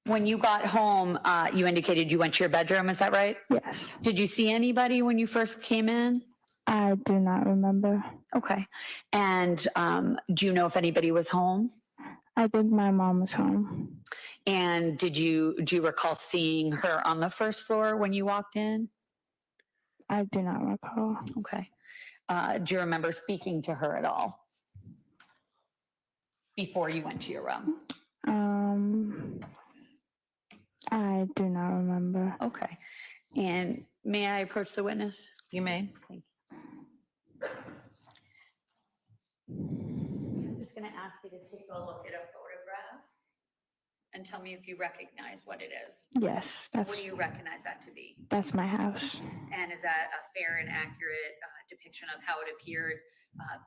when you got home, you indicated you went to your bedroom, is that right? Yes. Did you see anybody when you first came in? I do not remember. Okay. And do you know if anybody was home? I think my mom was home. And do you recall seeing her on the first floor when you walked in? I do not recall. Okay. Do you remember speaking to her at all before you went to your room? I do not remember. Okay. And may I approach the witness? You may. Thank you. I'm just going to ask you to take a look at a photograph and tell me if you recognize what it is. Yes, What do you recognize that to be? that's my house. And is that a fair and accurate depiction of how it appeared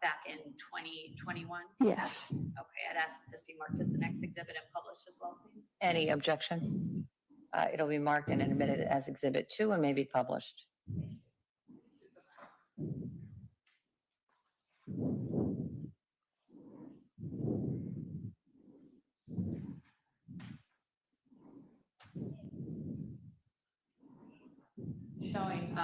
back in 2021? Yes. Okay, I'd ask that this be marked as the next exhibit and published as well, please. Any objection? It'll be marked and admitted as Exhibit 2 and may be published. Showing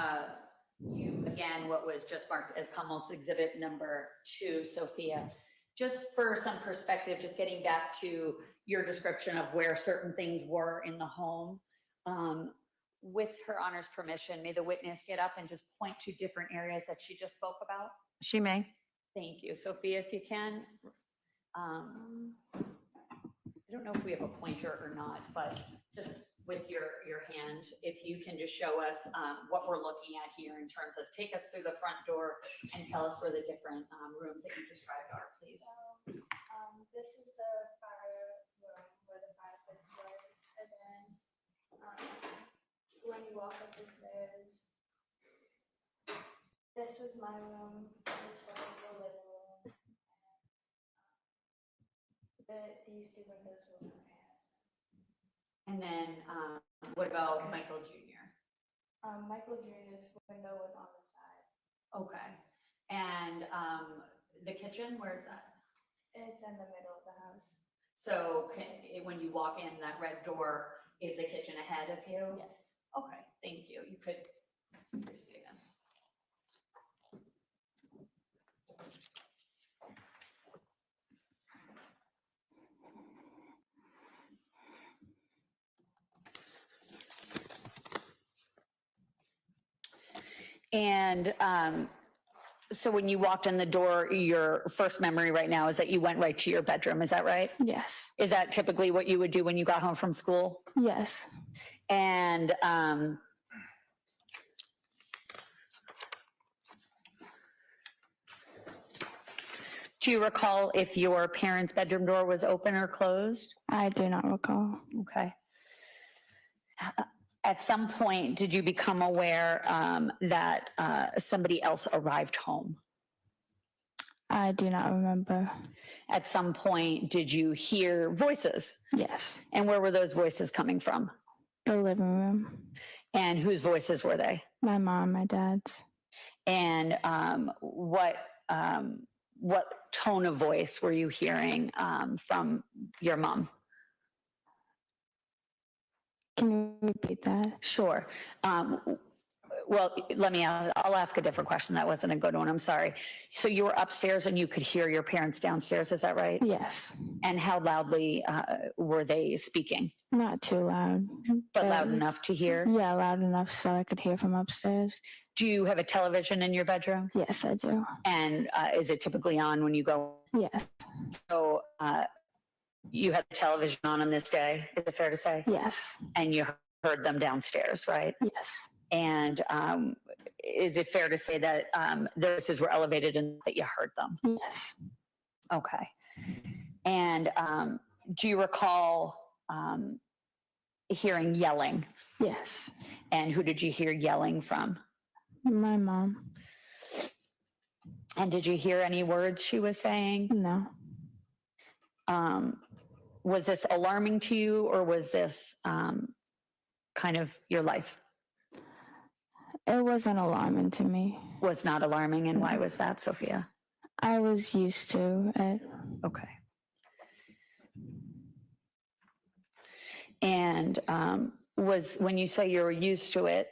you again what was just marked as Commonwealth's Exhibit number 2, Sophia. Just for some perspective, just getting back to your description of where certain things were in the home. With Her Honor's permission, may the witness get up and just point to different areas that she just spoke about? She may. Thank you. Sophia, if you can. I don't know if we have a pointer or not, but just with your hand, if you can just show us what we're looking at here in terms of take us through the front door and tell us where the different rooms that you described are, please. This is the fire room where the fireplace was, and then you walk up the stairs. This was my room. This was the living room. These two windows were my parents. And then, what about Michael Jr.? Michael Jr.'s window was on the side. Okay. And the kitchen, where's that? It's in the middle of the house. So when you walk in, that red door, is the kitchen ahead of you? Yes. Okay, thank you. You could proceed again. And so when you walked in the door, your first memory right now is that you went right to your bedroom. Is that right? Yes. Is that typically what you would do when you got home from school? Yes. And do you recall if your parents' bedroom door was open or closed? I do not recall. Okay. At some point, did you become aware that somebody else arrived home? I do not remember. At some point, did you hear voices? Yes. And where were those voices coming from? The living room. And whose voices were they? My mom, my dad's. And what tone of voice were you hearing from your mom? Can you repeat that? Sure. Well, I'll ask a different question. That wasn't a good one. I'm sorry. So you were upstairs and you could hear your parents downstairs. Is that right? Yes. And how loudly were they speaking? Not too loud. But loud enough to hear? Yeah, loud enough so I could hear from upstairs. Do you have a television in your bedroom? Yes, I do. And is it typically on when you go? Yes. So you had the television on this day, is it fair to say? Yes. And you heard them downstairs, right? Yes. And is it fair to say that their voices were elevated and that you heard them? Yes. Okay. And do you recall hearing yelling? Yes. And who did you hear yelling from? My mom. And did you hear any words she was saying? No. Was this alarming to you, or was this kind of your life? It wasn't alarming to me. Was not alarming, and why was that, Sophia? I was used to it. Okay. And was, when you say you were used to it,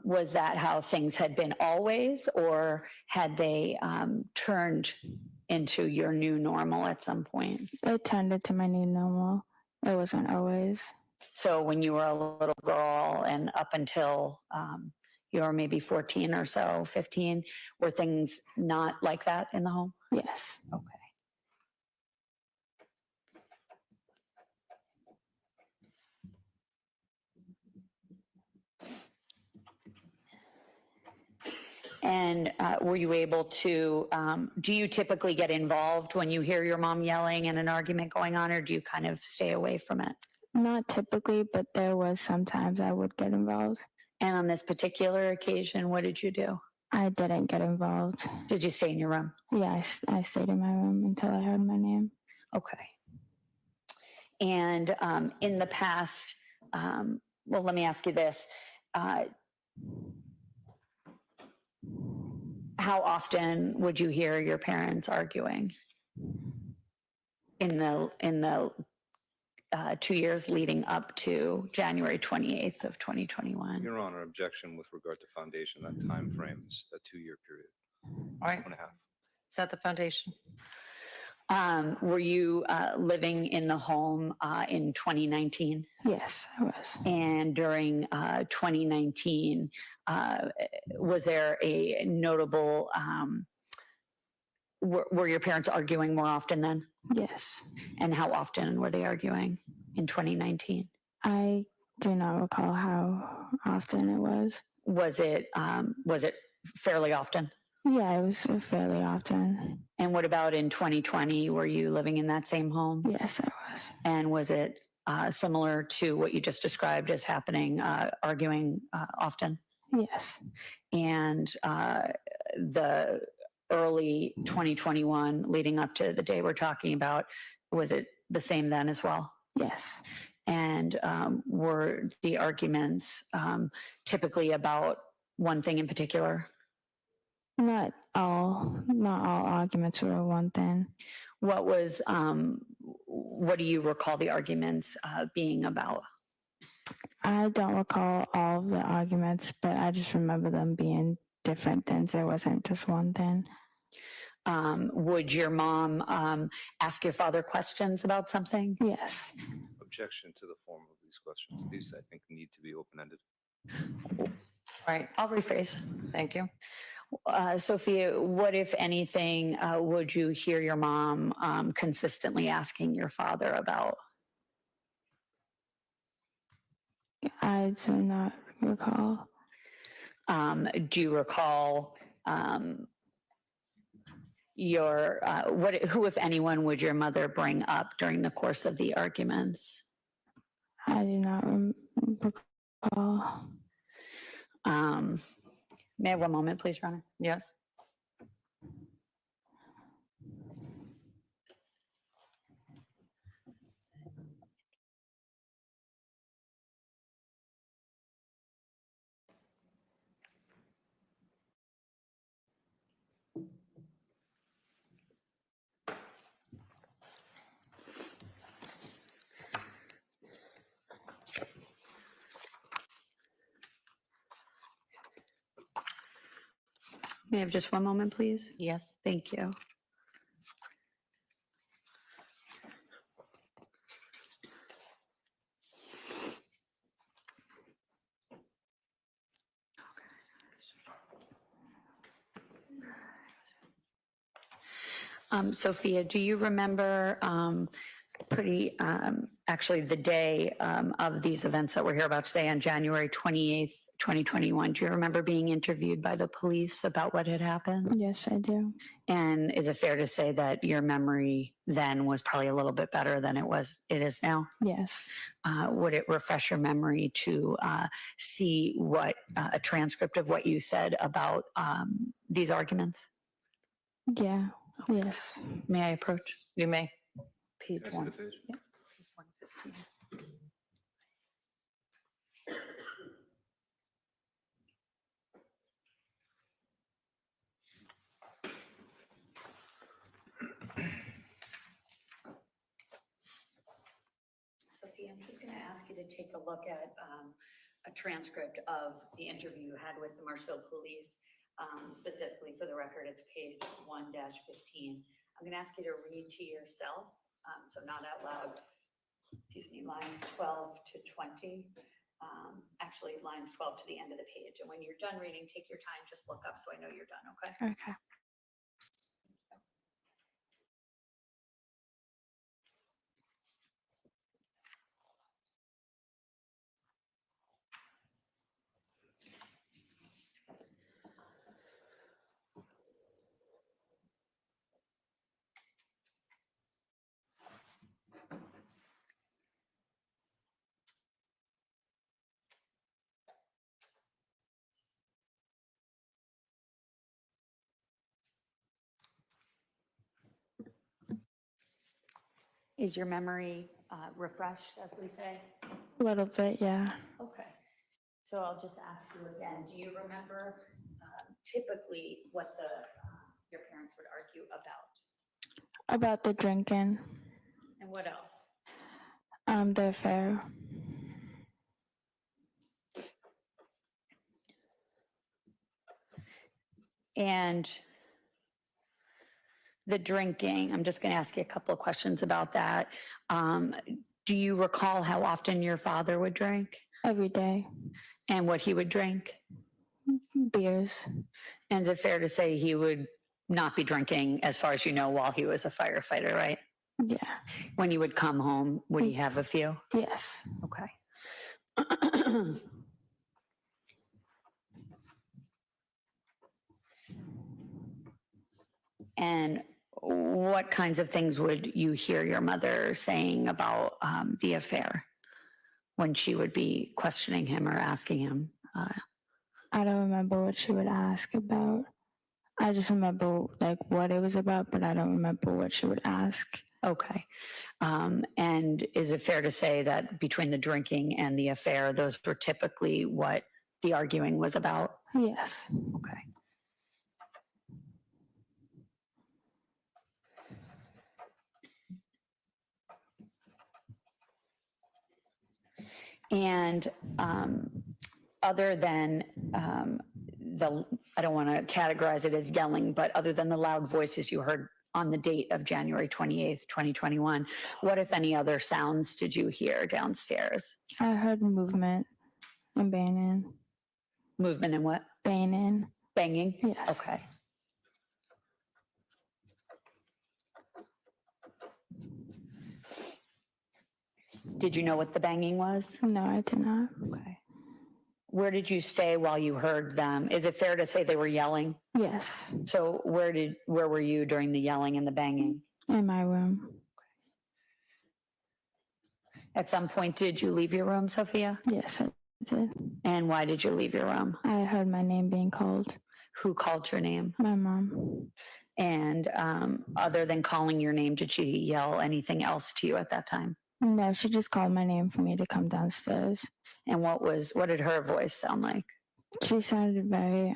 was that how things had been always, or had they turned into your new normal at some point? It turned into my new normal. It wasn't always. So when you were a little girl and up until you were maybe 14 or so, 15, were things not like that in the home? Yes. Okay. And were you able to, do you typically get involved when you hear your mom yelling and an argument going on, or do you kind of stay away from it? Not typically, but there was sometimes I would get involved. And on this particular occasion, what did you do? I didn't get involved. Did you stay in your room? Yeah, I stayed in my room until I heard my name. Okay. And in the past, well, let me ask you this. How often would you hear your parents arguing in the 2 years leading up to January 28th of 2021? Your Honor, objection with regard to foundation. That time frame is a 2-year period. All right. 1.5. Is that the foundation? Were you living in the home in 2019? Yes, I was. And during 2019, was there a notable, were your parents arguing more often then? Yes. And how often were they arguing in 2019? I do not recall how often it was. Was it fairly often? Yeah, it was fairly often. And what about in 2020? Were you living in that same home? Yes, I was. And was it similar to what you just described as happening, arguing often? Yes. And the early 2021 leading up to the day we're talking about, was it the same then as well? Yes. And were the arguments typically about one thing in particular? Not all arguments were one thing. What was, what do you recall the arguments being about? I don't recall all of the arguments, but I just remember them being different things. It wasn't just one thing. Would your mom ask your father questions about something? Yes. Objection to the form of these questions. These, I think, need to be open-ended. All right, I'll rephrase. Thank you. Sophia, what, if anything, would you hear your mom consistently asking your father about? I do not recall. Do you recall who, if anyone, would your mother bring up during the course of the arguments? I do not recall. May I have one moment, please, Your Honor? Yes. May I have just one moment, please? Yes. Thank you. Sophia, do you remember actually the day of these events that we're here about today on January 28th, 2021? Do you remember being interviewed by the police about what had happened? Yes, I do. And is it fair to say that your memory then was probably a little bit better than it is now? Yes. Would it refresh your memory to see what a transcript of what you said about these arguments? Yeah. Yes. May I approach? You may. Page Can I see one. the page? Yep. 115. Sophia, I'm just going to ask you to take a look at a transcript of the interview you had with the Marshfield Police. Specifically for the record, it's page 1-15. I'm going to ask you to read to yourself, so not out loud, excuse me, lines 12 to 20. Actually, lines 12 to the end of the page. And when you're done reading, take your time, just look up so I know you're done, okay? Okay. Is your memory refreshed, as we say? A little bit, yeah. Okay. So I'll just ask you again, do you remember typically what your parents would argue about? About the drinking. And what else? The affair. And the drinking, I'm just going to ask you a couple of questions about that. Do you recall how often your father would drink? Every day. And what he would drink? Beers. And is it fair to say he would not be drinking, as far as you know, while he was a firefighter, right? Yeah. When he would come home, would he have a few? Yes. Okay. And what kinds of things would you hear your mother saying about the affair when she would be questioning him or asking him? I don't remember what she would ask about. I just remember like what it was about, but I don't remember what she would ask. Okay. And is it fair to say that between the drinking and the affair, those were typically what the arguing was about? Yes. Okay. And other than I don't want to categorize it as yelling, but other than the loud voices you heard on the date of January 28th, 2021, what, if any, other sounds did you hear downstairs? I heard movement and banging. Movement and what? Banging. Banging? Yes. Okay. Did you know what the banging was? No, I did not. Okay. Where did you stay while you heard them? Is it fair to say they were yelling? Yes. So where were you during the yelling and the banging? In my room. At some point, did you leave your room, Sophia? Yes, I did. And why did you leave your room? I heard my name being called. Who called your name? My mom. And other than calling your name, did she yell anything else to you at that time? No, she just called my name for me to come downstairs. And what did her voice sound like? She sounded very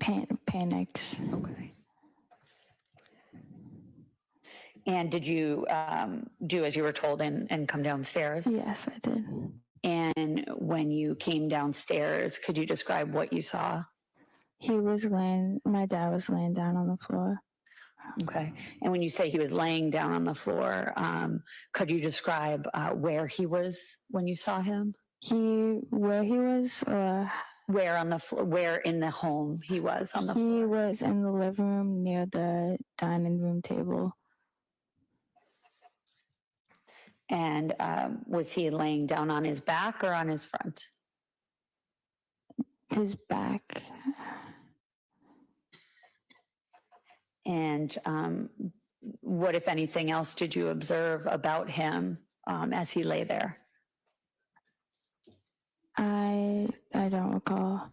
panicked. Okay. And did you do as you were told and come downstairs? Yes, I did. And when you came downstairs, could you describe what you saw? My dad was laying down on the floor. Okay. And when you say he was laying down on the floor, could you describe where he was when you saw him? Where he was, or where on the where in the home he was on the floor? He was in the living room near the dining room table. And was he laying down on his back or on his front? His back. And what, if anything else, did you observe about him as he lay there? I don't recall.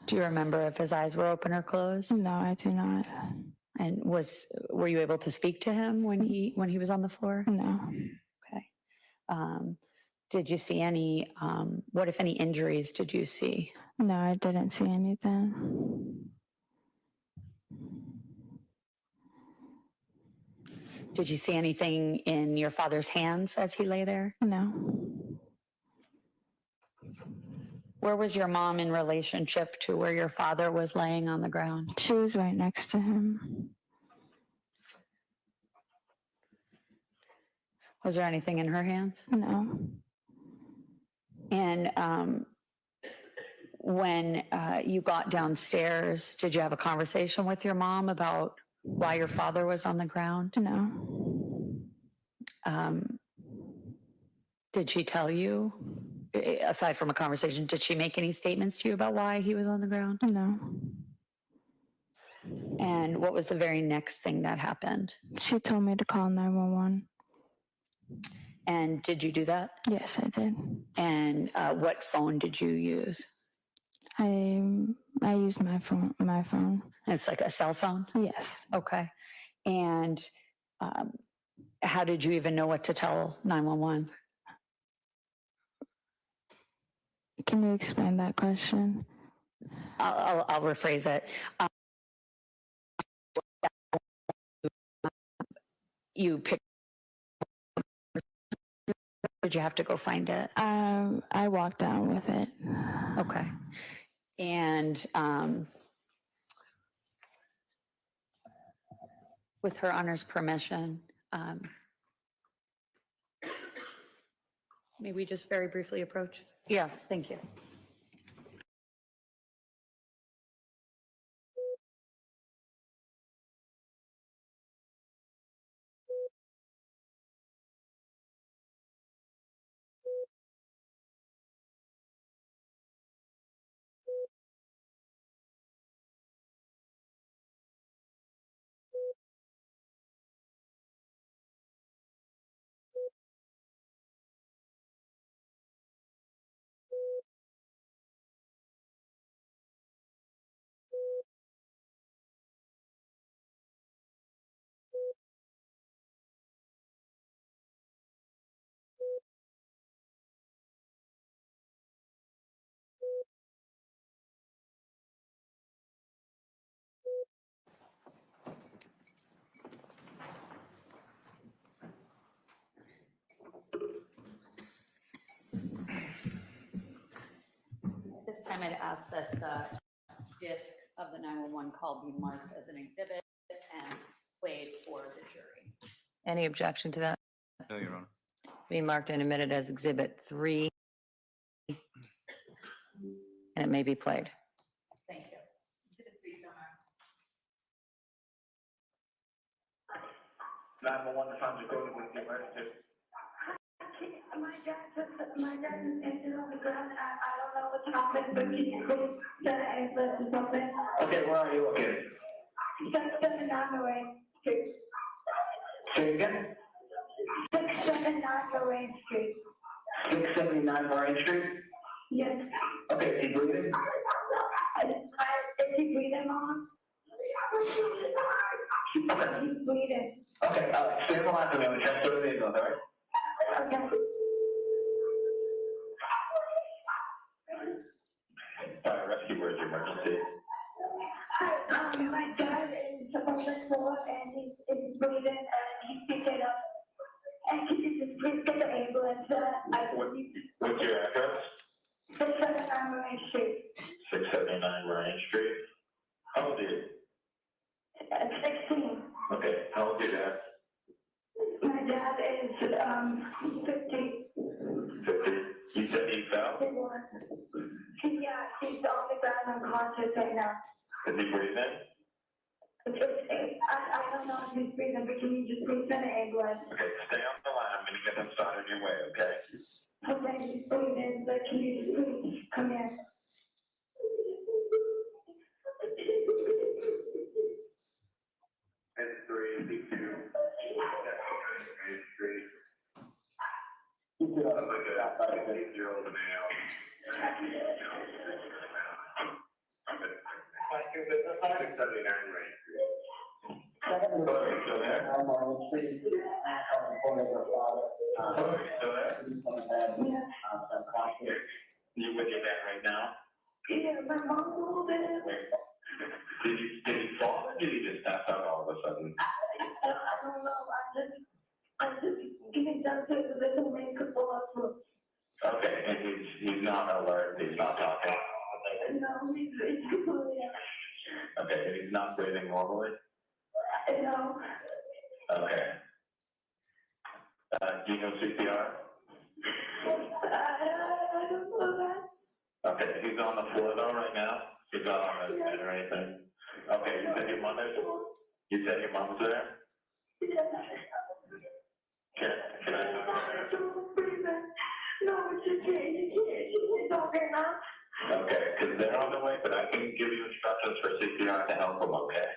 Do you remember if his eyes were open or closed? No, I do not. And were you able to speak to him when he was on the floor? No. Okay. Did you see any? What, if any, injuries did you see? No, I didn't see anything. Did you see anything in your father's hands as he lay there? No. Where was your mom in relationship to where your father was laying on the ground? She was right next to him. Was there anything in her hands? No. And when you got downstairs, did you have a conversation with your mom about why your father was on the ground? No. Did she tell you, aside from a conversation, did she make any statements to you about why he was on the ground? No. And what was the very next thing that happened? She told me to call 911. And did you do that? Yes, I did. And what phone did you use? I used my phone. It's like a cell phone? Yes. Okay. And how did you even know what to tell 911? Can you explain that question? I'll rephrase it. You picked. Did you have to go find it? I walked down with it. Okay. And with Her Honor's permission, may we just very briefly approach? Yes. Thank you. time, I'd ask that the disc of the 911 call be marked as an exhibit and played for the jury. Any objection to that? No, Your Honor. Be marked and admitted as Exhibit 3. And it may be played. Thank you. Exhibit 3 somewhere. 911, trying to go with the emergency. My dad is injured on the ground. I don't know what's happened, but can you please send an ambulance or something? Okay, where are you located? 679 Lorraine Street. Say again? 679 Lorraine Street. 679 Lorraine Street? Yes. Okay, is he breathing? Is he breathing, Mom? He's breathing. Okay, stay on the line for me. I'm going to transfer to the ambulance, all right? Okay. Fire rescue, where's your emergency? My dad is on the floor and he's breathing and he's picking up. And can you just please get the ambulance? What's your address? 679 Lorraine Street. 679 Lorraine Street. How old are you? 16. Okay, how old is your dad? My dad is 50. 50. You said he fell? Yeah, he's on the ground unconscious right now. Is he breathing? I don't know if he's breathing, but can you just please send an ambulance? Okay, stay on the line. I'm going to get them started your way, okay? Okay, he's breathing, but can you just please come here? You with your dad right now? Yeah, my mom called in. Did he fall or did he just pass out all of a sudden? I don't know, I'm just getting done with the little makeup off. Okay, and he's not alert, he's not talking? No, he's completely out. Okay, and he's not breathing normally? No. Okay. Do you know CPR? I don't know that. Okay, he's on the floor though right now? He's not on the bed or anything? Okay, you said your mom's there? Yeah. Can I talk to her? No, she can't, she's talking now. Okay, because they're on the way, but I can give you instructions for CPR to help them, okay?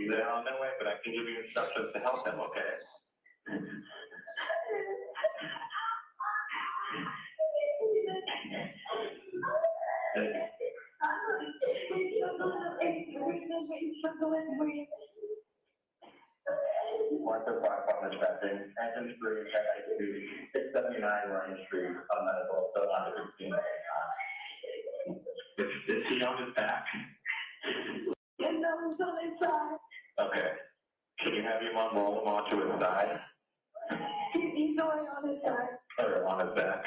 They're on their way, but I can give you instructions to help them, okay? Martha Black on dispatching, engine 3, at 679 Ryan Street, on medical, so under 15. Is he on his back? Yeah, no, he's on his side. Okay. Can you have your mom roll him onto his side? He's already on his side. Or on his back?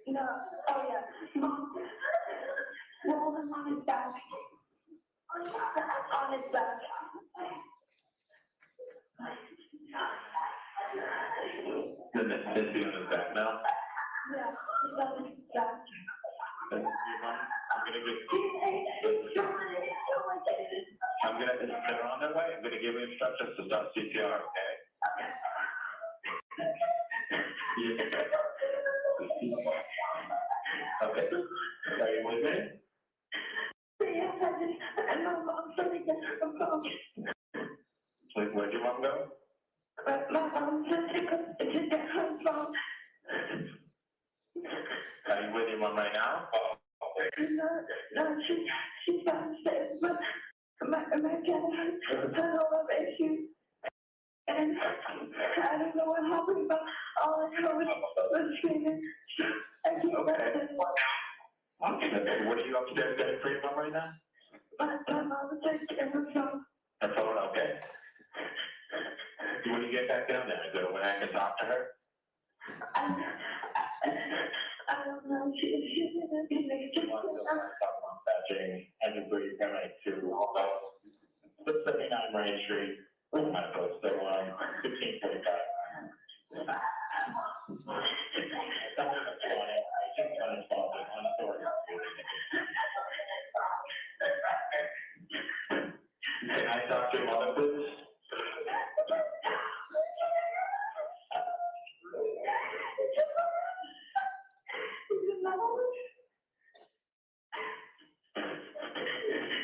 No, oh yeah, Mom, roll him on his back. On his back. Is he on his back now? Yeah, he's on his back. Your mom, they're on their way. I'm gonna give you instructions to start CPR, okay? Okay. Are you with me? Yes, and my mom's trying to get her phone. Where'd your mom go? My mom said to get her phone. Are you with your mom right now? No, she's downstairs, but my dad has a lot of issues. And I don't know what happened, but all I know was screaming. I can't Okay, what are you upstairs getting for your mom right now? My mom said to get her phone. Her phone, okay. When you get back down there, is there a way I can talk to her? I don't know, she didn't give me. Dispatching engine 3 paramedic to 679 Main Street, medical, so 1545. Can I talk to your mother, please?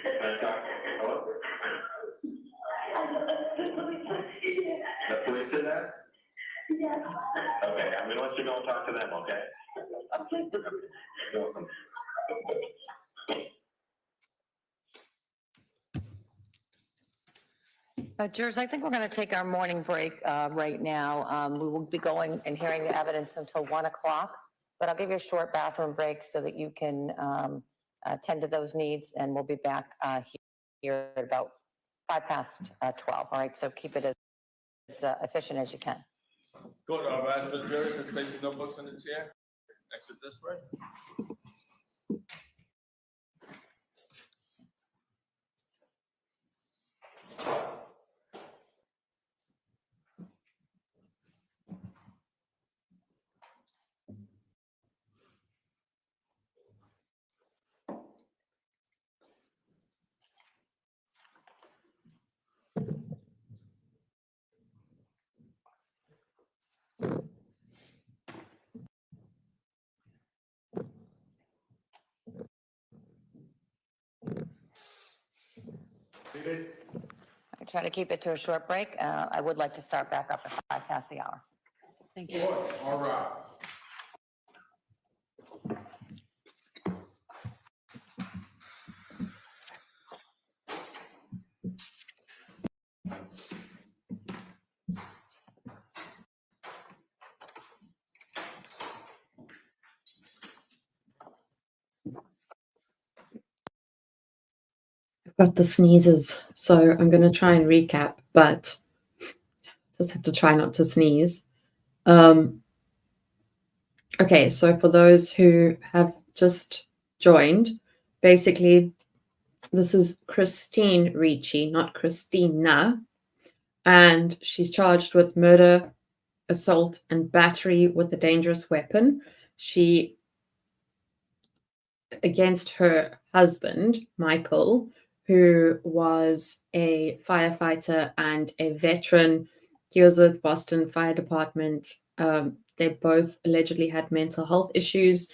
Can I talk? Hello? The police in there? Yes. Okay, I'm gonna let you go and talk to them, okay? You're welcome. Jurors, I think we're going to take our morning break right now. We will be going and hearing the evidence until 1 o'clock, but I'll give you a short bathroom break so that you can attend to those needs, and we'll be back here at about 12. All right, so keep it as efficient as you can. Go to our rise for the jurors, let's place your notebooks in the chair. Exit this way. I try to keep it to a short break. I would like to start back up at 5 past the hour. Thank you. All right. I've got the sneezes, so I'm going to try and recap, but just have to try not to sneeze. Okay, so for those who have just joined, basically, this is Christine Ricci, not Christina, and she's charged with murder, assault, and battery with a dangerous weapon. She, against her husband, Michael, who was a firefighter and a veteran. He was with Boston Fire Department. They both allegedly had mental health issues.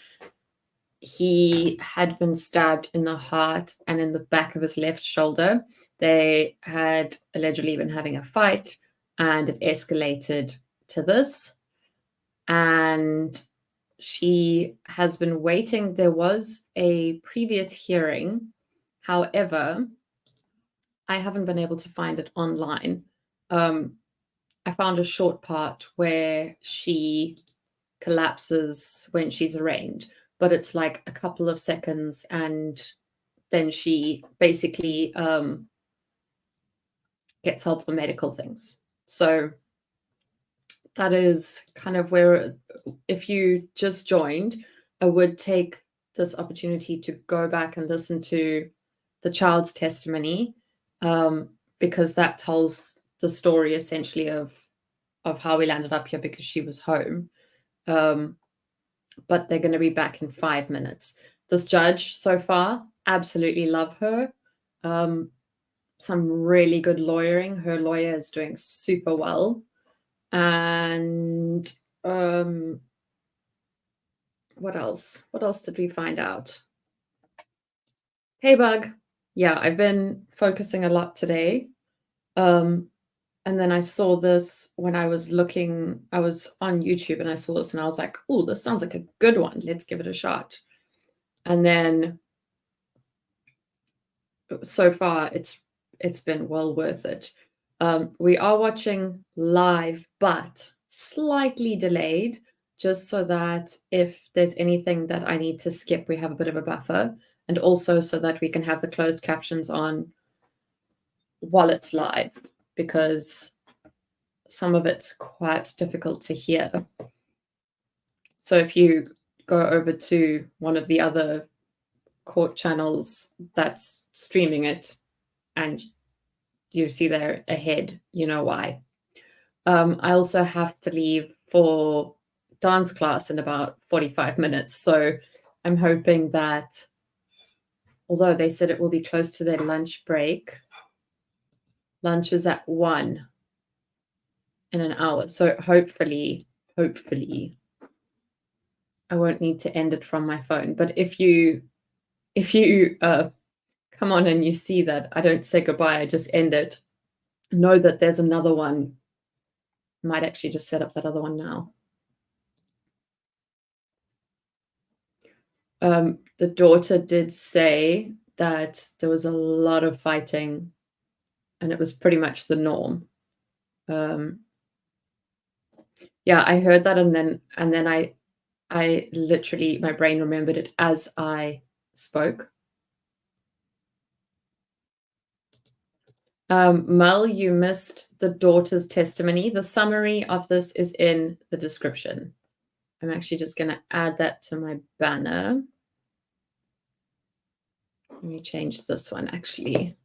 He had been stabbed in the heart and in the back of his left shoulder. They had allegedly been having a fight, and it escalated to this. And she has been waiting. There was a previous hearing. However, I haven't been able to find it online. I found a short part where she collapses when she's arraigned, but it's like a couple of seconds, and then she basically gets help for medical things. So that is kind of where, if you just joined, I would take this opportunity to go back and listen to the child's testimony, because that tells the story essentially of how we landed up here, because she was home. But they're going to be back in 5 minutes. This judge so far, absolutely love her. Some really good lawyering. Her lawyer is doing super well. And what else? What else did we find out? Hey, Bug. Yeah, I've been focusing a lot today. And then I saw this when I was looking, I was on YouTube and I saw this and I was like, oh, this sounds like a good one. Let's give it a shot. And then so far it's been well worth it. We are watching live, but slightly delayed, just so that if there's anything that I need to skip, we have a bit of a buffer. And also so that we can have the closed captions on while it's live, because some of it's quite difficult to hear. So if you go over to one of the other court channels that's streaming it and you see there ahead, you know why. I also have to leave for dance class in about 45 minutes. So I'm hoping that, although they said it will be close to their lunch break, lunch is at 1 in an hour. So hopefully, I won't need to end it from my phone. But if you come on and you see that I don't say goodbye, I just end it, know that there's another one. Might actually just set up that other one now. The daughter did say that there was a lot of fighting and it was pretty much the norm. Yeah, I heard that, and then I literally, my brain remembered it as I spoke. Mel, you missed the daughter's testimony. The summary of this is in the description. I'm actually just going to add that to my banner. Let me change this one, actually.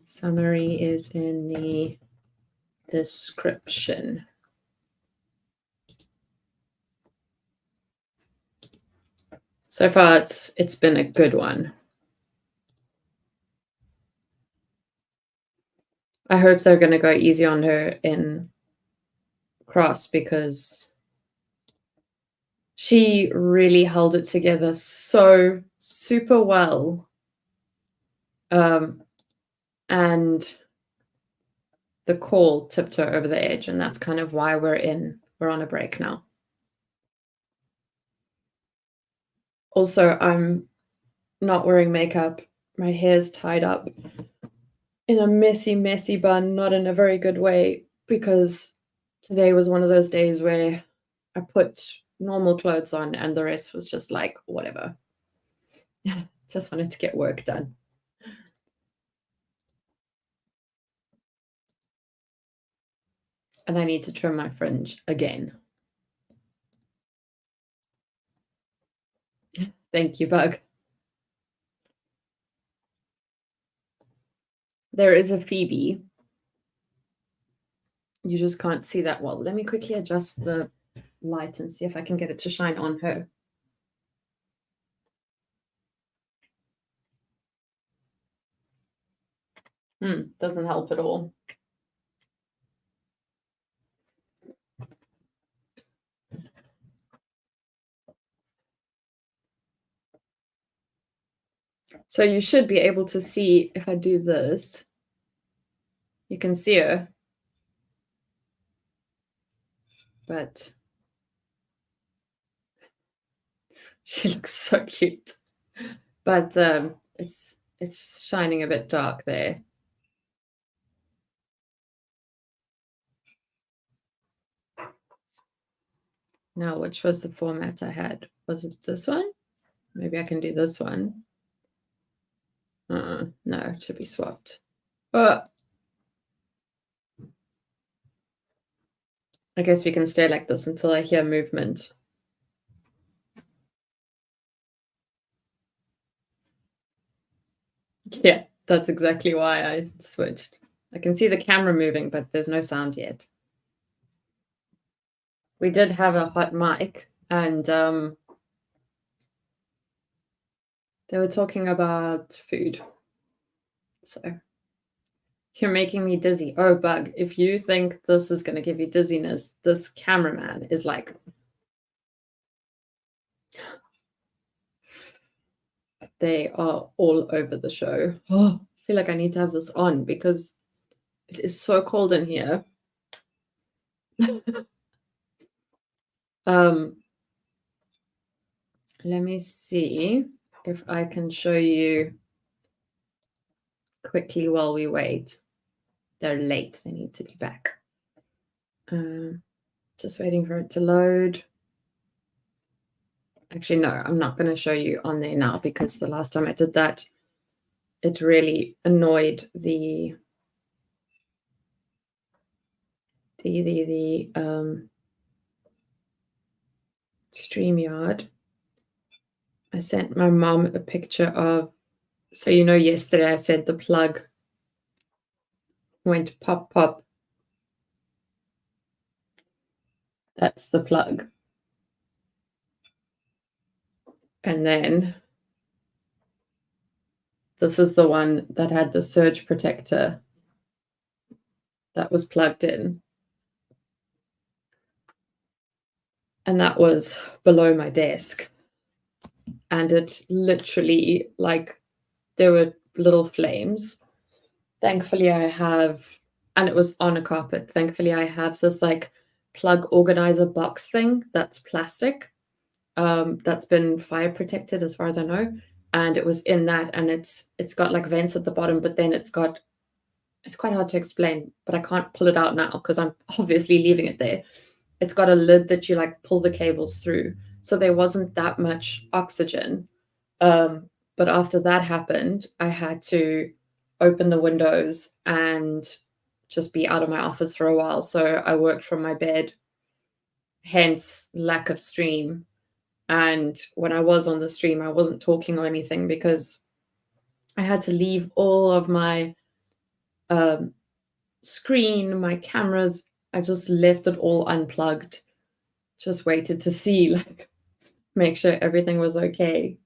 Summary is in the description. So far, it's been a good one. I hope they're going to go easy on her in cross, because she really held it together so super well. And the call tipped her over the edge, and that's kind of why we're on a break now. Also, I'm not wearing makeup. My hair's tied up in a messy bun, not in a very good way, because today was one of those days where I put normal clothes on and the rest was just like, whatever. Just wanted to get work done. And I need to trim my fringe again. Thank you, Bug. There is a Phoebe. You just can't see that well. Let me quickly adjust the light and see if I can get it to shine on her. Doesn't help at all. So you should be able to see, if I do this, you can see her. But she looks so cute. But it's shining a bit dark there. Now, which was the format I had? Was it this one? Maybe I can do this one. No, it should be swapped. But I guess we can stay like this until I hear movement. Yeah, that's exactly why I switched. I can see the camera moving, but there's no sound yet. We did have a hot mic, and they were talking about food. So you're making me dizzy. Oh, Bug, if you think this is going to give you dizziness, this cameraman is like... They are all over the show. Oh, I feel like I need to have this on because it is so cold in here. Let me see if I can show you quickly while we wait. They're late. They need to be back. Just waiting for it to load. Actually, no, I'm not going to show you on there now because the last time I did that, it really annoyed the StreamYard. I sent my mom a picture of, so yesterday I said the plug went pop, pop. That's the plug. And then this is the one that had the surge protector that was plugged in. And that was below my desk. And it literally, like, there were little flames. Thankfully, I have, and it was on a carpet. Thankfully, I have this like plug organizer box thing that's plastic. That's been fire protected as far as I know. And it was in that, and it's got like vents at the bottom, but then it's quite hard to explain, but I can't pull it out now because I'm obviously leaving it there. It's got a lid that you like pull the cables through. So there wasn't that much oxygen. But after that happened, I had to open the windows and just be out of my office for a while. So I worked from my bed, hence lack of stream. And when I was on the stream, I wasn't talking or anything because I had to leave all of my screen, my cameras. I just left it all unplugged. Just waited to see, like, make sure everything was okay.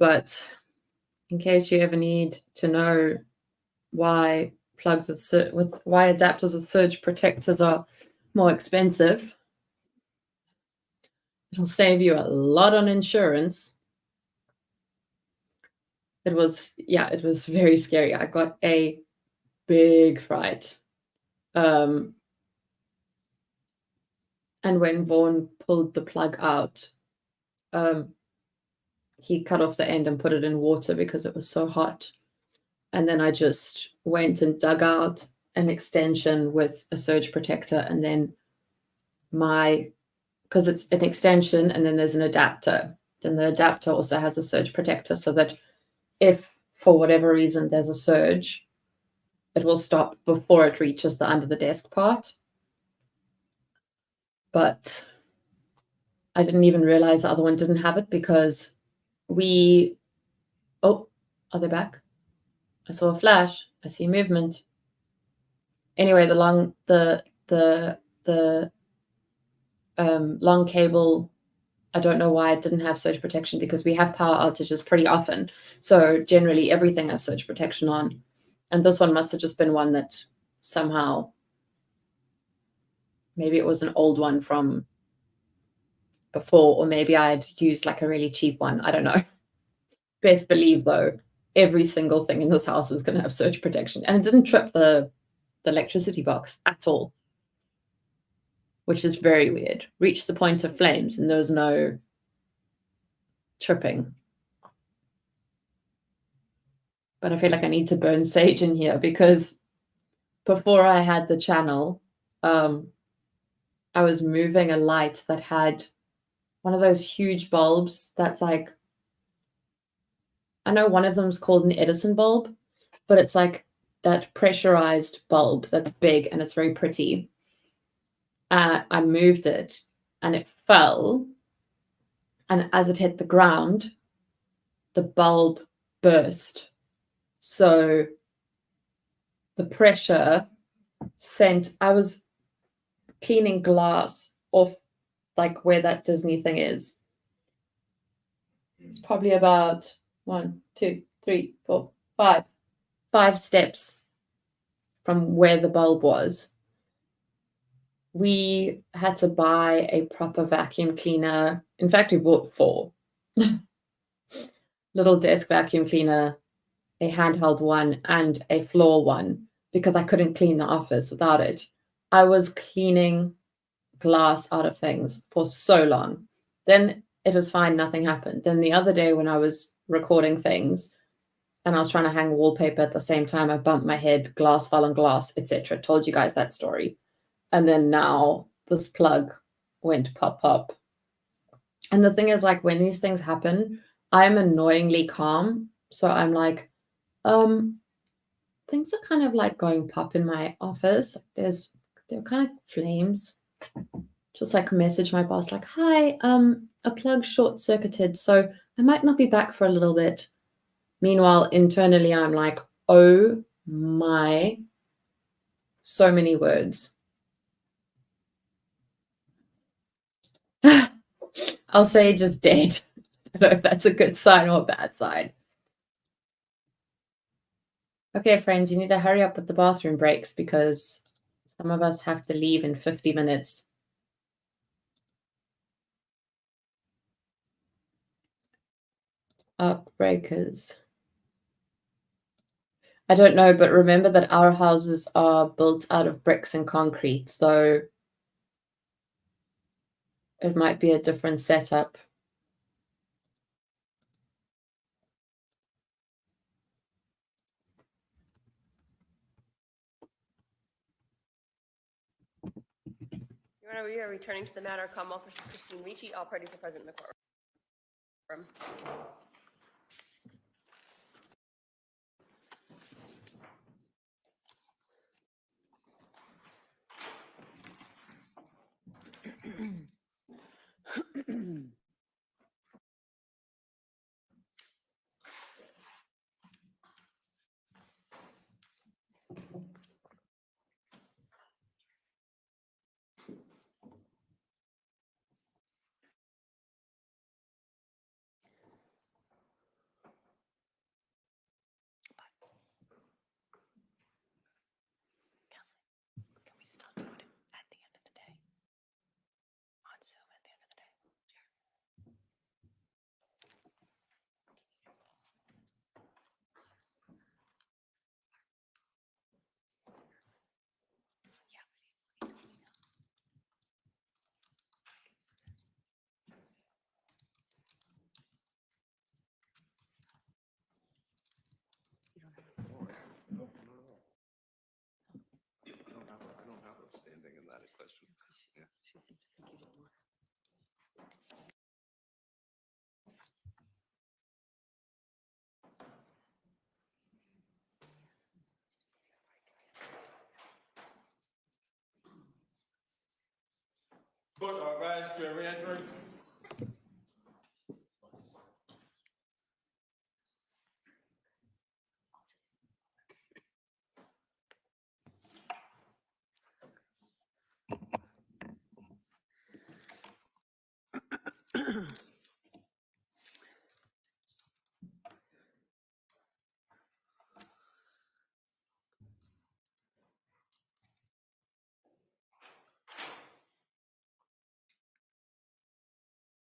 But in case you ever need to know why plugs with why adapters with surge protectors are more expensive, it'll save you a lot on insurance. It was very scary. I got a big fright. And when Vaughn pulled the plug out, he cut off the end and put it in water because it was so hot. And then I just went and dug out an extension with a surge protector, and then because it's an extension and then there's an adapter. Then the adapter also has a surge protector so that if for whatever reason there's a surge, it will stop before it reaches the under the desk part. But I didn't even realize the other one didn't have it because are they back? I saw a flash. I see movement. Anyway, the long cable, I don't know why it didn't have surge protection because we have power outages pretty often. So generally everything has surge protection on. And this one must have just been one that somehow, maybe it was an old one from before, or maybe I'd used like a really cheap one. I don't know. Best believe though, every single thing in this house is going to have surge protection. And it didn't trip the electricity box at all, which is very weird. Reached the point of flames and there was no tripping. But I feel like I need to burn sage in here because before I had the channel, I was moving a light that had one of those huge bulbs that's like, I know one of them is called an Edison bulb, but it's like that pressurized bulb that's big and it's very pretty. I moved it and it fell. And as it hit the ground, the bulb burst. So the pressure I was cleaning glass off like where that Disney thing is. It's probably about 1, 2, 3, 4, 5 steps from where the bulb was. We had to buy a proper vacuum cleaner. In fact, we bought 4. Little desk vacuum cleaner, a handheld one, and a floor one, because I couldn't clean the office without it. I was cleaning glass out of things for so long. Then it was fine, nothing happened. Then the other day when I was recording things, and I was trying to hang wallpaper at the same time. I bumped my head, glass fell on glass, etc. Told you guys that story. And then now this plug went pop pop. And the thing is, like, when these things happen, I'm annoyingly calm. So I'm like, things are kind of like going pop in my office. There are kind of flames. Just like message my boss, like, hi, a plug short circuited, so I might not be back for a little bit. Meanwhile, internally, I'm like, oh my, so many words. I'll say just dead. I don't know if that's a good sign or a bad sign. Okay, friends, you need to hurry up with the bathroom breaks because some of us have to leave in 50 minutes. Breakers. I don't know, but remember that our houses are built out of bricks and concrete, so it might be a different setup. Your Honor, we are returning to the matter of Commonwealth versus Christine Ricci. All parties are present in the courtroom. Can we still do it at the end of the day? On Zoom at the end of the day? I don't have a standing in that question. Yeah. She seemed to think you did more. Court are advised to re-enter.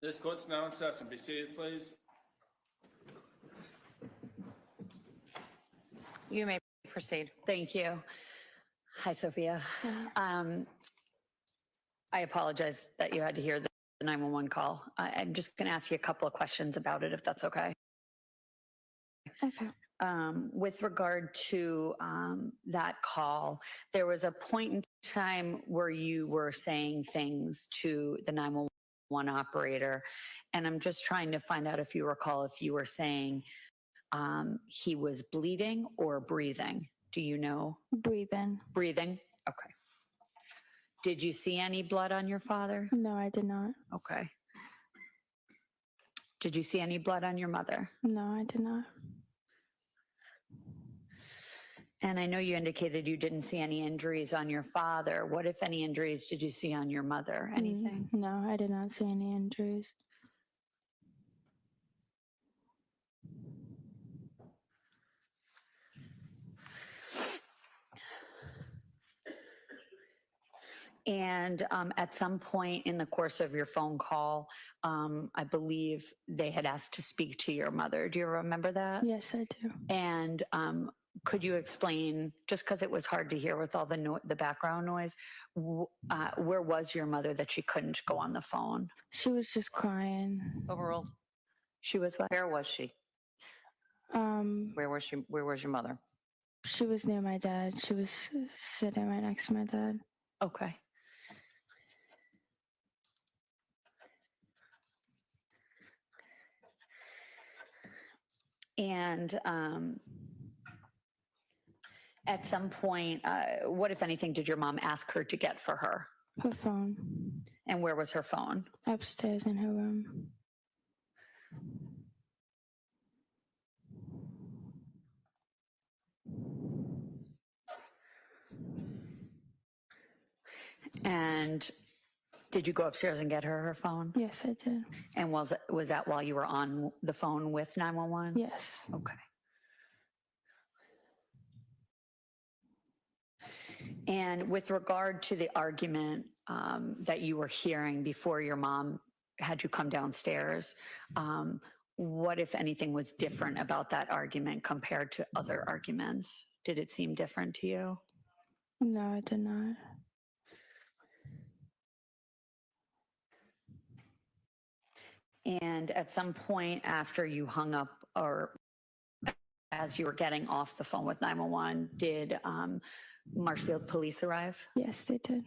This court's now in session. Be seated, please. You may proceed. Thank you. Hi, Sophia. I apologize that you had to hear the 911 call. I'm just going to ask you a couple of questions about it, if that's okay. Okay. With regard to that call, there was a point in time where you were saying things to the 911 operator, and I'm just trying to find out if you recall if you were saying he was bleeding or breathing. Do you know? Breathing. Breathing? Okay. Did you see any blood on your father? No, I did not. Okay. Did you see any blood on your mother? No, I did not. And I know you indicated you didn't see any injuries on your father. What, if any, injuries did you see on your mother? Anything? No, I did not see any injuries. And at some point in the course of your phone call, I believe they had asked to speak to your mother. Do you remember that? Yes, I do. And could you explain, just because it was hard to hear with all the background noise, where was your mother that she couldn't go on the phone? She was just crying. Overall, she was what? Where was she? Where was she? Where was your mother? She was near my dad. She was sitting right next to my dad. Okay. And at some point, what, if anything, did your mom ask her to get for her? Her phone. And where was her phone? Upstairs in her room. And did you go upstairs and get her phone? Yes, I did. And was that while you were on the phone with 911? Yes. Okay. And with regard to the argument that you were hearing before your mom had you come downstairs, what, if anything, was different about that argument compared to other arguments? Did it seem different to you? No, I did not. And at some point after you hung up, or as you were getting off the phone with 911, did Marshfield police arrive? Yes, they did.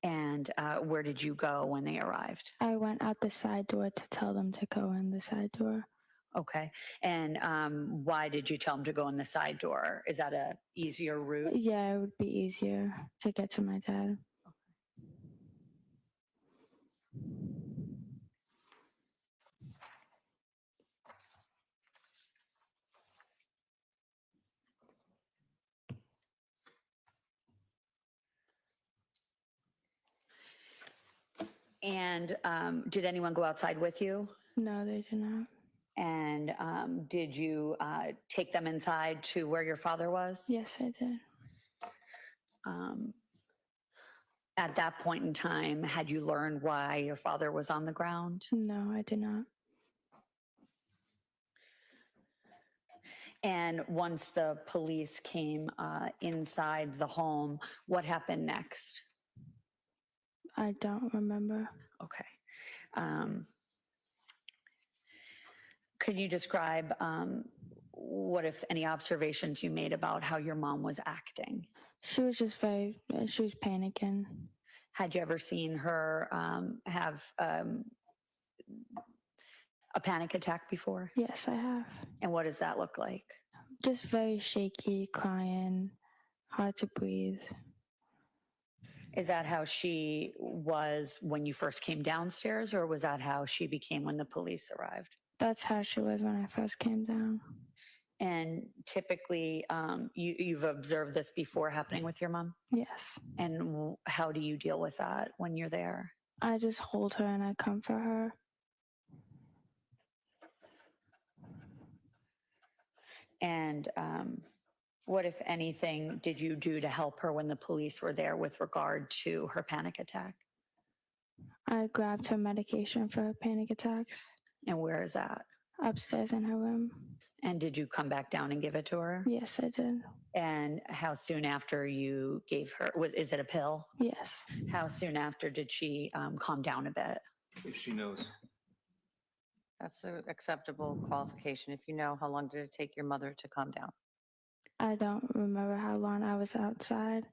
And where did you go when they arrived? I went out the side door to tell them to go in the side door. Okay. And why did you tell them to go in the side door? Is that a easier route? Yeah, it would be easier to get to my dad. And did anyone go outside with you? No, they did not. And did you take them inside to where your father was? Yes, I did. At that point in time, had you learned why your father was on the ground? No, I did not. And once the police came inside the home, what happened next? I don't remember. Okay. Could you describe what, if any, observations you made about how your mom was acting? She was just she was panicking. Had you ever seen her have a panic attack before? Yes, I have. And what does that look like? Just very shaky, crying, hard to breathe. Is that how she was when you first came downstairs, or was that how she became when the police arrived? That's how she was when I first came down. And typically, you've observed this before happening with your mom? Yes. And how do you deal with that when you're there? I just hold her and I comfort her. And what, if anything, did you do to help her when the police were there with regard to her panic attack? I grabbed her medication for her panic attacks. And where is that? Upstairs in her room. And did you come back down and give it to her? Yes, I did. And how soon after you gave her, is it a pill? Yes. How soon after did she calm down a bit? If she knows. That's an acceptable qualification. If you know, how long did it take your mother to calm down? I don't remember how long I was outside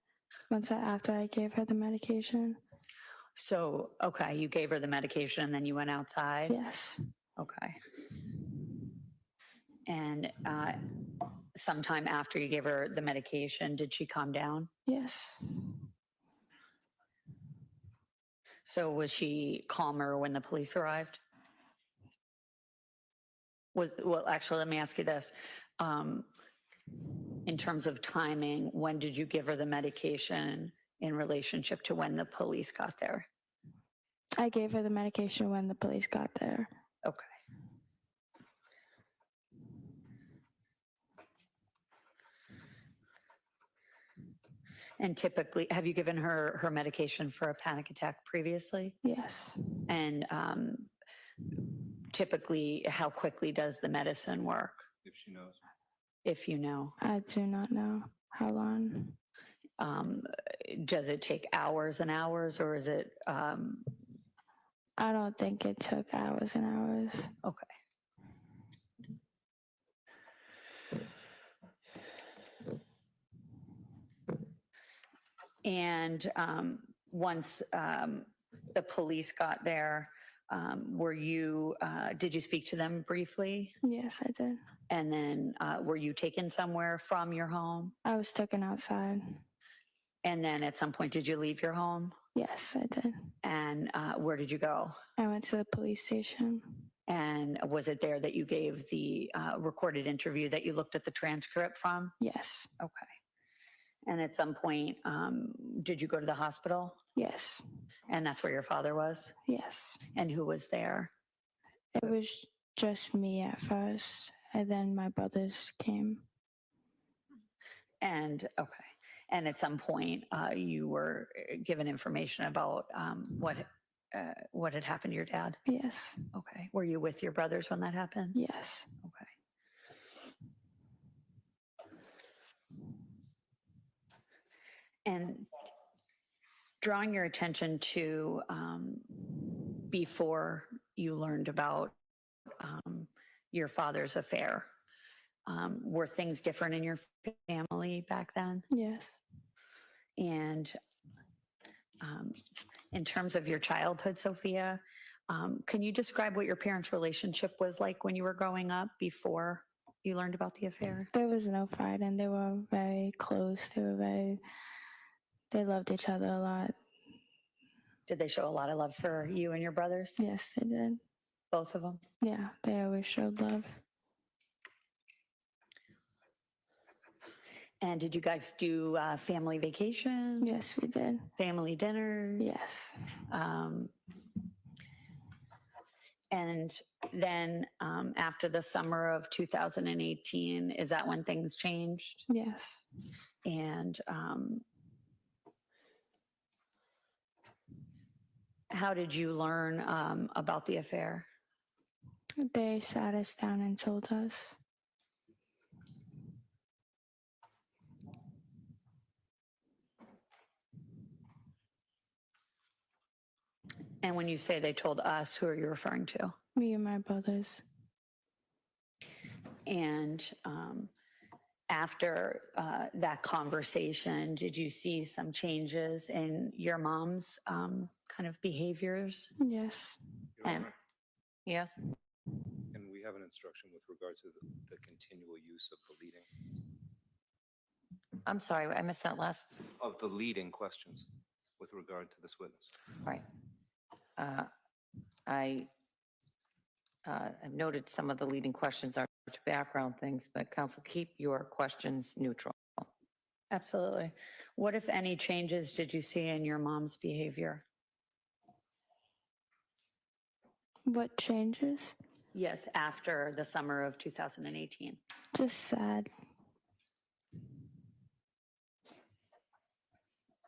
after I gave her the medication. So, okay, you gave her the medication and then you went outside? Yes. Okay. And sometime after you gave her the medication, did she calm down? Yes. So was she calmer when the police arrived? Well, actually, let me ask you this. In terms of timing, when did you give her the medication in relationship to when the police got there? I gave her the medication when the police got there. Okay. And typically, have you given her medication for a panic attack previously? Yes. And typically, how quickly does the medicine work? If she knows. If you know. I do not know how long. Does it take hours and hours, or is it? I don't think it took hours and hours. Okay. And once the police got there, did you speak to them briefly? Yes, I did. And then were you taken somewhere from your home? I was taken outside. And then at some point, did you leave your home? Yes, I did. And where did you go? I went to the police station. And was it there that you gave the recorded interview that you looked at the transcript from? Yes. Okay. And at some point, did you go to the hospital? Yes. And that's where your father was? Yes. And who was there? It was just me at first, and then my brothers came. And okay. And at some point, you were given information about what had happened to your dad? Yes. Okay. Were you with your brothers when that happened? Yes. Okay. And drawing your attention to before you learned about your father's affair, were things different in your family back then? Yes. And in terms of your childhood, Sophia, can you describe what your parents' relationship was like when you were growing up before you learned about the affair? There was no fighting. They were very close. They loved each other a lot. Did they show a lot of love for you and your brothers? Yes, they did. Both of them? Yeah, they always showed love. And did you guys do family vacations? Yes, we did. Family dinners? Yes. And then after the summer of 2018, is that when things changed? Yes. And how did you learn about the affair? They sat us down and told us. And when you say they told us, who are you referring to? Me and my brothers. And after that conversation, did you see some changes in your mom's kind of behaviors? Yes. Your Honor, Yes. and we have an instruction with regard to the continual use of the leading, I'm sorry, I missed that last. of the leading questions with regard to this witness. Right. I have noted some of the leading questions are background things, but counsel, keep your questions neutral. Absolutely. What, if any, changes did you see in your mom's behavior? What changes? Yes, after the summer of 2018. Just sad.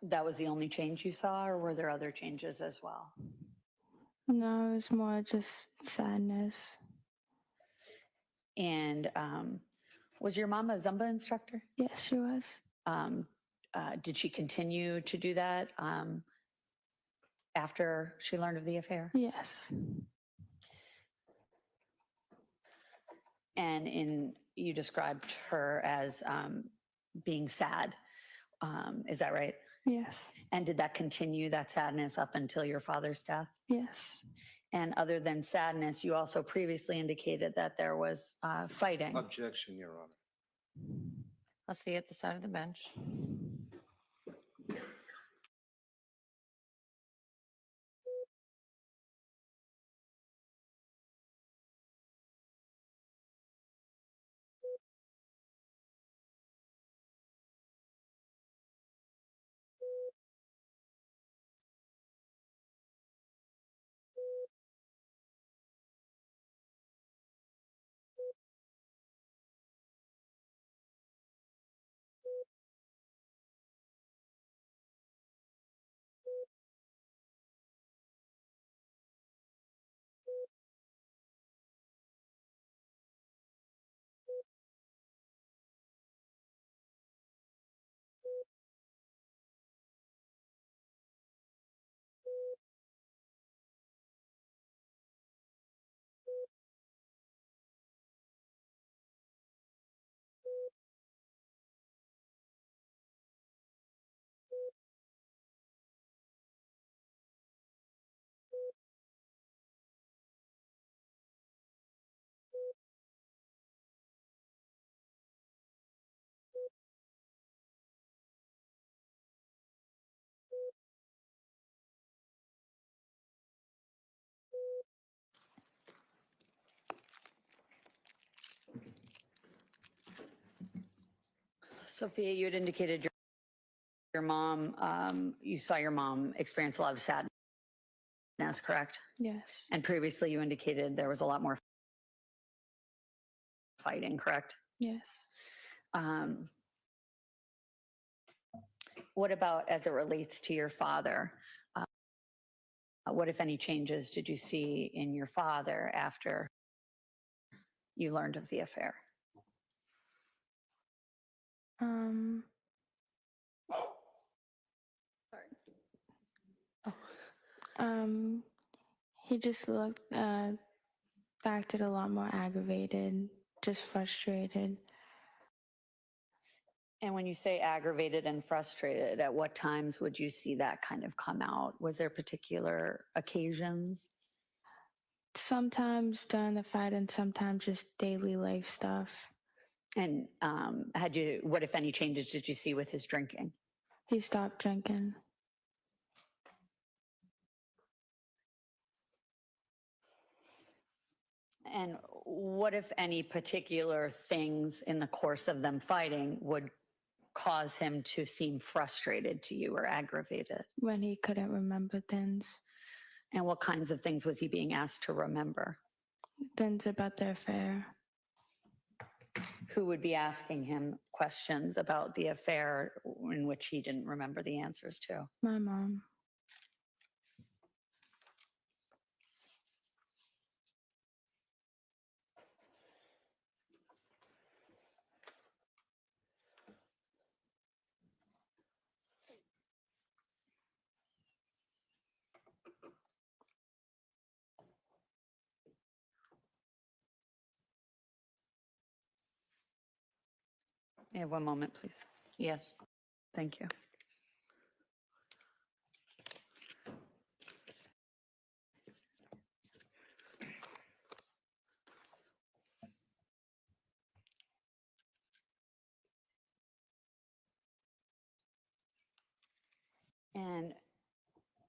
That was the only change you saw, or were there other changes as well? No, it was more just sadness. And was your mom a Zumba instructor? Yes, she was. Did she continue to do that after she learned of the affair? Yes. And you described her as being sad. Is that right? Yes. And did that continue, that sadness, up until your father's death? Yes. And other than sadness, you also previously indicated that there was fighting. Objection, Your Honor. Let's see at the side of the bench. Sophia, you had indicated your mom, you saw your mom experience a lot of sadness, correct? Yes. And previously you indicated there was a lot more fighting, correct? Yes. What about as it relates to your father? What, if any, changes did you see in your father after you learned of the affair? Sorry. He just acted a lot more aggravated, just frustrated. And when you say aggravated and frustrated, at what times would you see that kind of come out? Was there particular occasions? Sometimes during the fight and sometimes just daily life stuff. And what, if any, changes did you see with his drinking? He stopped drinking. And what, if any, particular things in the course of them fighting would cause him to seem frustrated to you or aggravated? When he couldn't remember things. And what kinds of things was he being asked to remember? Things about the affair. Who would be asking him questions about the affair in which he didn't remember the answers to? My mom. You have one moment, please. Yes. Thank you. And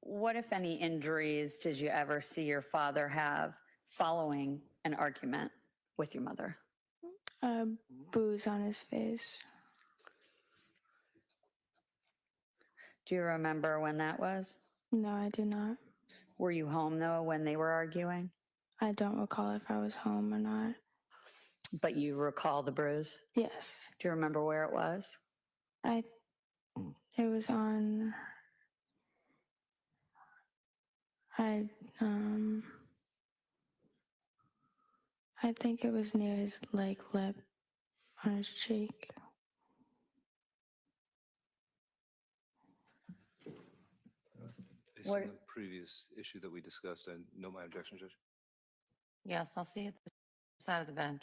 what, if any, injuries did you ever see your father have following an argument with your mother? Bruise on his face. Do you remember when that was? No, I do not. Were you home, though, when they were arguing? I don't recall if I was home or not. But you recall the bruise? Yes. Do you remember where it was? It was on, I think it was near his lip on his cheek. Based on the previous issue that we discussed, I note my objection, Judge. Yes, I'll see you at the side of the bench.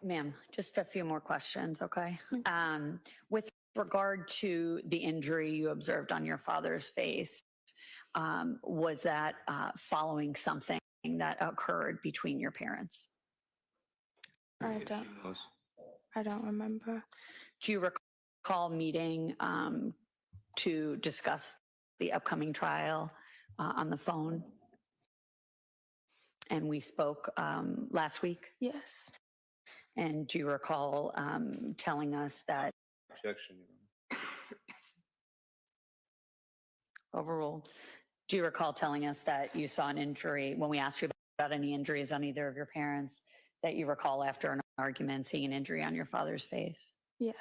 Ma'am, just a few more questions, okay? With regard to the injury you observed on your father's face, was that following something that occurred between your parents? I don't remember. Do you recall meeting to discuss the upcoming trial on the phone? And we spoke last week? Yes. And do you recall telling us that? Objection, Your Honor. Overruled. Do you recall telling us that you saw an injury when we asked you about any injuries on either of your parents, that you recall after an argument seeing an injury on your father's face? Yes.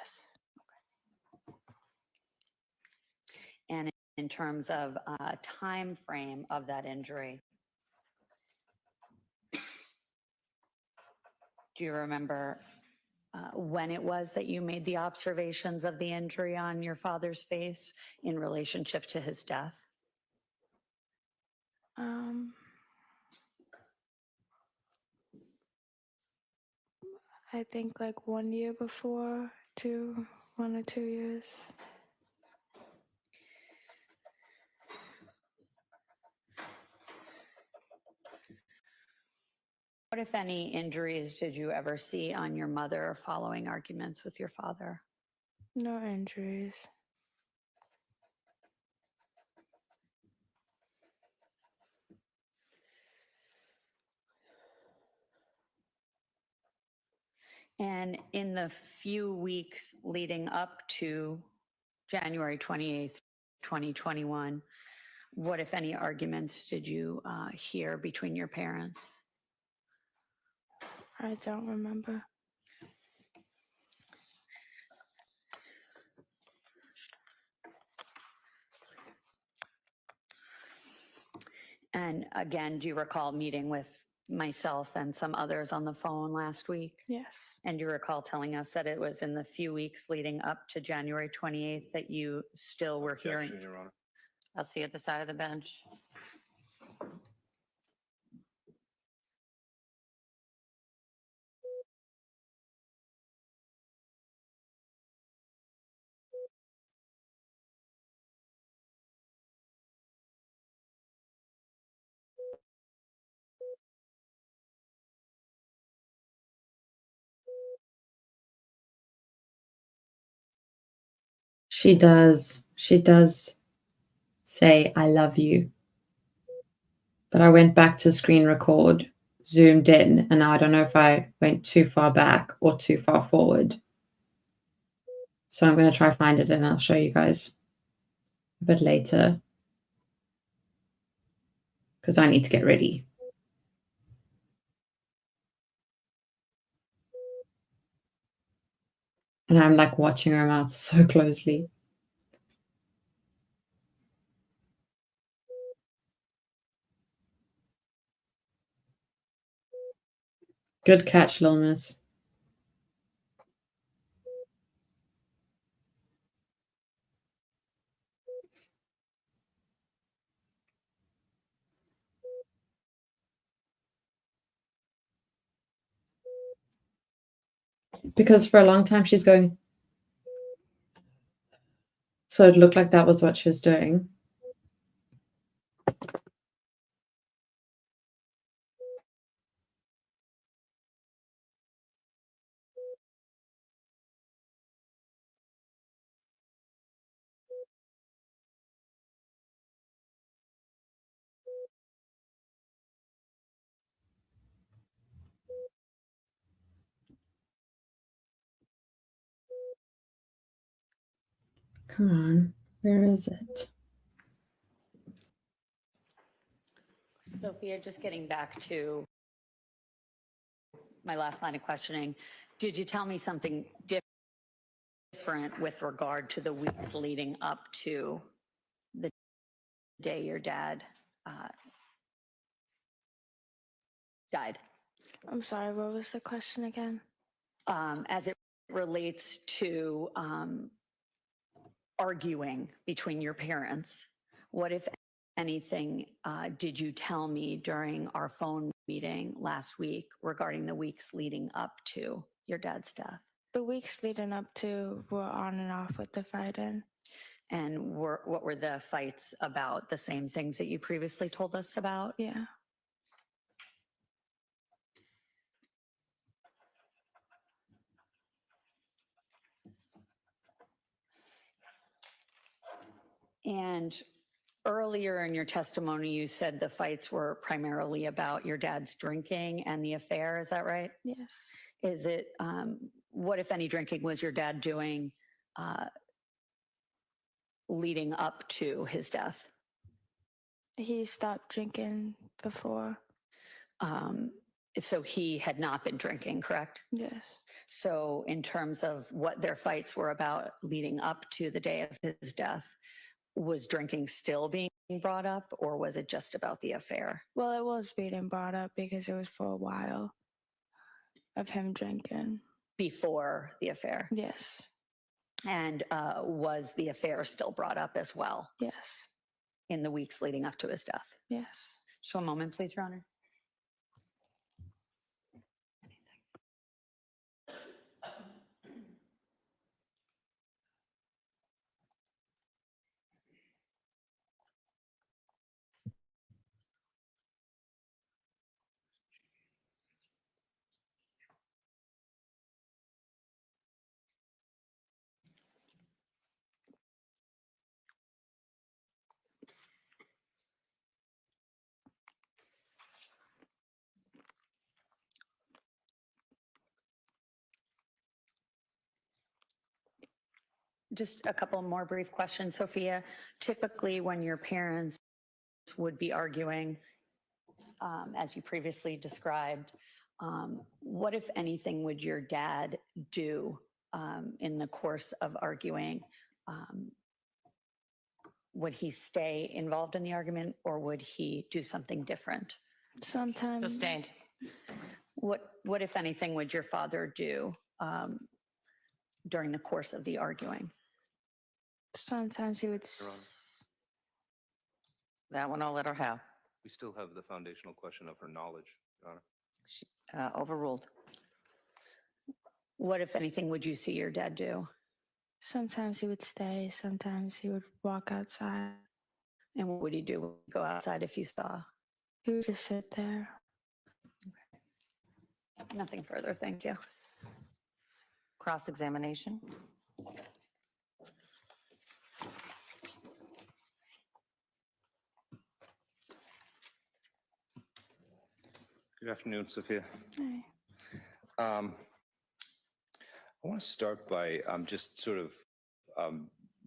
And in terms of time frame of that injury, do you remember when it was that you made the observations of the injury on your father's face in relationship to his death? I think like 1 year before, 1 or 2 years. What, if any, injuries did you ever see on your mother following arguments with your father? No injuries. And in the few weeks leading up to January 28th, 2021, what, if any, arguments did you hear between your parents? I don't remember. And again, do you recall meeting with myself and some others on the phone last week? Yes. And do you recall telling us that it was in the few weeks leading up to January 28th that you still were hearing? Objection, Your Honor. I'll see you at the side of the bench. She does say, I love you. But I went back to screen record, zoomed in, and now I don't know if I went too far back or too far forward. So I'm going to try find it and I'll show you guys a bit later. Because I need to get ready. And I'm like watching her mouth so closely. Good catch, Lil Miss. Because for a long time she's going. So it looked like that was what she was doing. Come on, where is it? Sophia, just getting back to my last line of questioning, did you tell me something different with regard to the weeks leading up to the day your dad died? I'm sorry, what was the question again? As it relates to arguing between your parents, what, if anything, did you tell me during our phone meeting last week regarding the weeks leading up to your dad's death? The weeks leading up to were on and off with the fighting. And what were the fights about? The same things that you previously told us about? Yeah. And earlier in your testimony, you said the fights were primarily about your dad's drinking and the affair. Is that right? Yes. Is it, what if any drinking was your dad doing leading up to his death? He stopped drinking before. So he had not been drinking, correct? Yes. So in terms of what their fights were about leading up to the day of his death, was drinking still being brought up, or was it just about the affair? Well, it was being brought up because it was for a while of him drinking. Before the affair? Yes. And was the affair still brought up as well? Yes. In the weeks leading up to his death? Yes. So a moment, please, Your Honor. Just a couple more brief questions, Sophia. Typically, when your parents would be arguing, as you previously described, what, if anything, would your dad do in the course of arguing? Would he stay involved in the argument, or would he do something different? Sometimes. Sustained. What, if anything, would your father do during the course of the arguing? Sometimes he would. That one I'll let her have. We still have the foundational question of her knowledge, Your Honor. Overruled. What, if anything, would you see your dad do? Sometimes he would stay. Sometimes he would walk outside. And what would he do? Go outside if you saw? He would just sit there. Nothing further. Thank you. Cross-examination. Good afternoon, Sophia. Hi. I want to start by just sort of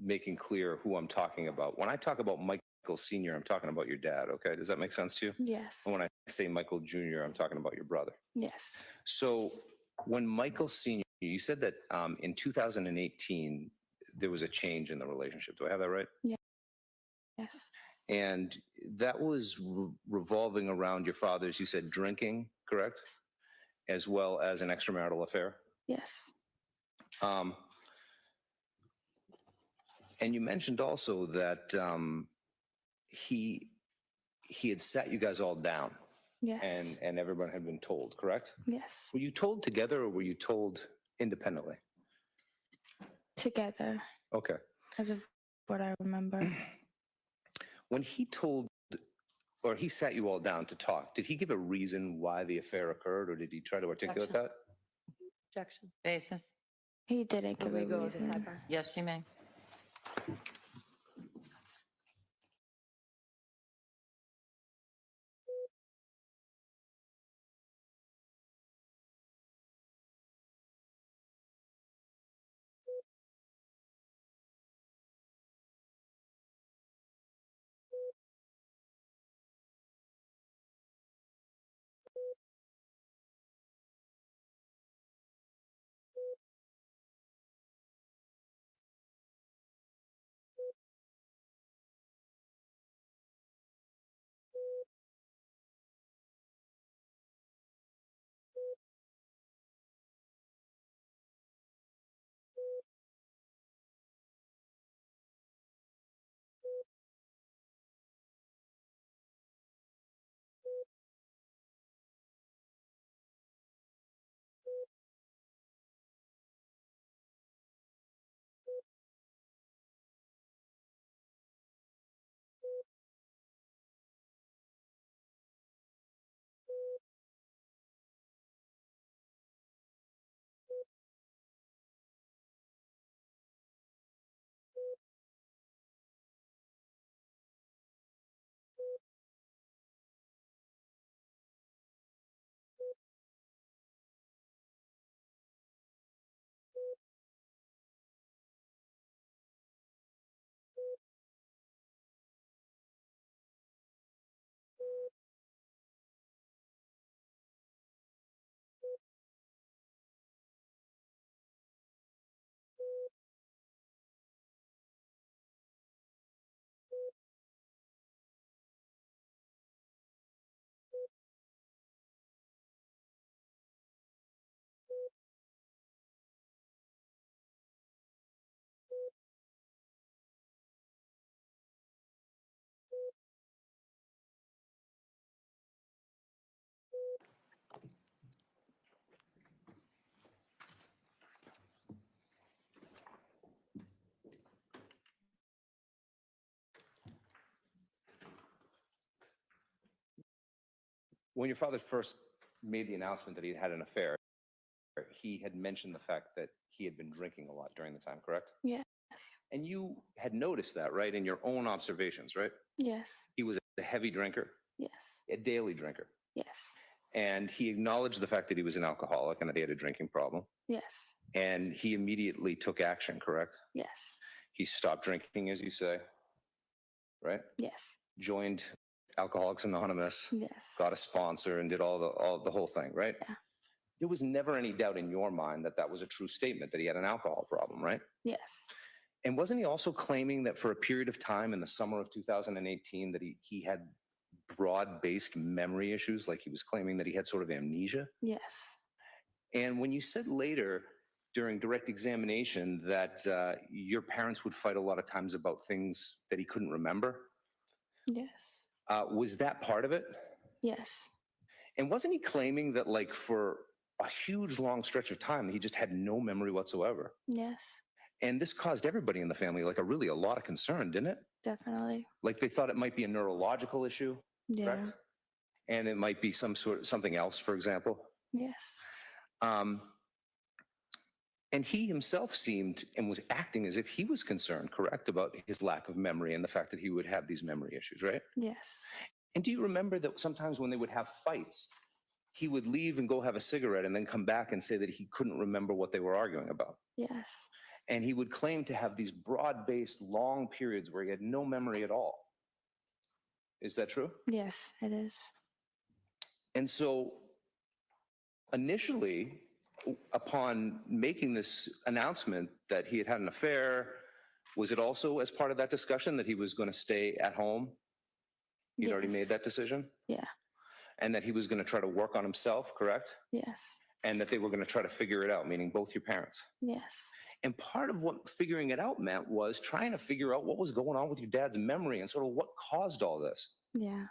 making clear who I'm talking about. When I talk about Michael Sr., I'm talking about your dad, okay? Does that make sense to you? Yes. And when I say Michael Jr., I'm talking about your brother. Yes. So when Michael Sr., you said that in 2018, there was a change in the relationship. Do I have that right? Yeah. Yes. And that was revolving around your father's, you said, drinking, correct? As well as an extramarital affair? Yes. And you mentioned also that he had sat you guys all down. Yes. And everyone had been told, correct? Yes. Were you told together or were you told independently? Together. Okay. As of what I remember. When he told, or he sat you all down to talk, did he give a reason why the affair occurred, or did he try to articulate that? Objection. Basis. He didn't give We a go to reason. sidebar. Yes, you may. when your father first made the announcement that he had an affair, he had mentioned the fact that he had been drinking a lot during the time, correct? Yes. And you had noticed that, right, in your own observations, right? Yes. He was a heavy drinker, Yes. a daily drinker. Yes. And he acknowledged the fact that he was an alcoholic and that he had a drinking problem. Yes. And he immediately took action, correct? Yes. He stopped drinking, as you say, right? Yes. Joined Alcoholics Anonymous, Yes. got a sponsor, and did all the whole thing, right? Yeah. There was never any doubt in your mind that that was a true statement, that he had an alcohol problem, right? Yes. And wasn't he also claiming that for a period of time in the summer of 2018 that he had broad-based memory issues, like he was claiming that he had sort of amnesia? Yes. And when you said later during direct examination that your parents would fight a lot of times about things that he couldn't remember, Yes. was that part of it? Yes. And wasn't he claiming that, like, for a huge long stretch of time, he just had no memory whatsoever? Yes. And this caused everybody in the family, like, a lot of concern, didn't it? Definitely. Like, they thought it might be a neurological issue, Yeah. correct? And it might be something else, for example. Yes. And he himself seemed and was acting as if he was concerned, correct, about his lack of memory and the fact that he would have these memory issues, right? Yes. And do you remember that sometimes when they would have fights, he would leave and go have a cigarette and then come back and say that he couldn't remember what they were arguing about? Yes. And he would claim to have these broad-based, long periods where he had no memory at all. Is that true? Yes, it is. And so initially, upon making this announcement that he had had an affair, was it also as part of that discussion that he was going to stay at home? He'd already made that decision? Yeah. And that he was going to try to work on himself, correct? Yes. And that they were going to try to figure it out, meaning both your parents. Yes. And part of what figuring it out meant was trying to figure out what was going on with your dad's memory and sort of what caused all this. Yeah.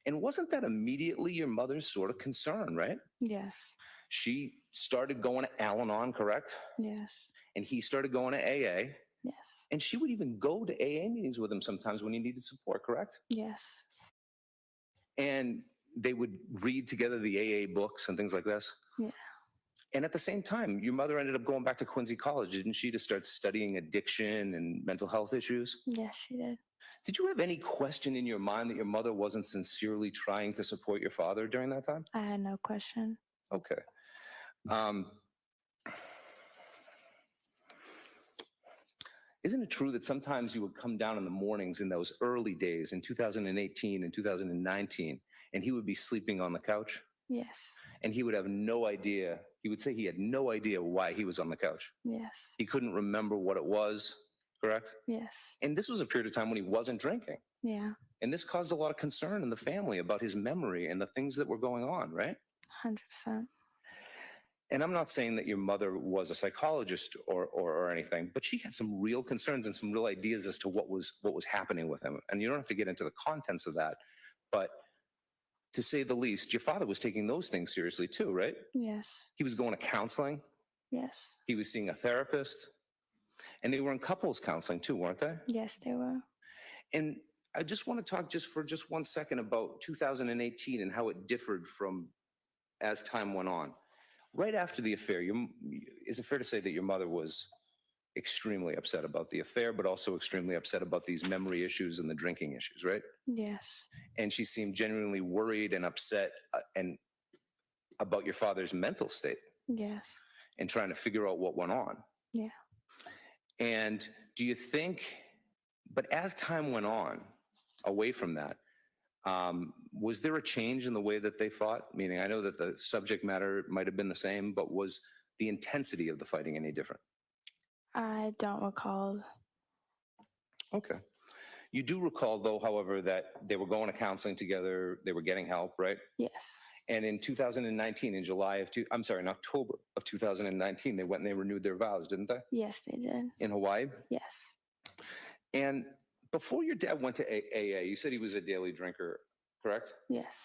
And wasn't that immediately your mother's sort of concern, right? Yes. She started going to Al-Anon, correct? Yes. And he started going to AA. Yes. And she would even go to AA meetings with him sometimes when he needed support, correct? Yes. And they would read together the AA books and things like this. Yeah. And at the same time, your mother ended up going back to Quincy College, didn't she, to start studying addiction and mental health issues? Yes, she did. Did you have any question in your mind that your mother wasn't sincerely trying to support your father during that time? I had no question. Okay. Isn't it true that sometimes you would come down in the mornings in those early days in 2018 and 2019, and he would be sleeping on the couch? Yes. And he would have no idea. He would say he had no idea why he was on the couch. Yes. He couldn't remember what it was, correct? Yes. And this was a period of time when he wasn't drinking. Yeah. And this caused a lot of concern in the family about his memory and the things that were going on, right? 100%. And I'm not saying that your mother was a psychologist or anything, but she had some real concerns and some real ideas as to what was happening with him. And you don't have to get into the contents of that, but to say the least, your father was taking those things seriously too, right? Yes. He was going to counseling. Yes. He was seeing a therapist. And they were in couples counseling too, weren't they? Yes, they were. And I just want to talk for 1 second about 2018 and how it differed from as time went on. Right after the affair, is it fair to say that your mother was extremely upset about the affair, but also extremely upset about these memory issues and the drinking issues, right? Yes. And she seemed genuinely worried and upset and about your father's mental state Yes. and trying to figure out what went on. Yeah. And do you think, but as time went on, away from that, was there a change in the way that they fought? Meaning, I know that the subject matter might have been the same, but was the intensity of the fighting any different? I don't recall. Okay. You do recall, though, however, that they were going to counseling together, they were getting help, right? Yes. And in 2019, in in October of 2019, they went and they renewed their vows, didn't they? Yes, they did. In Hawaii? Yes. And before your dad went to AA, you said he was a daily drinker, correct? Yes.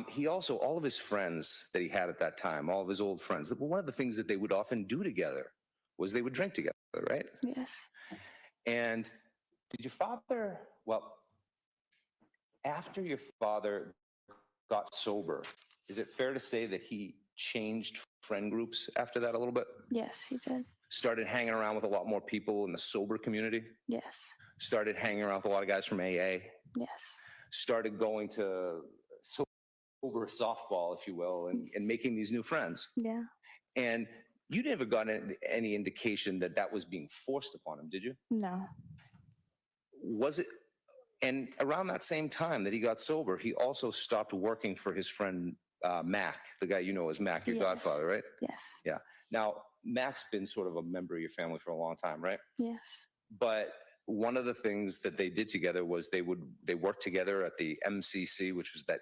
He also, all of his friends that he had at that time, all of his old friends, one of the things that they would often do together was they would drink together, right? Yes. And did your father, well, after your father got sober, is it fair to say that he changed friend groups after that a little bit? Yes, he did. Started hanging around with a lot more people in the sober community? Yes. Started hanging around with a lot of guys from AA? Yes. Started going to sober softball, if you will, and making these new friends. Yeah. And you never got any indication that that was being forced upon him, did you? No. Was it? And around that same time that he got sober, he also stopped working for his friend Mac, the guy you know as Mac, your Yes. godfather, right? Yes. Yeah. Now, Mac's been sort of a member of your family for a long time, right? Yes. But one of the things that they did together was they worked together at the MCC, which was that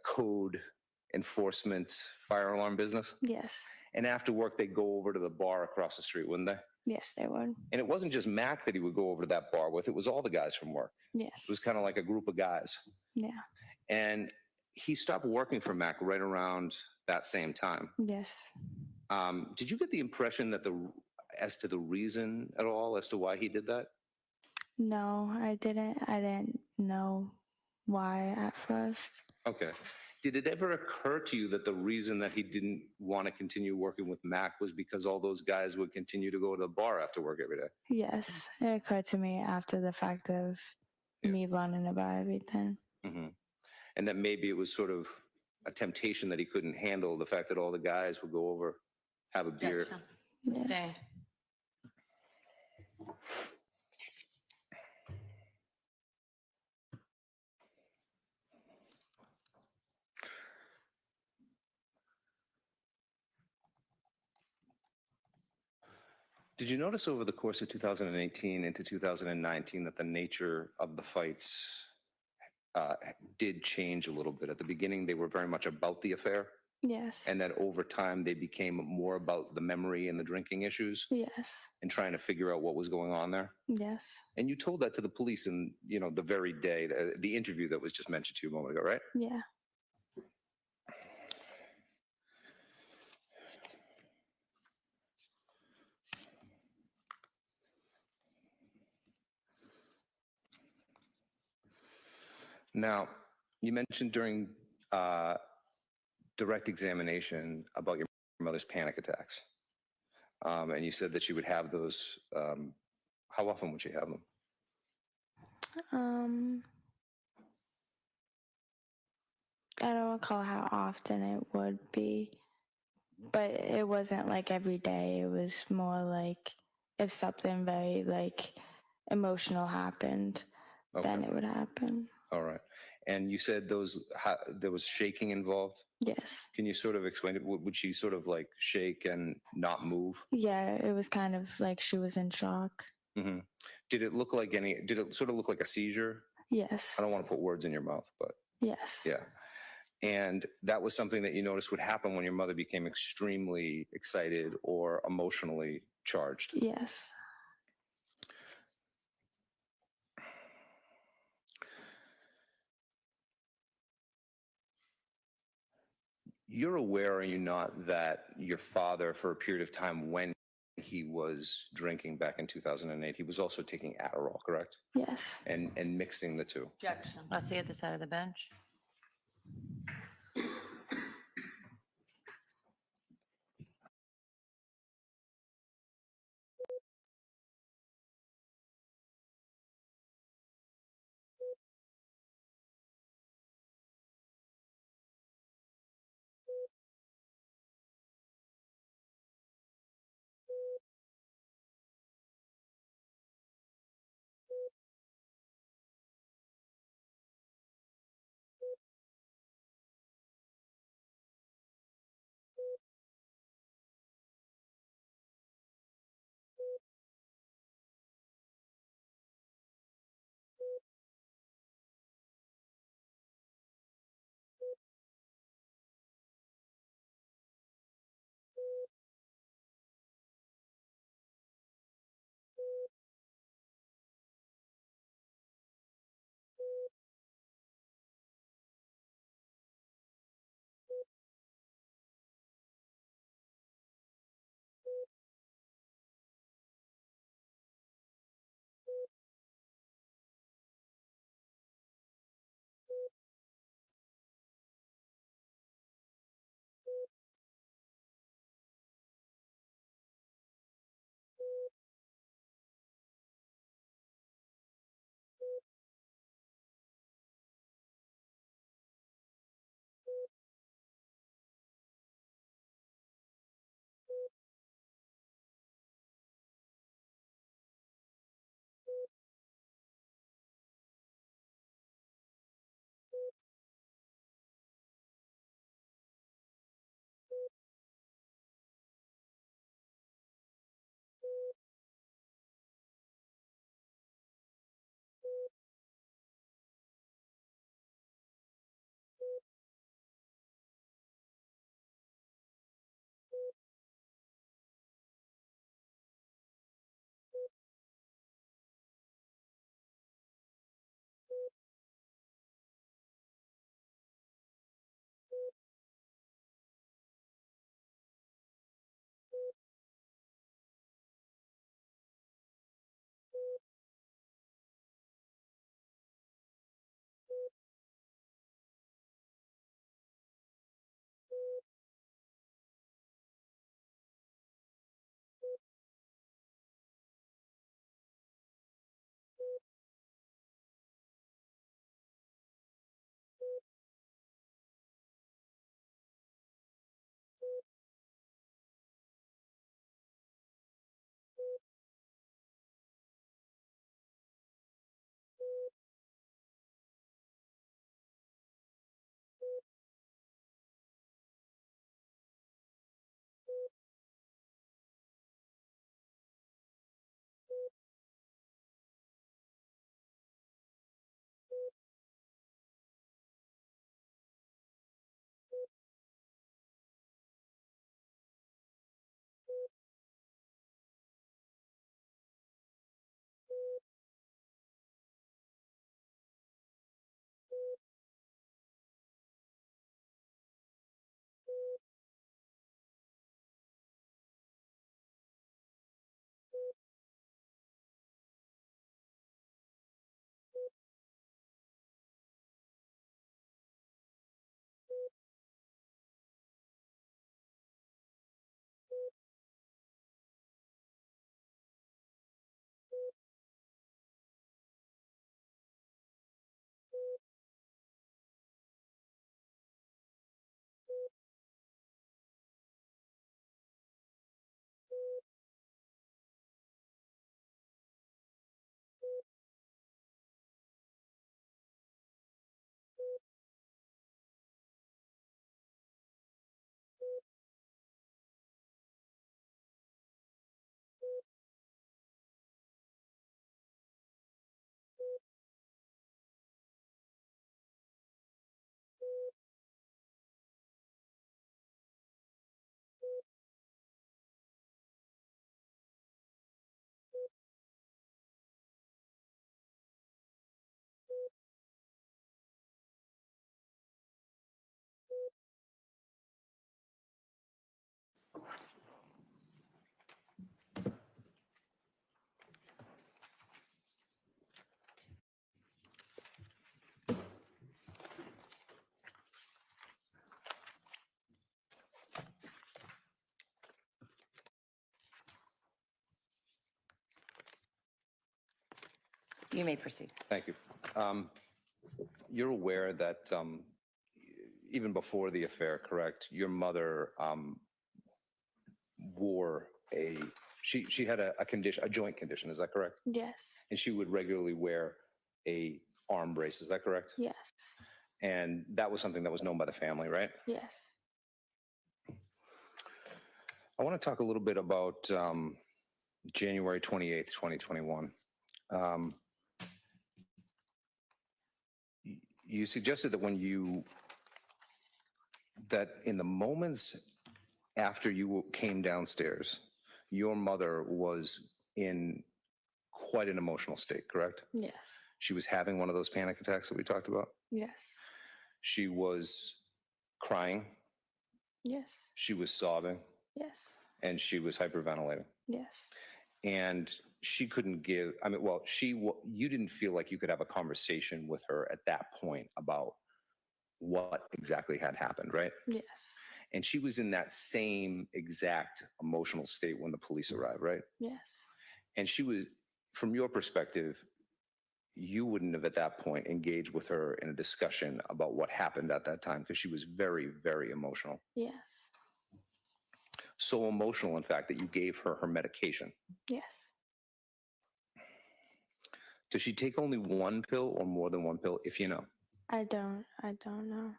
code enforcement fire alarm business. Yes. And after work, they'd go over to the bar across the street, wouldn't they? Yes, they would. And it wasn't just Mac that he would go over to that bar with, it was all the guys from work. Yes. It was kind of like a group of guys. Yeah. And he stopped working for Mac right around that same time. Yes. Did you get the impression that as to the reason at all as to why he did that? No, I didn't. I didn't know why at first. Okay. Did it ever occur to you that the reason that he didn't want to continue working with Mac was because all those guys would continue to go to the bar after work every day? Yes, it occurred to me after the fact of me learning about everything. Mm-hmm. And that maybe it was sort of a temptation that he couldn't handle, the fact that all the guys would go over, have a beer. Yes. Did you notice over the course of 2018 into 2019 that the nature of the fights did change a little bit? At the beginning, they were very much about the affair. Yes. And that over time, they became more about the memory and the drinking issues. Yes. And trying to figure out what was going on there. Yes. And you told that to the police in, the very day, the interview that was just mentioned to you a moment ago, right? Yeah. Now, you mentioned during direct examination about your mother's panic attacks. And you said that she would have those. How often would she have them? I don't recall how often it would be, but it wasn't like every day. It was more like if something very like emotional happened, then it would happen. All right. And you said there was shaking involved? Yes. Can you sort of explain it? Would she sort of like shake and not move? Yeah, it was kind of like she was in shock. Mm-hmm. Did it sort of look like a seizure? Yes. I don't want to put words in your mouth, but. Yes. Yeah. And that was something that you noticed would happen when your mother became extremely excited or emotionally charged? Yes. You're aware, are you not, that your father, for a period of time when he was drinking back in 2008, he was also taking Adderall, correct? Yes. And mixing the two? Objection. I'll see at the side of the bench. You may proceed. Thank you. You're aware that even before the affair, correct, your mother wore she had a condition, a joint condition, is that correct? Yes. And she would regularly wear a arm brace, is that correct? Yes. And that was something that was known by the family, right? Yes. I want to talk a little bit about January 28th, 2021. You suggested that that in the moments after you came downstairs, your mother was in quite an emotional state, correct? Yes. She was having one of those panic attacks that we talked about. Yes. She was crying. Yes. She was sobbing. Yes. And she was hyperventilating. Yes. And she couldn't give, you didn't feel like you could have a conversation with her at that point about what exactly had happened, right? Yes. And she was in that same exact emotional state when the police arrived, right? Yes. And she was, from your perspective, you wouldn't have at that point engaged with her in a discussion about what happened at that time because she was very, very emotional. Yes. So emotional, in fact, that you gave her her medication. Yes. Does she take only one pill or more than one pill, if you know? I don't know.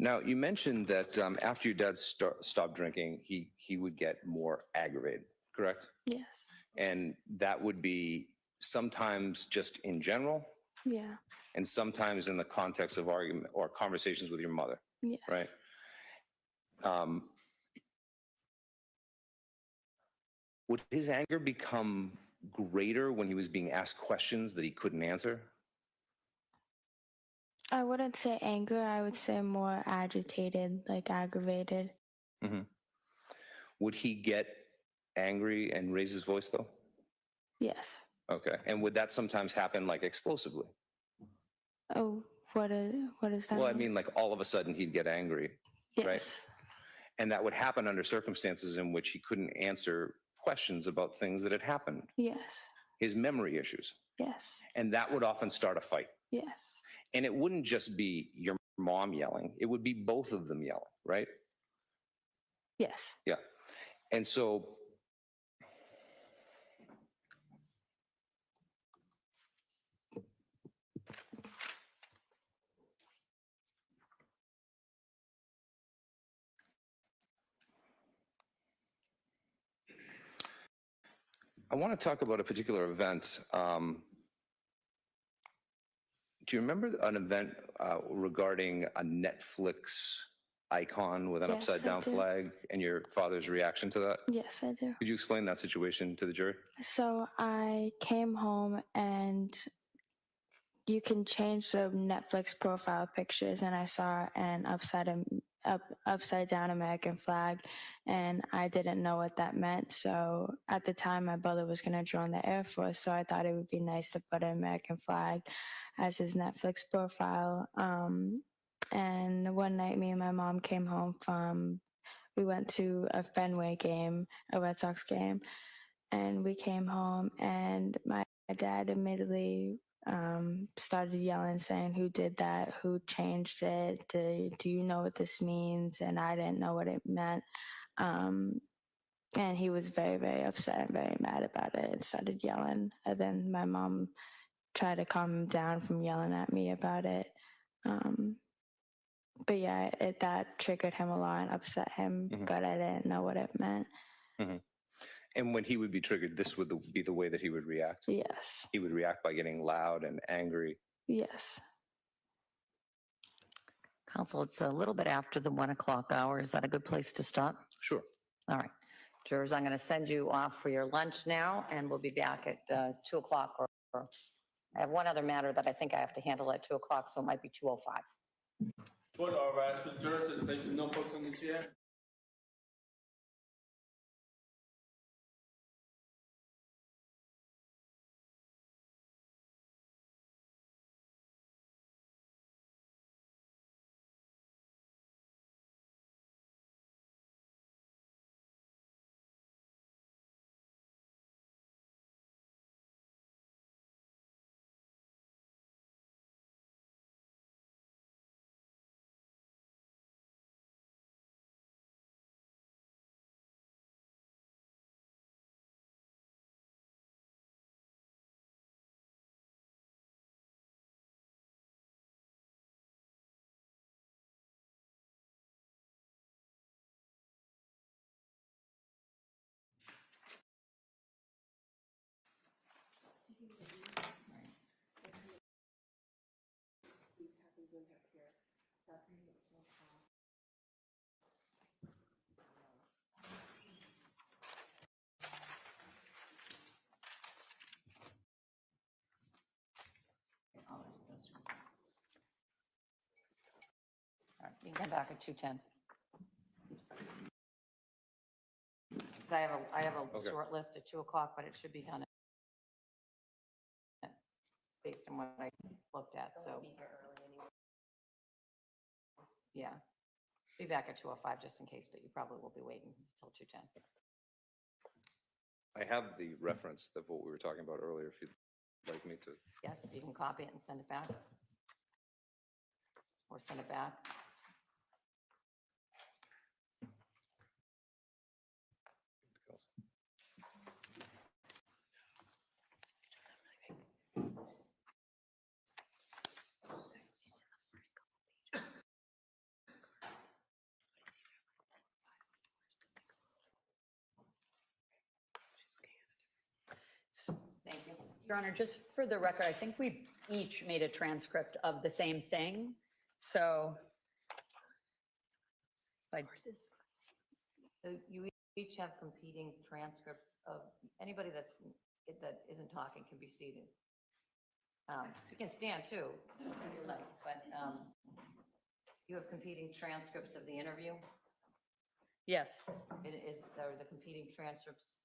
Now, you mentioned that after your dad stopped drinking, he would get more aggravated, correct? Yes. And that would be sometimes just in general Yeah. and sometimes in the context of argument or conversations with your mother, Yes. right? Would his anger become greater when he was being asked questions that he couldn't answer? I wouldn't say anger. I would say more agitated, like aggravated. Mm-hmm. Would he get angry and raise his voice though? Yes. Okay. And would that sometimes happen like explosively? Oh, what is that? Well, I mean, like all of a sudden he'd get angry, yes. Right? And that would happen under circumstances in which he couldn't answer questions about things that had happened. Yes. His memory issues. Yes. And that would often start a fight. Yes. And it wouldn't just be your mom yelling, it would be both of them yelling, right? Yes. Yeah. And so I want to talk about a particular event. Do you remember an event regarding a Netflix icon with an Yes, upside down I do. flag and your father's reaction to that? Yes, I do. Could you explain that situation to the jury? So I came home and you can change the Netflix profile pictures, and I saw an upside down American flag, and I didn't know what that meant. So at the time, my brother was going to join the Air Force, so I thought it would be nice to put an American flag as his Netflix profile. And one night, me and my mom came home we went to a Fenway game, a Red Sox game, and we came home, and my dad immediately started yelling, saying, "Who did that? Who changed it? Do you know what this means?" And I didn't know what it meant. And he was very, very upset and very mad about it and started yelling. And then my mom tried to calm him down from yelling at me about it. But yeah, that triggered him a lot and upset him, but I didn't know what it meant. Mm-hmm. And when he would be triggered, this would be the way that he would react? Yes. He would react by getting loud and angry? Yes. Counsel, it's a little bit after the 1 o'clock hour. Is that a good place to stop? Sure. All right. Jurors, I'm going to send you off for your lunch now, and we'll be back at 2 o'clock. Or I have one other matter that I think I have to handle at 2 o'clock, so it might be 2:05. Court are asked for jurors as placing notebooks on the chair. You can come back at 2:10. I have a Okay. short list at 2 o'clock, but it should be done based on what I looked at, so. Yeah. Be back at 2:05 just in case, but you probably will be waiting until 2:10. I have the reference of what we were talking about earlier, if you'd like me to. Yes, if you can copy it and send it back. Or send it back. Thank you. Your Honor, just for the record, I think we each made a transcript of the same thing. So So you each have competing transcripts of, anybody that isn't talking can be seated. You can stand too, if you like, but you have competing transcripts of the interview? Yes. Are the competing transcripts